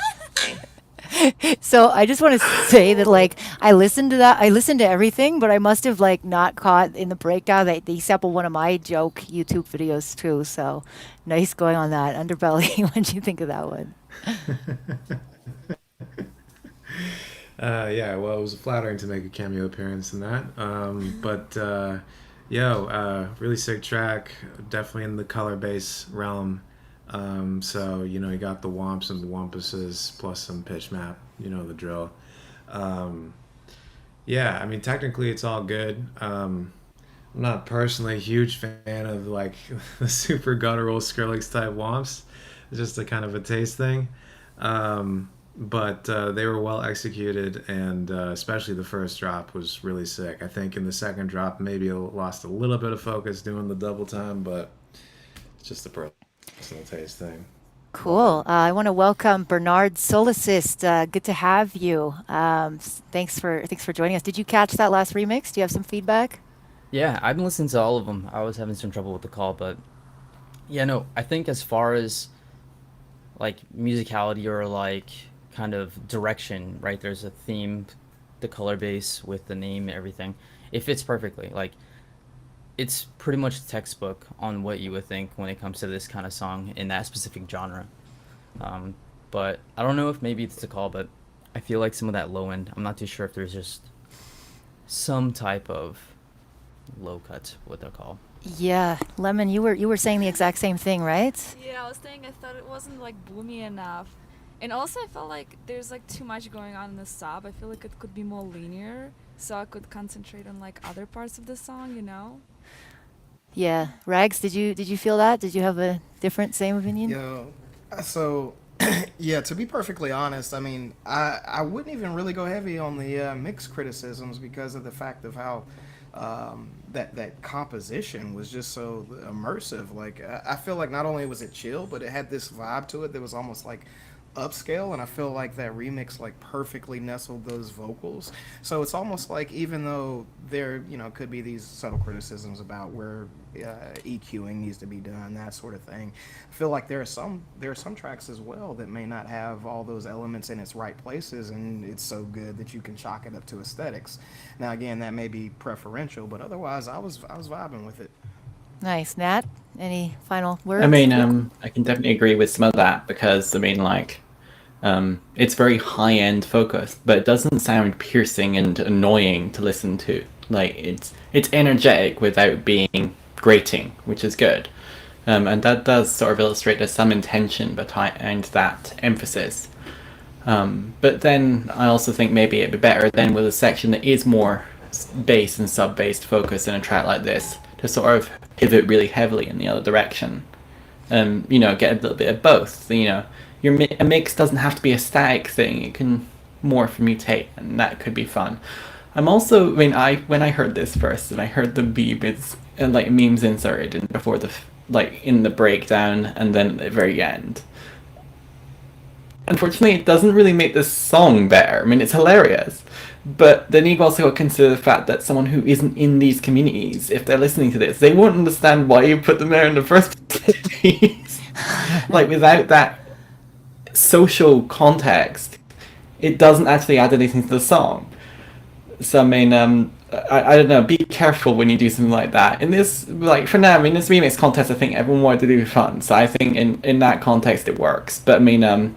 So I just want to say that, like, I listened to that. I listened to everything, but I must have, like, not caught in the breakdown that they sampled one of my joke YouTube videos too. So nice going on that. Underbelly, what did you think of that one? Yeah, well, it was flattering to make a cameo appearance in that. Really sick track. Definitely in the color bass realm. So, you know, you got the womps and the wampuses plus some pitch map, you know, the drill. Yeah, I mean, technically it's all good. I'm not personally a huge fan of, like, the super guttural Skrillex type womps. It's just a kind of a taste thing. But they were well executed, and especially the first drop was really sick. I think in the second drop, maybe I lost a little bit of focus doing the double time, but it's just a personal taste thing. Cool. I want to welcome Bernard Solicist. Good to have you. Thanks for joining us. Did you catch that last remix? Do you have some feedback? Yeah, I've been listening to all of them. I was having some trouble with the call, but yeah, no, I think as far as like musicality or like kind of direction, right? There's a theme, the color base with the name and everything. It fits perfectly. Like, it's pretty much textbook on what you would think when it comes to this kind of song in that specific genre. But I don't know if maybe it's the call, but I feel like some of that low end, I'm not too sure if there's just some type of low cut, what they're called. Yeah, Lemon, you were saying the exact same thing, right? Yeah, I was saying I thought it wasn't like boomy enough. And also I felt like there's like too much going on in the sub. I feel like it could be more linear, so I could concentrate on like other parts of the song, you know? Yeah, Rags, did you feel that? Did you have a different same opinion? So yeah, to be perfectly honest, I mean, I wouldn't even really go heavy on the mixed criticisms because of the fact of how that composition was just so immersive. Like, I feel like not only was it chill, but it had this vibe to it that was almost like upscale, and I feel like that remix like perfectly nestled those vocals. So it's almost like, even though there, you know, could be these subtle criticisms about where EQing needs to be done, that sort of thing, I feel like there are some tracks as well that may not have all those elements in its right places, and it's so good that you can chalk it up to aesthetics. Now again, that may be preferential, but otherwise I was vibing with it. Nice. Nat, any final words? I mean, I can definitely agree with some of that because, I mean, like, it's very high-end focused, but it doesn't sound piercing and annoying to listen to. Like, it's energetic without being grating, which is good. And that does sort of illustrate there's some intention behind that emphasis. But then I also think maybe it'd be better then with a section that is more bass and sub-based focus in a track like this to sort of pivot really heavily in the other direction. you know, get a little bit of both. You know, a mix doesn't have to be a static thing. It can morph and mutate, and that could be fun. I'm also, when I heard this first, and I heard the beats and like memes inserted in before the like in the breakdown and then at the very end. Unfortunately, it doesn't really make the song better. I mean, it's hilarious, but then you've also got to consider the fact that someone who isn't in these communities, if they're listening to this, they won't understand why you put them there in the first place. Like, without that social context, it doesn't actually add anything to the song. So, I mean, I don't know, be careful when you do something like that. In this, like, for now, I mean, this remix contest, I think everyone wanted to do fun, so I think in that context it works. But, I mean,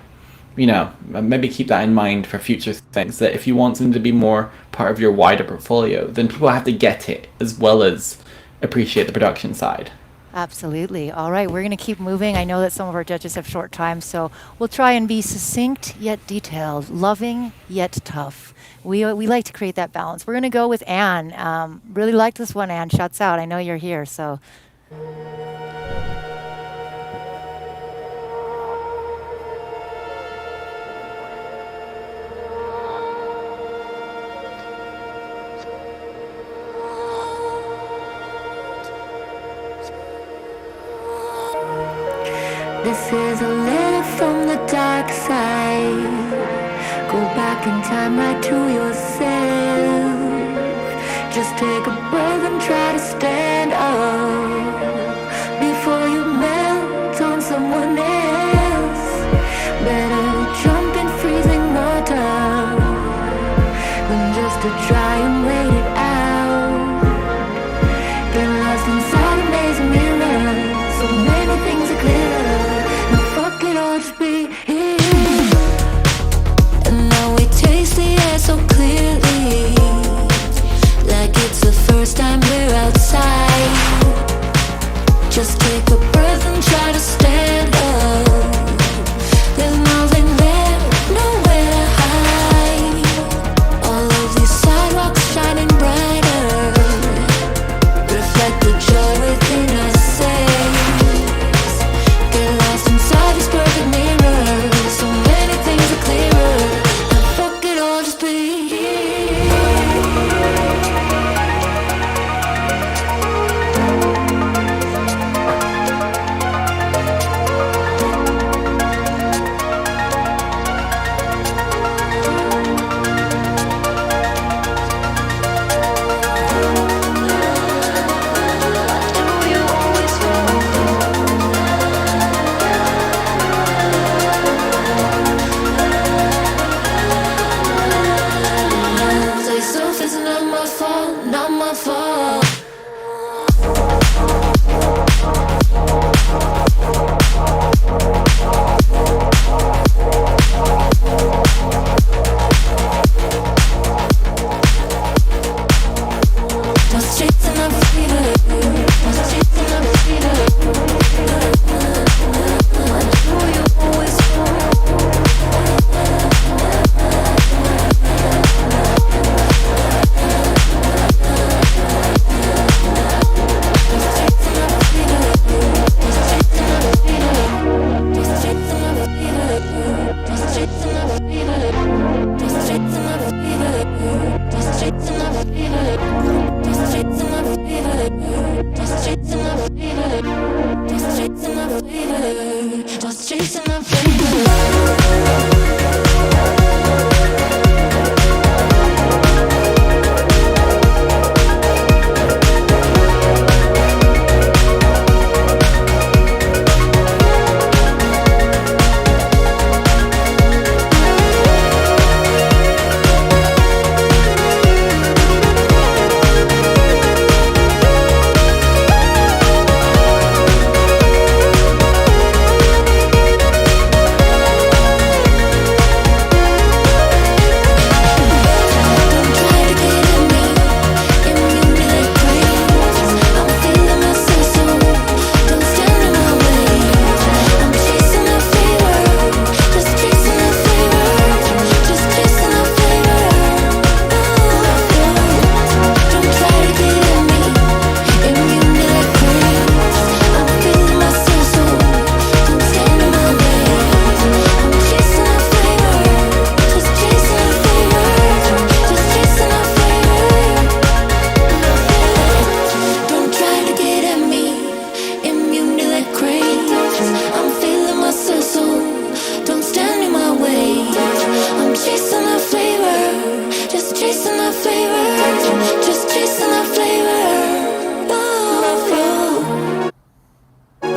you know, maybe keep that in mind for future things, that if you want them to be more part of your wider portfolio, then people have to get it as well as appreciate the production side. Absolutely. All right, we're going to keep moving. I know that some of our judges have short time, so we'll try and be succinct yet detailed, loving yet tough. We like to create that balance. We're going to go with Anne. Really like this one, Anne. Shuts out. I know you're here, so. This is a letter from the dark side. Go back in time right to yourself. Just take a breath and try to stand up before you melt on someone else. Better jump in freezing water than just to try and wait it out. Get lost inside a maze of mirrors. So many things are clearer. Now fuck it all, just be here. And now we taste the air so clearly, like it's the first time we're outside. Just take a breath and try to stand up. There's nothing there, nowhere to hide. All of these sidewalks shining brighter, reflect the joy within us. Get lost inside these perfect mirrors. So many things are clearer. Now fuck it all, just be here. Say something's not my fault, not my fault. Just chasing a fever, just chasing a fever. Why do you always just chasing a fever.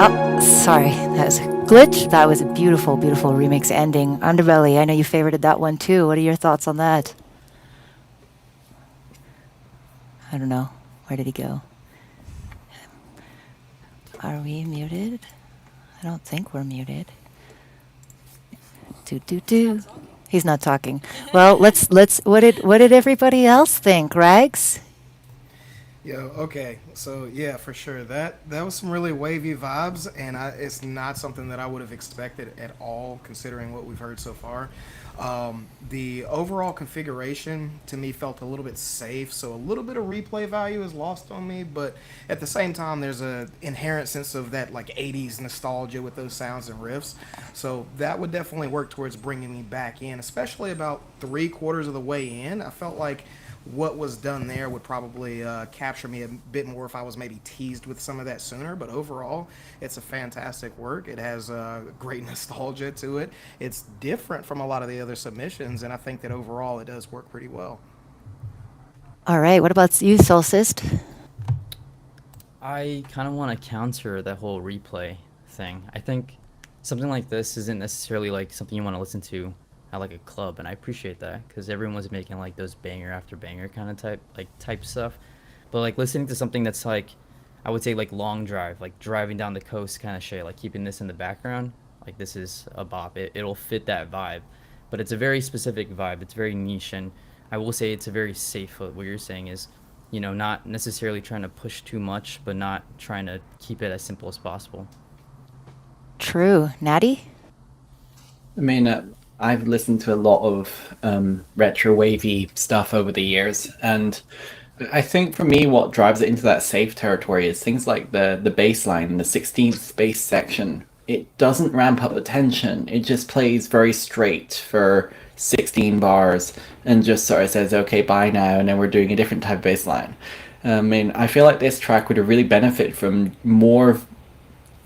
Oh, sorry, that was a glitch. That was a beautiful, beautiful remix ending. Underbelly, I know you favorited that one too. What are your thoughts on that? I don't know. Where did he go? Are we muted? I don't think we're muted. Do. He's not talking. Well, let's. What did everybody else think, Rags? Yo, okay, so yeah, for sure. That was some really wavy vibes, and it's not something that I would have expected at all, considering what we've heard so far. The overall configuration to me felt a little bit safe, so a little bit of replay value is lost on me, but at the same time, there's a inherent sense of that like 80s nostalgia with those sounds and riffs. So that would definitely work towards bringing me back in, especially about 3/4 of the way in. I felt like what was done there would probably capture me a bit more if I was maybe teased with some of that sooner. But overall, it's a fantastic work. It has great nostalgia to it. It's different from a lot of the other submissions, and I think that overall it does work pretty well. All right, what about you, Solcist? I kind of want to counter that whole replay thing. I think something like this isn't necessarily like something you want to listen to at like a club, and I appreciate that because everyone's making like those banger after banger kind of type stuff. But like listening to something that's like, I would say like long drive, like driving down the coast kind of shit, like keeping this in the background, like this is a bop. It'll fit that vibe, but it's a very specific vibe. It's very niche, and I will say it's a very safe. What you're saying is, you know, not necessarily trying to push too much, but not trying to keep it as simple as possible. True. Natty? I mean, I've listened to a lot of retro wavy stuff over the years, and I think for me what drives it into that safe territory is things like the bass line, the 16th bass section. It doesn't ramp up the tension. It just plays very straight for 16 bars and just sort of says, okay, bye now, and then we're doing a different type of bass line. I mean, I feel like this track would have really benefit from more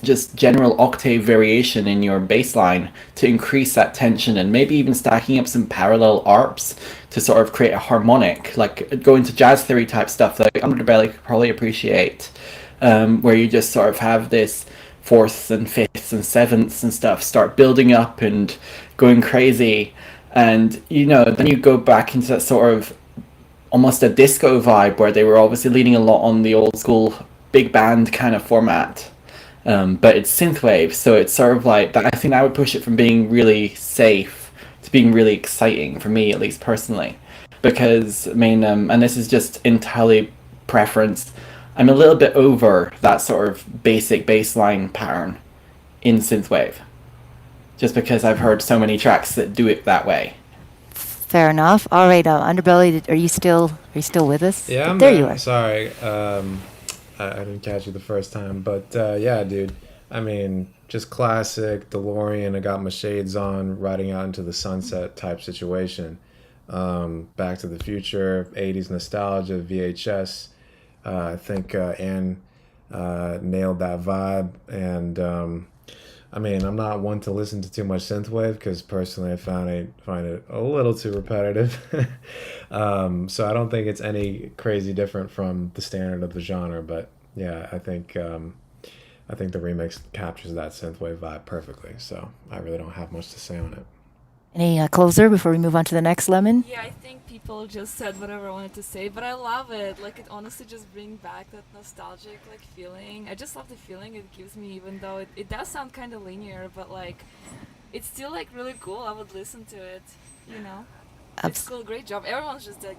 just general octave variation in your bass line to increase that tension, and maybe even stacking up some parallel arps to sort of create a harmonic, like go into jazz theory type stuff that Underbelly could probably appreciate, where you just sort of have this fourths and fifths and sevenths and stuff start building up and going crazy, and you know, then you go back into that sort of almost a disco vibe where they were obviously leaning a lot on the old school big band kind of format. But it's synthwave, so it's sort of like that. I think that would push it from being really safe to being really exciting for me, at least personally. Because I mean, and this is just entirely preference, I'm a little bit over that sort of basic bassline pattern in synthwave, just because I've heard so many tracks that do it that way. Fair enough. All right, Underbelly, are you still with us? Yeah, I'm there. back. You are. Sorry. I didn't catch you the first time, but yeah, dude. I mean, just classic DeLorean. I got my shades on, riding out into the sunset type situation. Back to the Future, 80s nostalgia, VHS. I think Anne nailed that vibe, and I mean, I'm not one to listen to too much synthwave because personally I find it a little too repetitive. So I don't think it's any crazy different from the standard of the genre, but yeah, I think the remix captures that synthwave vibe perfectly. So I really don't have much to say on it. Any closer before we move on to the next, Lemon? Yeah, I think people just said whatever I wanted to say, but I love it. Like, it honestly just brings back that nostalgic, like, feeling. I just love the feeling it gives me, even though it does sound kind of linear, but, like, it's still, like, really cool. I would listen to it, you know? It's cool. Great job. Everyone's just did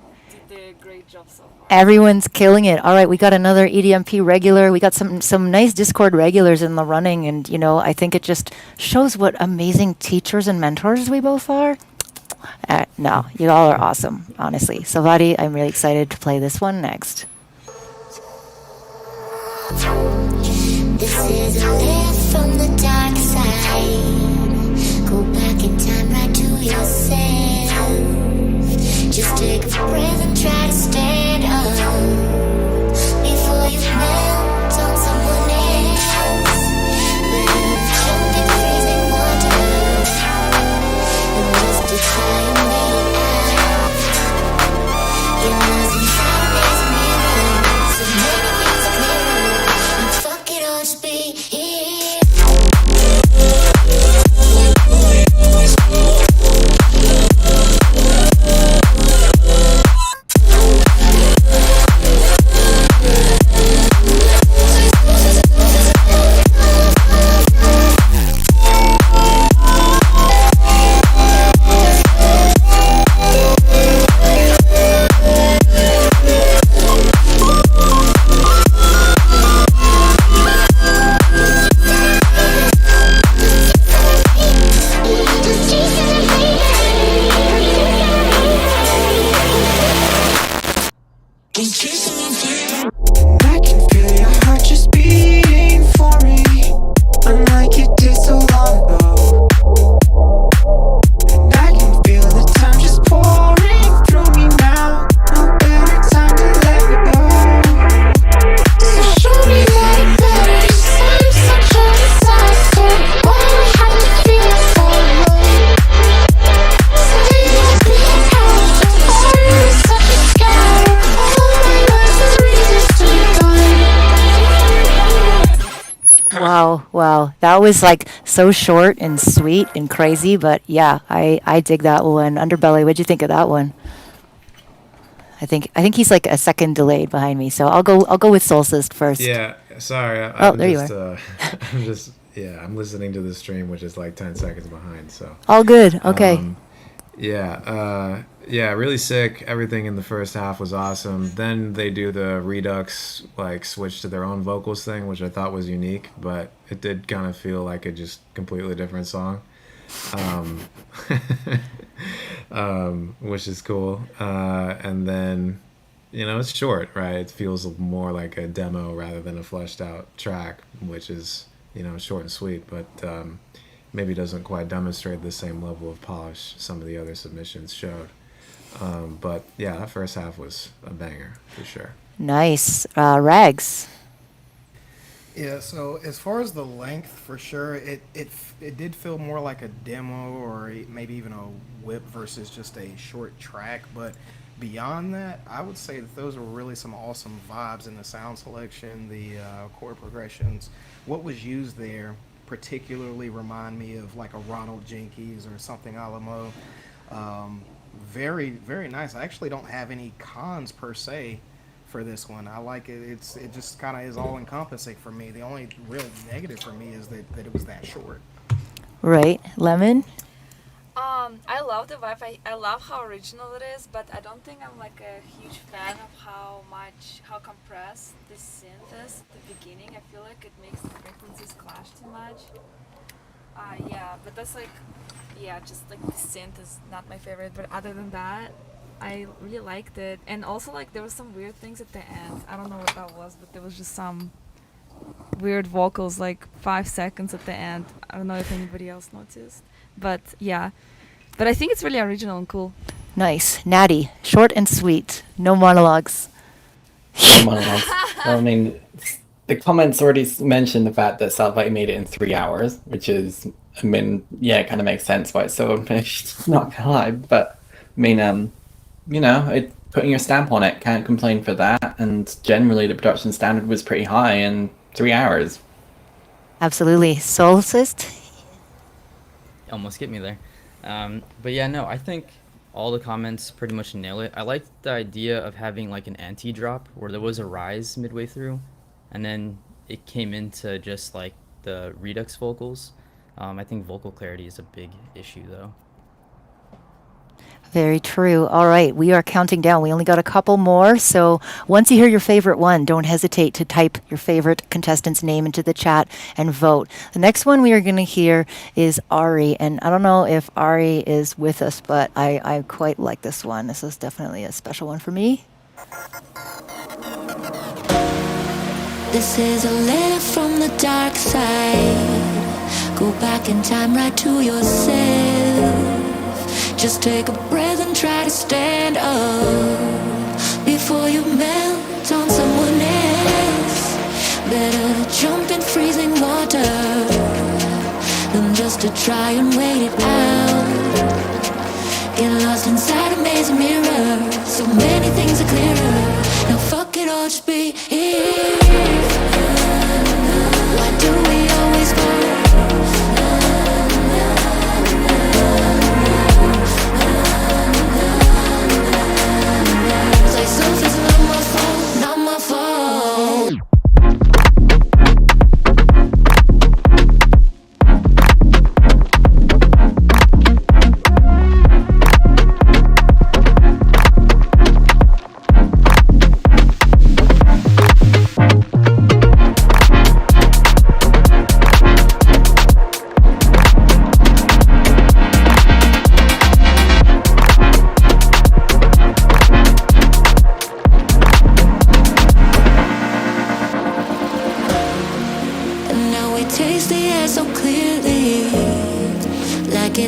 a great job so far. Everyone's killing it. All right, we got another EDMP regular. We got some nice Discord regulars in the running, and you know, I think it just shows what amazing teachers and mentors we both are. No, you all are awesome, honestly. Savati, I'm really excited to play this one next. This is a lift from the dark side. Go back in time right to yourself. Just take a breath and try to stand up before you melt on someone else. Better jump in freezing water than just to try and make out. Get lost inside these mirrors, so many things clearer. And fuck it all, just be here. Wow, wow. That was like so short and sweet and crazy, but yeah, I dig that one. Underbelly, what'd you think of that one? I think he's like a second delayed behind me, so I'll go with Solstice first. Yeah, sorry. Oh, there you are. I'm just I'm listening to the stream, which is like 10 seconds behind. So All good. Okay. Yeah, really sick. Everything in the first half was awesome. Then they do the Redux like switch to their own vocals thing, which I thought was unique, but it did kind of feel like a just completely different song. Which is cool. And then, it's short, right? It feels more like a demo rather than a fleshed out track, which is, short and sweet, but maybe doesn't quite demonstrate the same level of polish some of the other submissions showed. But yeah, that first half was a banger for sure. Nice. Rags. Yeah, so as far as the length, for sure, it did feel more like a demo or maybe even a whip versus just a short track. But beyond that, I would say that those were really some awesome vibes in the sound selection, the chord progressions. What was used there particularly remind me of like a Ronald Jenkins or something a la Mo. Very, very nice. I actually don't have any cons per se for this one. I like it. It just kind of is all encompassing for me. The only real negative for me is that it was that short. Right. Lemon? I love the vibe. I love how original it is, but I don't think I'm like a huge fan of how compressed the synth is at the beginning. I feel like it makes the frequencies clash too much. Yeah, but that's like, just like the synth is not my favorite, but other than that, I really liked it. And also like there was some weird things at the end. I don't know what that was, but there was just some weird vocals like 5 seconds at the end. I don't know if anybody else noticed, but yeah. But I think it's really original and cool. Nice. Natty. Short and sweet. No monologues. No monologues. Well, I mean, the comments already mentioned the fact that Salvati made it in 3 hours, which is, I mean, yeah, it kind of makes sense why it's so unfinished. Not gonna lie, but I mean, putting your stamp on it, can't complain for that. And generally, the production standard was pretty high in 3 hours. Absolutely. Solstice? Almost get me there. But yeah, no, I think all the comments pretty much nail it. I liked the idea of having like an anti-drop where there was a rise midway through, and then it came into just like the Redux vocals. I think vocal clarity is a big issue though. Very true. All right, we are counting down. We only got a couple more. So once you hear your favorite one, don't hesitate to type your favorite contestant's name into the chat and vote. The next one we are going to hear is Ari. And I don't know if Ari is with us, but I quite like this one. This is definitely a special one for me. This is a letter from the dark side. Go back in time right to yourself. Just take a breath and try to stand up before you melt on someone else. Better to jump in freezing water than just to try and wait it out. Get lost inside a maze of mirrors. So many things are clearer. Now fuck it all, just be here. Why do we always go?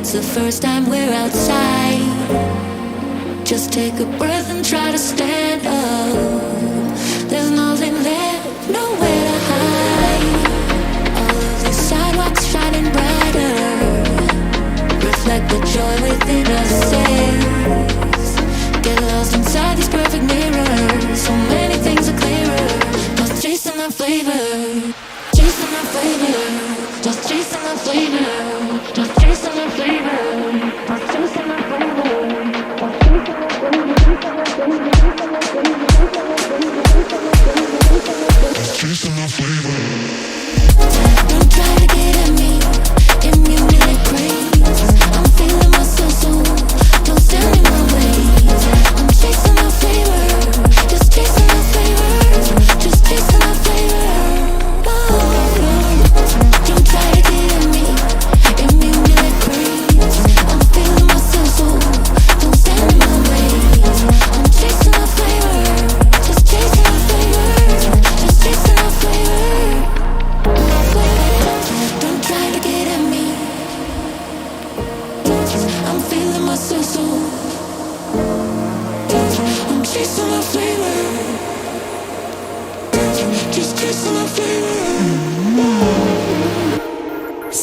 The first time we're outside. Just take a breath and try to stand up. There's nothing there, nowhere to hide. All of the sidewalks shining brighter reflect the joy within us. Get lost inside these perfect mirrors. So many things are clearer. Lost chasing our flavor, chasing our flavor.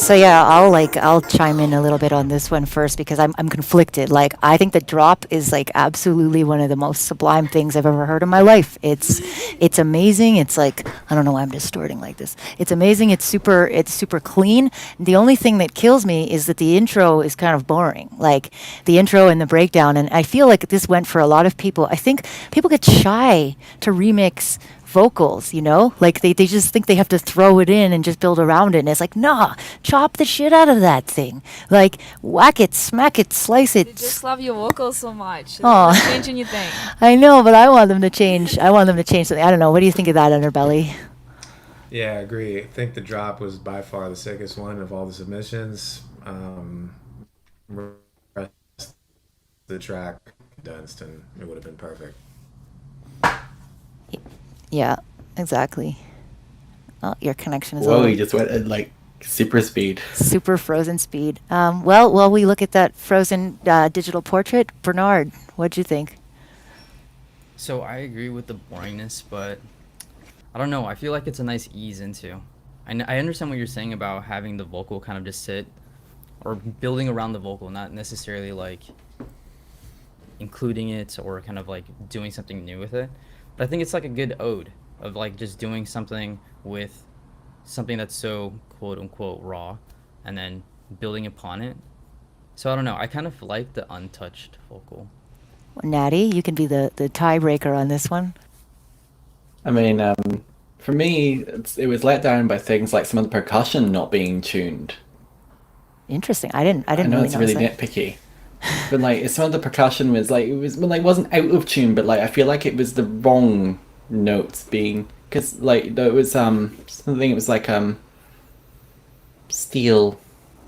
So yeah, I'll chime in a little bit on this one first because I'm conflicted. Like I think the drop is like absolutely one of the most sublime things I've ever heard in my life. It's amazing. It's like I don't know why I'm distorting like this. It's amazing. It's super clean. The only thing that kills me is that the intro is kind of boring. Like the intro and the breakdown, and I feel like this went for a lot of people. I think people get shy to remix vocals, you know, like they just think they have to throw it in and just build around it, and it's like, nah, chop the shit out of that thing, like whack it, smack it, slice it. They just love your vocals so much. They Aw. don't change anything. I know, but I want them to change. I want them to change something. I don't know. What do you think of that, Underbelly? Yeah, I agree. I think the drop was by far the sickest one of all the submissions. Rest of the track, Dunstan, it would have been perfect. Yeah, exactly. Oh, your connection is Whoa, over. he just went at like super speed. Super frozen speed. Well, while we look at that frozen digital portrait, Bernard, what'd you think? So I agree with the boringness, but I don't know. I feel like it's a nice ease into. I understand what you're saying about having the vocal kind of just sit, or building around the vocal, not necessarily like including it or kind of like doing something new with it. But I think it's like a good ode of like just doing something with something that's so quote unquote raw and then building upon it. So I don't know. I kind of like the untouched vocal. Natty, you can be the tiebreaker on this one. I mean, for me, it was let down by things like some of the percussion not being tuned. Interesting. I didn't I know really it's really notice that. nitpicky, but like some of the percussion was like wasn't out of tune, but like I feel like it was the wrong notes being, because like there was something, it was like steel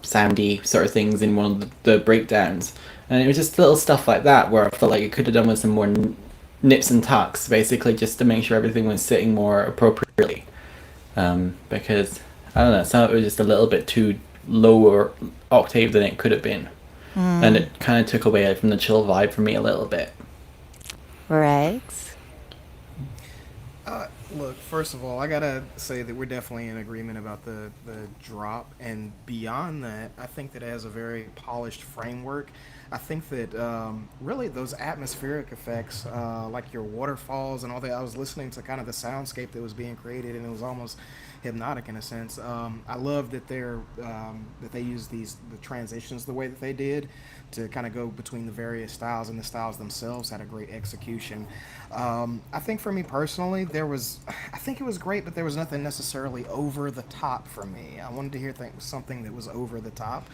soundy sort of things in one of the breakdowns, and it was just little stuff like that where I felt like it could have done with some more nips and tucks, basically just to make sure everything was sitting more appropriately, because I don't know, some of it was just a little bit too lower octave than it could have been. And it kind of took away from the chill vibe for me a little bit. Right. Look, first of all, I gotta say that we're definitely in agreement about the drop, and beyond that, I think that it has a very polished framework. I think that really those atmospheric effects, like your waterfalls and all that, I was listening to kind of the soundscape that was being created, and it was almost hypnotic in a sense. I love that they use the transitions the way that they did to kind of go between the various styles, and the styles themselves had a great execution. I think for me personally, I think it was great, but there was nothing necessarily over the top for me. I wanted to hear something that was over the top,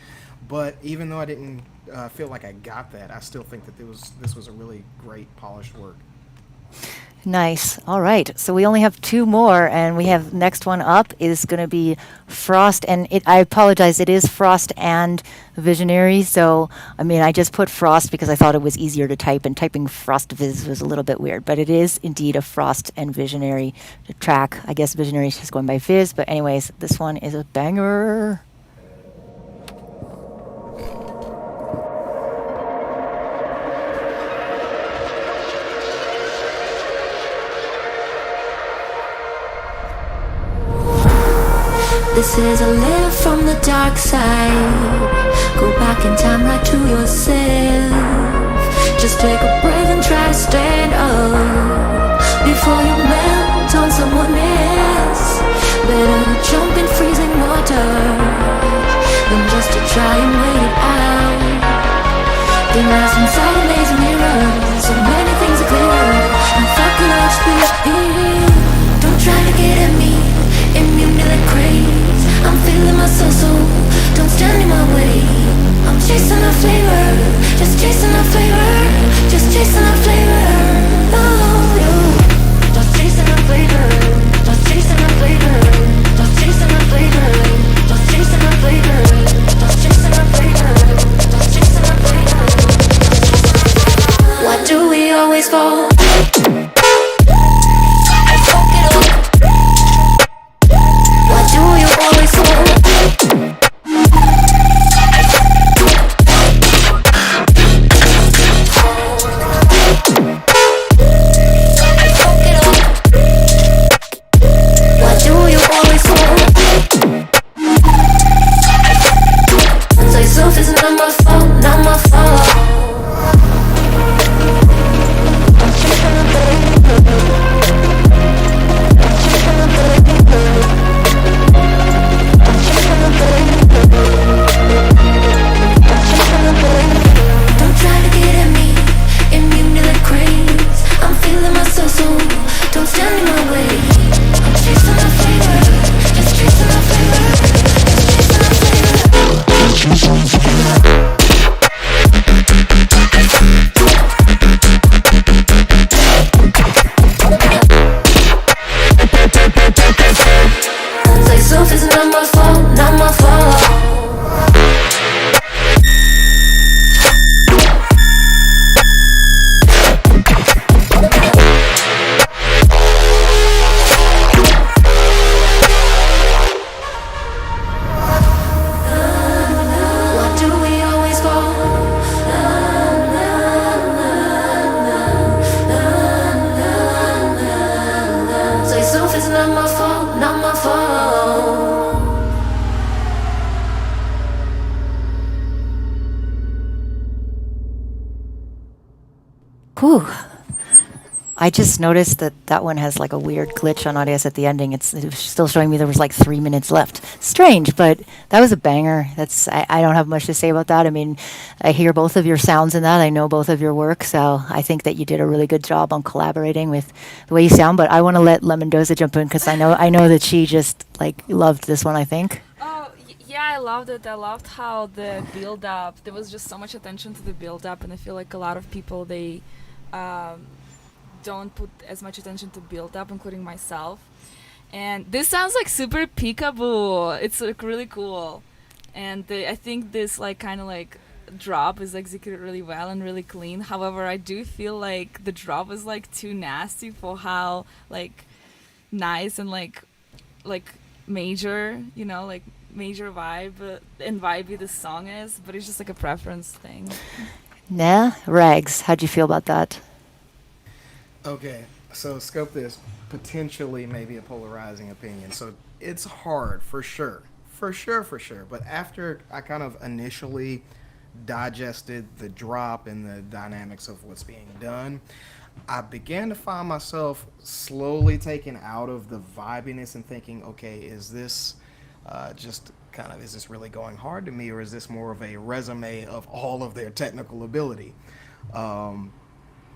but even though I didn't feel like I got that, I still think that this was a really great polished work. Nice. All right. So we only have two more, and we have next one up is going to be Frost, and I apologize, it is Frost and Visionary. So I mean, I just put Frost because I thought it was easier to type, and typing Frost Viz was a little bit weird, but it is indeed a Frost and Visionary track. I guess Visionary is just going by Viz, but anyways, this one is a banger. This is a letter from the dark side. Go back in time, lie to yourself. Just take a breath and try to stand up before you melt on someone else. Better jump in freezing water than just to try and wait it out. Get lost inside a maze of mirrors. So many things are clear. I'm fucking up speed. Don't try to get at me, immune to that craze. I'm feeling myself, so don't stand in my way. I'm chasing a flavor, just chasing a flavor, just chasing a flavor. Oh, yo. Just chasing a flavor, just chasing a flavor, just chasing a flavor, just chasing a flavor, just chasing a flavor, just chasing a flavor. fault, not my fault. What do we always fall? Say something's not my fault, not my fault. Whew. I just noticed that that one has like a weird glitch on Audius at the ending. It was still showing me there was like 3 minutes left. Strange, but that was a banger. I don't have much to say about that. I mean, I hear both of your sounds in that. I know both of your work, so I think that you did a really good job on collaborating with the way you sound. But I want to let Lemondoza jump in because I know that she just like loved this one, I think. Yeah, I loved it. I loved how the build up. There was just so much attention to the build up, and I feel like a lot of people they don't put as much attention to build up, including myself. And this sounds like super peekaboo. It's like really cool, and I think this like kind of like drop is executed really well and really clean. However, I do feel like the drop is like too nasty for how like nice and like major, you know, like major vibe and vibey this song is, but it's just like a preference thing. Nah, Rags, how'd you feel about that? Okay, so scope this. Potentially maybe a polarizing opinion. So it's hard, for sure. But after I kind of initially digested the drop and the dynamics of what's being done, I began to find myself slowly taken out of the vibiness and thinking, okay, is this just kind of, is this really going hard to me, or is this more of a resume of all of their technical ability?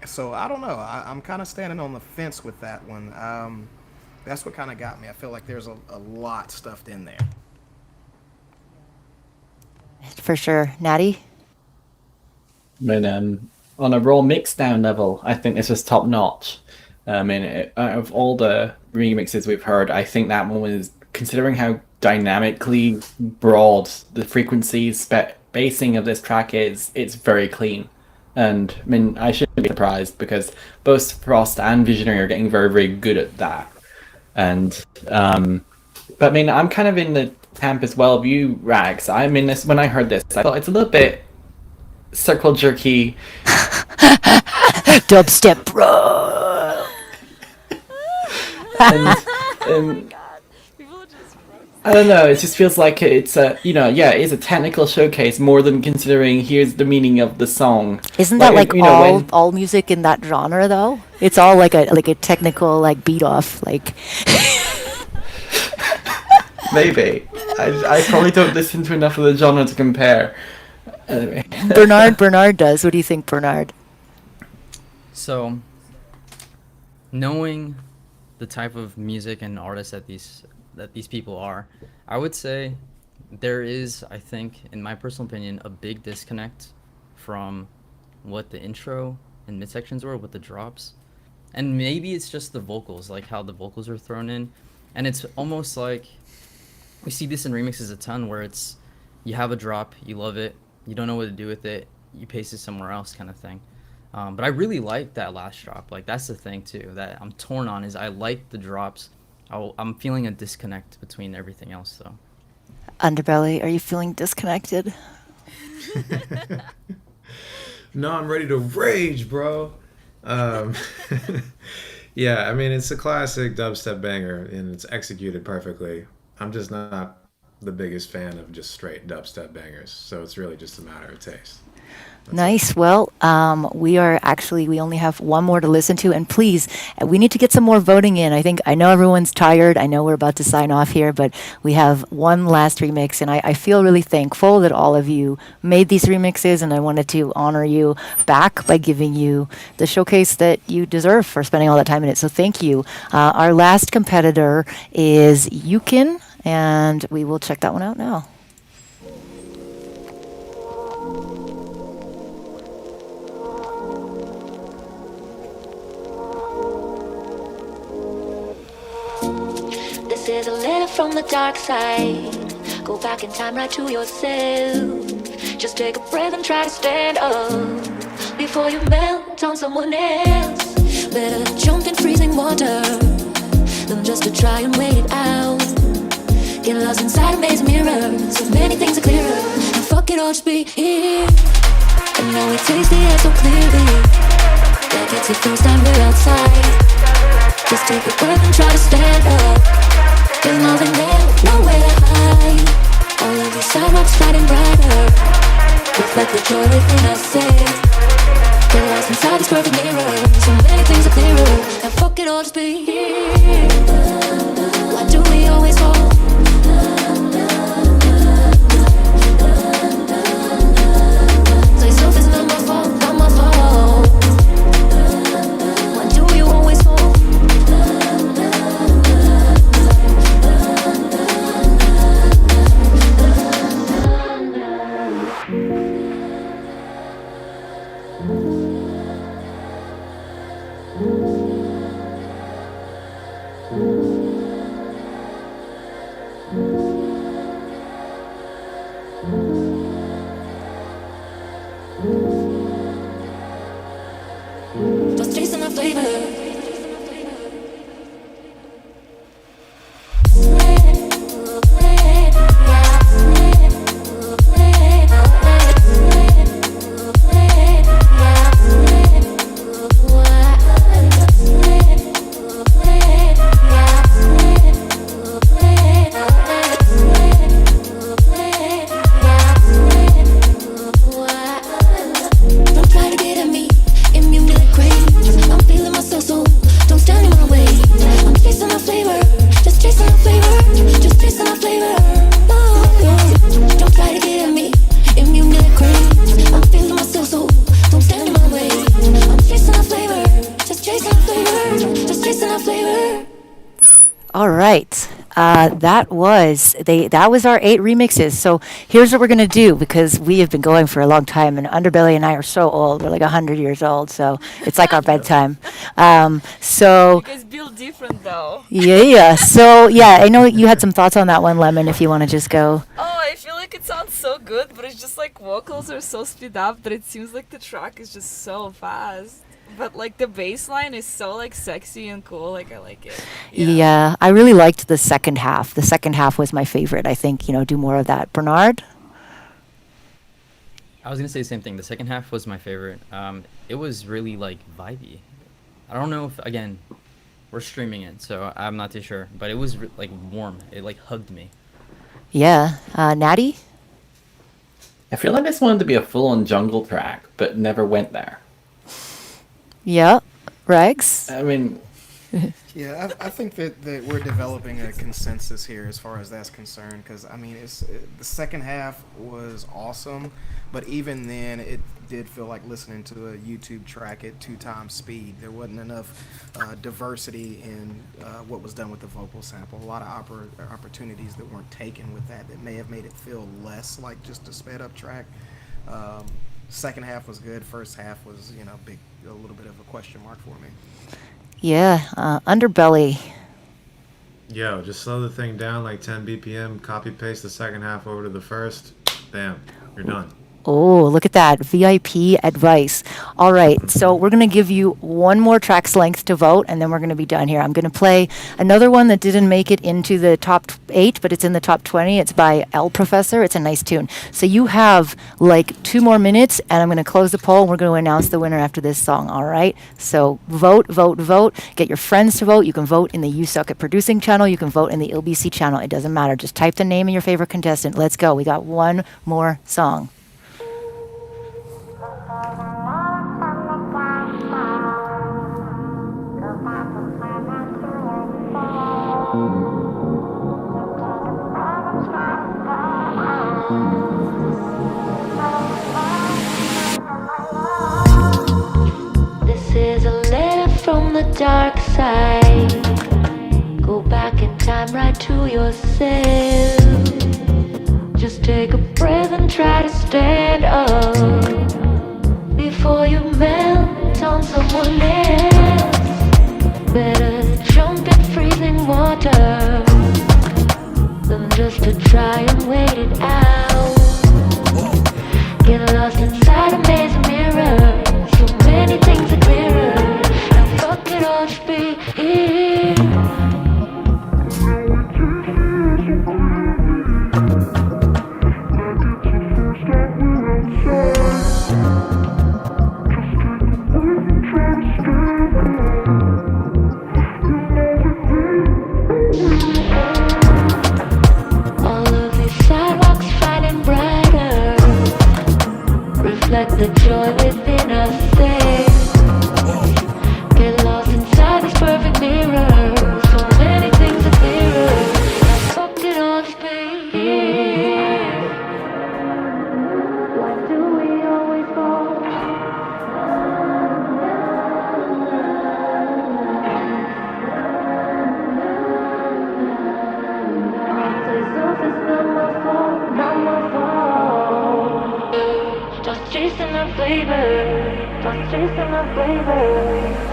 So I don't know. I'm kind of standing on the fence with that one. That's what kind of got me. I feel like there's a lot stuffed in there. For sure. Natty? But on a raw mixdown level, I think this was top notch. I mean, out of all the remixes we've heard, I think that one was, considering how dynamically broad the frequency spacing of this track is, it's very clean. And I mean, I shouldn't be surprised because both Frost and Visionary are getting very, very good at that. And but I mean, I'm kind of in the camp as well of you, Rags. I mean, this, when I heard this, I thought it's a little bit circle jerky. Dubstep, bro. And I don't know, it just feels like it's a, you know, yeah, it's a technical showcase more than considering here's the meaning of the song. Isn't that like all music in that genre though? It's all like a technical like beat off like. Maybe. I probably don't listen to enough of the genre to compare. Anyway. Bernard does. What do you think, Bernard? So, knowing the type of music and artists that these people are, I would say there is, I think, in my personal opinion, a big disconnect from what the intro and midsections were with the drops. And maybe it's just the vocals, like how the vocals are thrown in. And it's almost like, we see this in remixes a ton, where it's, you have a drop, you love it, you don't know what to do with it, you paste it somewhere else kind of thing. But I really like that last drop. Like, that's the thing too that I'm torn on, is I like the drops. I'm feeling a disconnect between everything else though. Underbelly, are you feeling disconnected? No, I'm ready to rage, bro. Yeah, I mean, it's a classic dubstep banger and it's executed perfectly. I'm just not the biggest fan of just straight dubstep bangers, so it's really just a matter of taste. Nice. Well, we only have one more to listen to, and please, we need to get some more voting in. I know everyone's tired. I know we're about to sign off here, but we have one last remix, and I feel really thankful that all of you made these remixes, and I wanted to honor you back by giving you the showcase that you deserve for spending all that time in it. So thank you. Our last competitor is Yukoon, and we will check that one out now. This is a letter from the dark side. Go back in time right to yourself. Just take a breath and try to stand up before you melt on someone else. Better jump in freezing water than just to try and wait it out. Get lost inside a maze of mirrors, so many things are clearer. And fuck it all, just be here. And now we taste the air so clearly, like it's the first time we're outside. Just take a breath and try to stand up. There's nothing there, nowhere to hide. All of these sidewalks shining brighter, reflect the joy within us, say. Get lost inside this perfect mirror, so many things are clearer. And fuck it all, just be here. Why do we always fall? Say yourself it's not my fault, not my fault. Why do you always fall? Just chasing the flavor. Don't try to get at me, immune to the craze. I'm feeling myself, so don't stand in my way. I'm chasing my flavor, just chasing my flavor, just chasing my flavor. Oh, don't try to get at me, immune to the craze. I'm feeling myself, so don't stand in my way. I'm chasing my flavor, just chasing my flavor, just chasing my flavor. All right. That was our 8 remixes. So here's what we're gonna do, because we have been going for a long time, and Underbelly and I are so old. We're like 100 years old, so it's like our bedtime. So You guys build different though. yeah. So yeah, I know you had some thoughts on that one, Lemon. If you want to just go. Oh, I feel like it sounds so good, but it's just like vocals are so speed up that it seems like the track is just so fast. But like the bass line is so like sexy and cool. Like I like it. Yeah, I really liked the second half. The second half was my favorite. I think, do more of that. Bernard? I was gonna say the same thing. The second half was my favorite. It was really like vibey. I don't know if, again, we're streaming it, so I'm not too sure. But it was like warm. It like hugged me. Yeah. Natty? I feel like this wanted to be a full-on jungle track, but never went there. Yeah. Rex? I mean, Yeah, I think that we're developing a consensus here as far as that's concerned, because I mean, the second half was awesome, but even then, it did feel like listening to a YouTube track at 2 times speed. There wasn't enough diversity in what was done with the vocal sample. A lot of opportunities that weren't taken with that may have made it feel less like just a sped up track. Second half was good. First half was, a little bit of a question mark for me. Yeah. Underbelly. Yo, just slow the thing down like 10 BPM, copy paste the second half over to the first. Bam, you're done. Oh, look at that. VIP advice. All right. So we're going to give you one more track's length to vote, and then we're going to be done here. I'm going to play another one that didn't make it into the top 8, but it's in the top 20. It's by L Professor. It's a nice tune. So you have like 2 more minutes, and I'm going to close the poll, and we're going to announce the winner after this song. All right. So vote, vote, vote. Get your friends to vote. You can vote in the You Suck at Producing channel. You can vote in the ILBC channel. It doesn't matter. Just type the name of your favorite contestant. Let's go. We got one more song. This is a letter from the dark side. Go back in time right to yourself. Just take a breath and try to stand up before you melt on someone else. Better jump in freezing water than just to try and wait it out. Get lost inside a maze of mirrors. So many things are clearer. Now fuck it all, just be here. All of these sidewalks shining brighter, reflect the joy within us. Get lost inside these perfect mirrors. So many things are clearer. Now fuck it all, just be here. Why do we always fall? Just chasing the flavor, just chasing the flavor,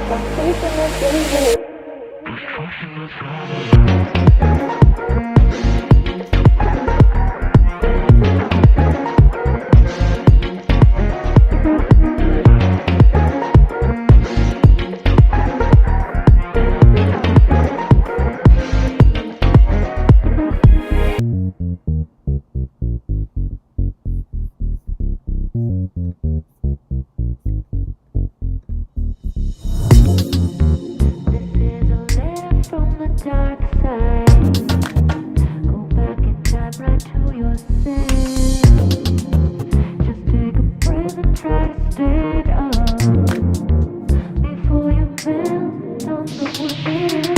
just chasing the flavor. From the dark side, go back in time right to your sin. Just take a breath and try to stand up before you melt on the wind.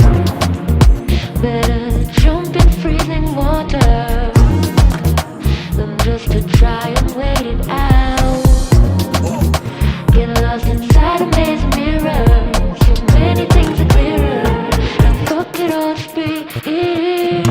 Better jump in freezing water than just to try and wait it out. Get lost inside a maze of mirrors. So many things are clearer. Fuck it all, just be here.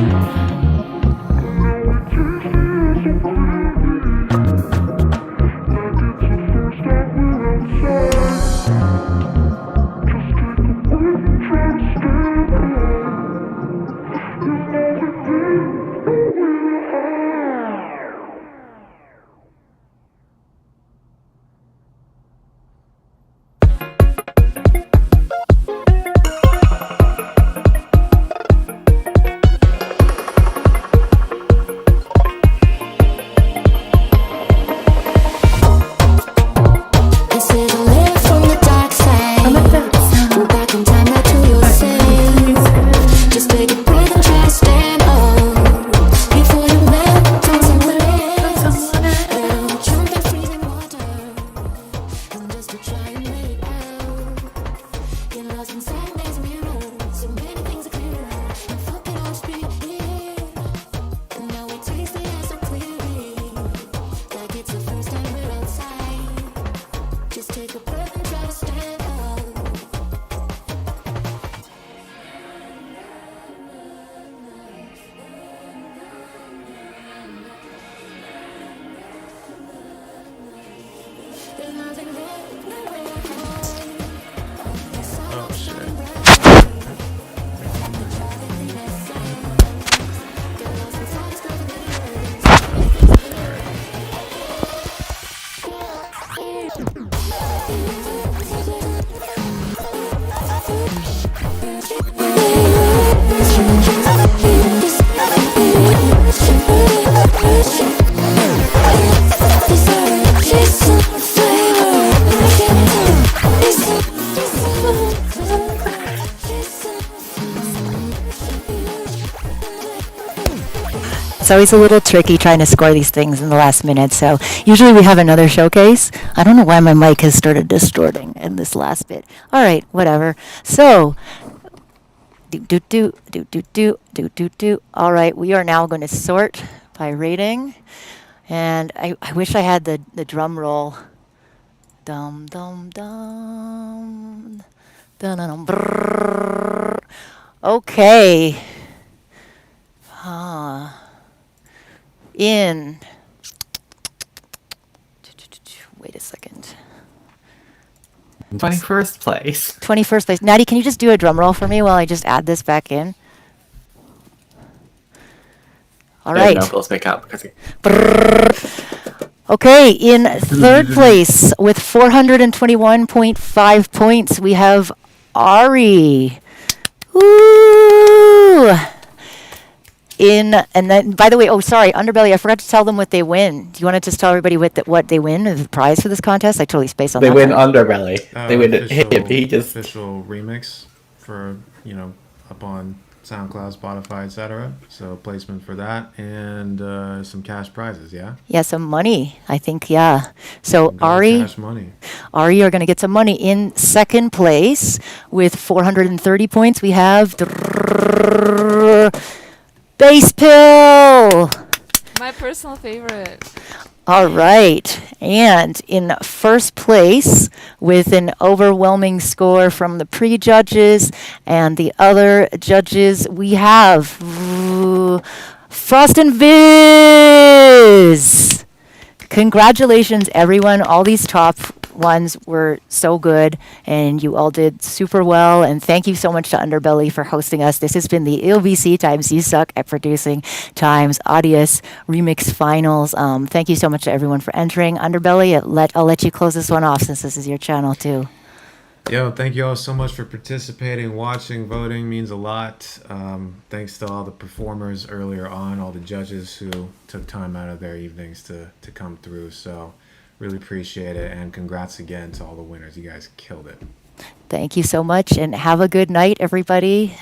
It's always a little tricky trying to score these things in the last minute. So usually we have another showcase. I don't know why my mic has started distorting in this last bit. All right, whatever. So do. All right, we are now going to sort by rating. And I wish I had the drum roll. Dum dum dum. Dun dun dum. Brrr. Okay. In. Wait a second. 21st place. 21st place. Natty, can you just do a drum roll for me while I just add this back in? All right. No, we'll speak up because. Okay, in third place with 421.5 points, we have Ari. Ooh. And then, by the way, Underbelly, I forgot to tell them what they win. Do you want to just tell everybody what they win, the prize for this contest? I totally spaced on They that. win Underbelly. They win official remix for, up on SoundCloud, Spotify, etc. So placement for that and some cash prizes, yeah? Yeah, some money, I think, yeah. So Good Ari, cash money. Ari, you're going to get some money. In second place with 430 points, we have Base Pill. My personal favorite. All right. And in first place, with an overwhelming score from the pre-judges and the other judges, we have Frost and Viz. Congratulations, everyone. All these top ones were so good, and you all did super well. And thank you so much to Underbelly for hosting us. This has been the ILBC times You Suck at Producing times Audius Remix Finals. Thank you so much to everyone for entering. Underbelly, I'll let you close this one off since this is your channel too. Yo, thank you all so much for participating, watching, voting means a lot. Thanks to all the performers earlier on, all the judges who took time out of their evenings to come through. So really appreciate it, and congrats again to all the winners. You guys killed it. Thank you so much, and have a good night, everybody.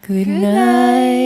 Good night.